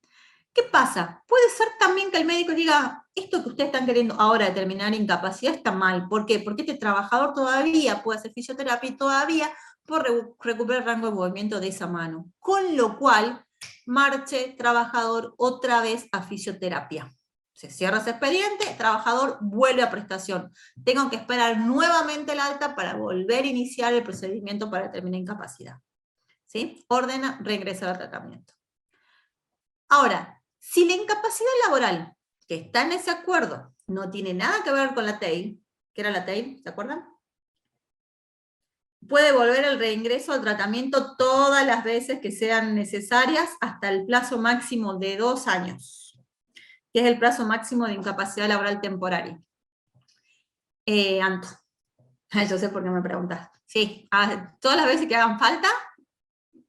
¿Qué pasa? Puede ser también que el médico diga, esto que ustedes están queriendo ahora determinar incapacidad está mal. ¿Por qué? Porque este trabajador todavía puede hacer fisioterapia y todavía puede recuperar el rango de movimiento de esa mano. Con lo cual, marche trabajador otra vez a fisioterapia. Se cierra ese expediente, el trabajador vuelve a prestación. Tengo que esperar nuevamente el alta para volver a iniciar el procedimiento para determinar incapacidad. ¿Sí? Ordena, regresa al tratamiento. Ahora, si la incapacidad laboral que está en ese acuerdo no tiene nada que ver con la TEI, ¿qué era la TEI? ¿Se acuerdan? Puede volver el reingreso al tratamiento todas las veces que sean necesarias hasta el plazo máximo de 2 años, que es el plazo máximo de incapacidad laboral temporaria. Anto, yo sé por qué me preguntas. Sí, todas las veces que hagan falta,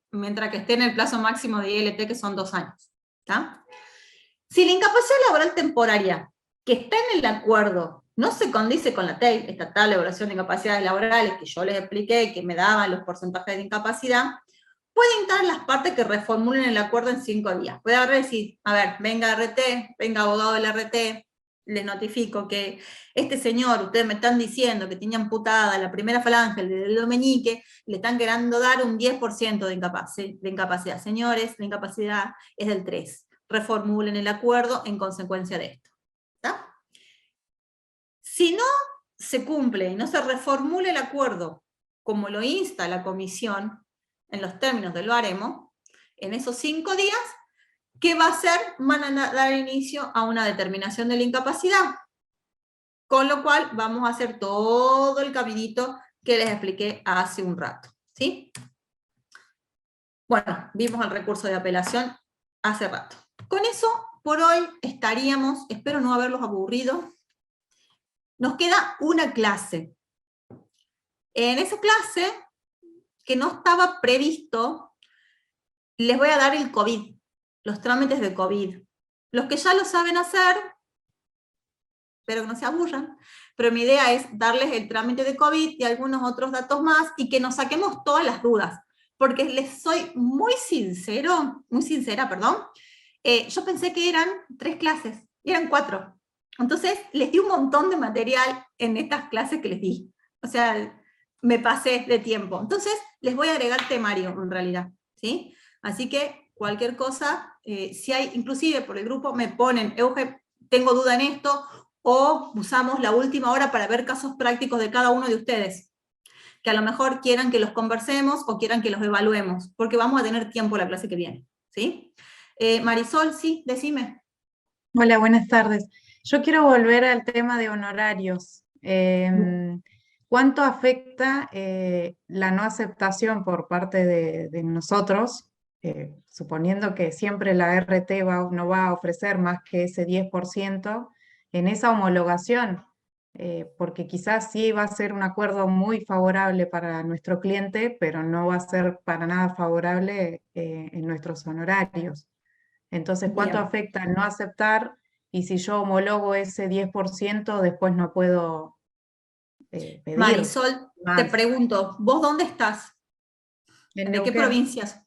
mientras que esté en el plazo máximo de ILT, que son 2 años. ¿Está? Si la incapacidad laboral temporaria que está en el acuerdo no se condice con la TEI, esta tabla de evaluación de incapacidades laborales, que yo les expliqué, que me daban los porcentajes de incapacidad, puede instar las partes que reformulen el acuerdo en 5 días. Puede agarrar y decir, a ver, venga RT, venga abogado del RT, les notifico que este señor, ustedes me están diciendo que tiene amputada la primera falange, el dedo meñique, le están queriendo dar un 10% de incapacidad. Señores, la incapacidad es del 3%. Reformulen el acuerdo en consecuencia de esto. ¿Está? Si no se cumple y no se reformula el acuerdo como lo insta la comisión, en los términos del baremo, en esos 5 días, ¿qué va a hacer? Van a dar inicio a una determinación de la incapacidad. Con lo cual vamos a hacer todo el caminito que les expliqué hace un rato. ¿Sí? Bueno, vimos el recurso de apelación hace rato. Con eso, por hoy estaríamos, espero no haberlos aburrido. Nos queda una clase. En esa clase, que no estaba previsto, les voy a dar el COVID, los trámites de COVID. Los que ya lo saben hacer, espero que no se aburran, pero mi idea es darles el trámite de COVID y algunos otros datos más, y que nos saquemos todas las dudas. Porque les soy muy sincera, yo pensé que eran 3 clases, y eran 4. Entonces, les di un montón de material en estas clases que les di. O sea, me pasé de tiempo. Entonces, les voy a agregar temario, en realidad. ¿Sí? Así que, cualquier cosa, si hay, inclusive por el grupo, me ponen, Euge, tengo duda en esto, o usamos la última hora para ver casos prácticos de cada uno de ustedes. Que a lo mejor quieran que los conversemos, o quieran que los evaluemos, porque vamos a tener tiempo la clase que viene. ¿Sí? Marisol, sí, decime. Hola, buenas tardes. Yo quiero volver al tema de honorarios. ¿Cuánto afecta la no aceptación por parte de nosotros, suponiendo que siempre la RT no va a ofrecer más que ese 10% en esa homologación? Porque quizás sí va a ser un acuerdo muy favorable para nuestro cliente, pero no va a ser para nada favorable en nuestros honorarios. Entonces, ¿cuánto Bien. afecta el no aceptar? Y si yo homologo ese 10%, después no puedo pedir Marisol, más. te pregunto, ¿vos dónde estás? En ¿De qué Neuquén. provincias?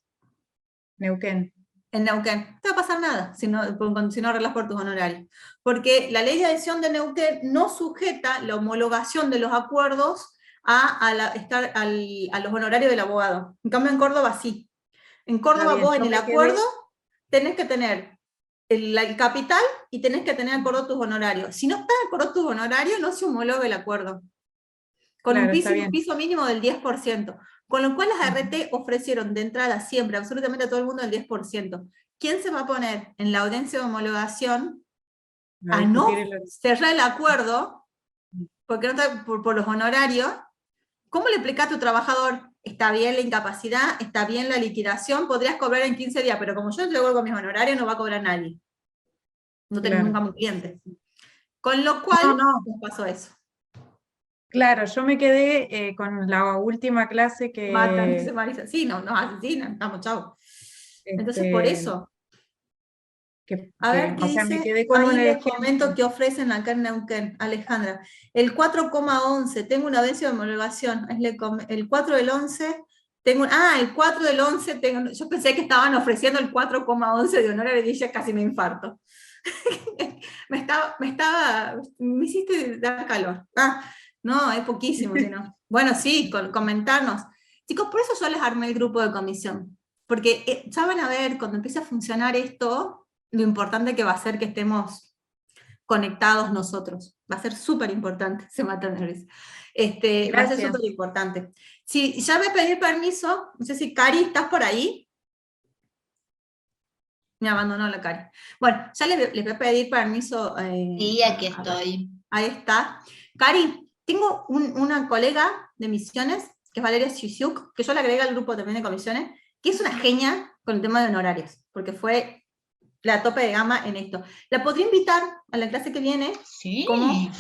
Neuquén. En Neuquén. No te va a pasar nada si no arreglas por tus honorarios. Porque la ley de adhesión de Neuquén no sujeta la homologación de los acuerdos a los honorarios del abogado. En cambio, en Córdoba sí. En Córdoba bien, vos yo en el me acuerdo tenés que tener el capital y tenés que tener acordado tus honorarios. Si no estás acordado tus honorarios, no se homologa el acuerdo. Con Claro, un está bien. piso mínimo del 10%. Con lo cual las RT ofrecieron de entrada siempre, absolutamente a todo el mundo, el 10%. ¿Quién se va a poner en la audiencia de homologación a no cerrar el acuerdo porque no está por los honorarios? ¿Cómo le explicás a tu trabajador? Está bien la incapacidad, está bien la liquidación, podrías cobrar en 15 días, pero como yo entrego con mis honorarios, no va a cobrar nadie. No tenés nunca un cliente. Con lo cual, nos pasó eso. Claro, yo me quedé con la última clase que... Matan, dice Marisa. Sí, nos asesinan, estamos chavos. Entonces, por eso. A ver, ¿qué o sea, me dice? quedé con Ahí un les ejemplo. comento que ofrecen acá en Neuquén, Alejandra. El 4,11, tengo una audiencia de homologación. El 4 del 11, el 4 del 11, yo pensé que estaban ofreciendo el 4,11 de honorario y dije, casi me infarto. me hiciste dar calor. No, es poquísimo, sino. Bueno, sí, comentarnos. Chicos, por eso yo les armé el grupo de comisión. Porque ya van a ver, cuando empiece a funcionar esto, lo importante que va a ser que estemos conectados nosotros. Va a ser súper importante, se mata de risa. Va a ser súper importante. Si ya voy a pedir permiso, no sé si Cari, ¿estás por ahí? Me abandonó la Cari. Bueno, ya les voy a pedir permiso. Sí, aquí estoy. Ahí está. Cari, tengo una colega de Misiones, que es Valeria Shishuk, que yo la agregué al grupo también de comisiones, que es una genia con el tema de honorarios, porque fue la tope de gama en esto. ¿La podría invitar a la clase que viene? Sí, ¿Cómo?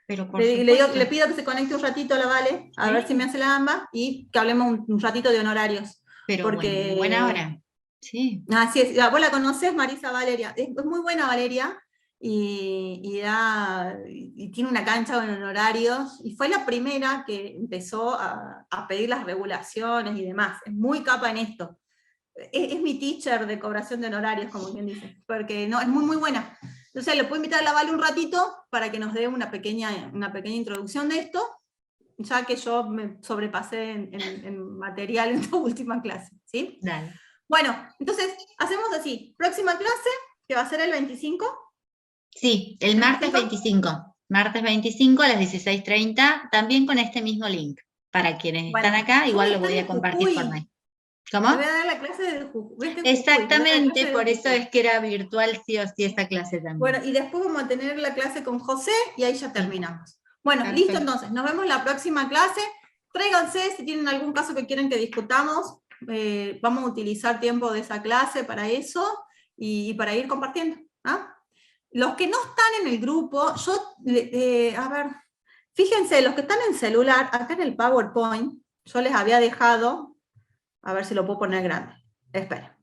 Pero por le pido que se conecte un ratito a la Vale, a ver si me hace la gamba, y que hablemos un ratito de honorarios. Pero porque, buena hora. Sí. Así es. Vos la conocés, Marisa Valeria. Es muy buena Valeria, y tiene una cancha con honorarios, y fue la primera que empezó a pedir las regulaciones y demás. Es muy capa en esto. es mi teacher de cobración de honorarios, como quien dice, porque no, es muy, muy buena. Entonces, le puedo invitar a la Vale un ratito para que nos dé una pequeña introducción de esto, ya que yo me sobrepasé en material en esta última clase, ¿sí? Dale. Bueno, entonces, hacemos así. Próxima clase, que va a ser el 25. Sí, el martes 25. Martes 25 a las 16:30, también con este mismo link. Para quienes están acá, igual lo voy a compartir por mail. ¿Cómo? Te voy a dar la clase de Jujuy. Exactamente, por eso es que era virtual sí o sí esta clase también. Bueno, y después vamos a tener la clase con José, y ahí ya terminamos. Bueno, Perfecto. Listo entonces, nos vemos la próxima clase. Tráiganse si tienen algún caso que quieren que discutamos, vamos a utilizar tiempo de esa clase para eso, y para ir compartiendo. ¿Ah? Los que no están en el grupo, a ver, fíjense, los que están en celular, acá en el PowerPoint, yo les había dejado, a ver si lo puedo poner grande, espera.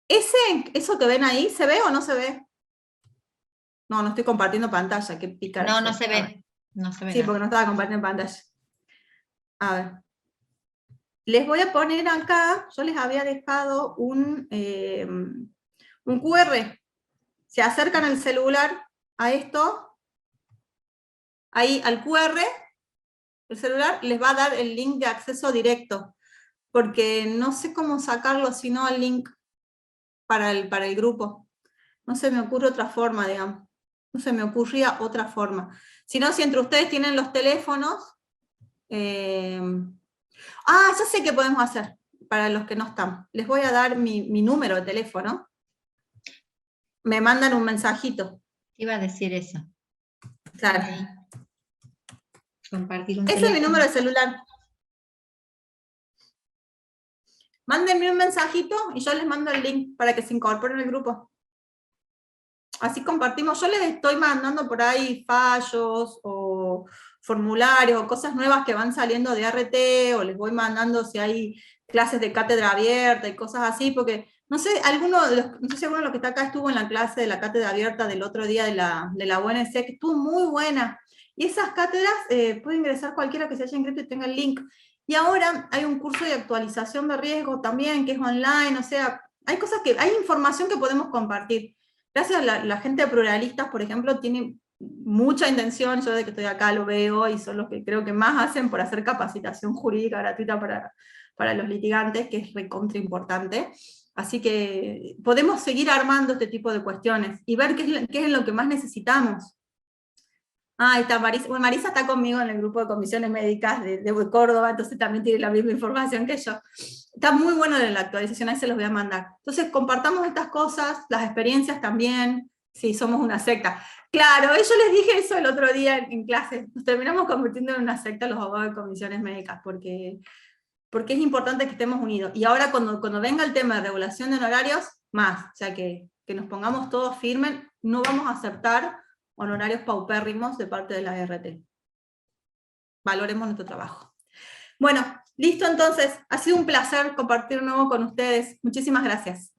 ¿Eso que ven ahí, se ve o no se ve? No, no estoy compartiendo pantalla, qué pícara. No, no se ve. No se ve sí, nada. porque no estaba compartiendo pantalla. A ver. Les voy a poner acá, yo les había dejado un QR. Se acercan el celular a esto, ahí al QR, el celular les va a dar el link de acceso directo, porque no sé cómo sacarlo sino al link para el grupo. No se me ocurre otra forma, digamos. No se me ocurría otra forma. Si no, si entre ustedes tienen los teléfonos... ya sé qué podemos hacer para los que no están. Les voy a dar mi número de teléfono. Me mandan un mensajito. Iba a decir eso. Claro. Compartir un Ese teléfono. es mi número de celular. Mándenme un mensajito y yo les mando el link para que se incorporen al grupo. Así compartimos. Yo les estoy mandando por ahí fallos o formularios o cosas nuevas que van saliendo de RT, o les voy mandando si hay clases de cátedra abierta y cosas así, porque no sé, no sé si alguno de los que está acá estuvo en la clase de la cátedra abierta del otro día de la UNC, que estuvo muy buena. Y esas cátedras puede ingresar cualquiera que se haya inscrito y tenga el link. Y ahora hay un curso de actualización de riesgo también, que es online, o sea, hay información que podemos compartir. Gracias a la gente de Pluralistas, por ejemplo, tiene mucha intención, yo desde que estoy acá lo veo, y son los que creo que más hacen por hacer capacitación jurídica gratuita para los litigantes, que es recontra importante. Así que podemos seguir armando este tipo de cuestiones, y ver qué es lo que más necesitamos. Ahí está Marisa. Bueno, Marisa está conmigo en el grupo de comisiones médicas de Córdoba, entonces también tiene la misma información que yo. Está muy bueno en la actualización, ahí se los voy a mandar. Entonces, compartamos estas cosas, las experiencias también, si somos una secta. Claro, yo les dije eso el otro día en clase, nos terminamos convirtiendo en una secta los abogados de comisiones médicas, porque es importante que estemos unidos. Y ahora cuando venga el tema de regulación de honorarios, más, o sea que nos pongamos todos firmes, no vamos a aceptar honorarios paupérrimos de parte de la RT. Valoremos nuestro trabajo. Bueno, listo entonces, ha sido un placer compartir de nuevo con ustedes. Muchísimas gracias.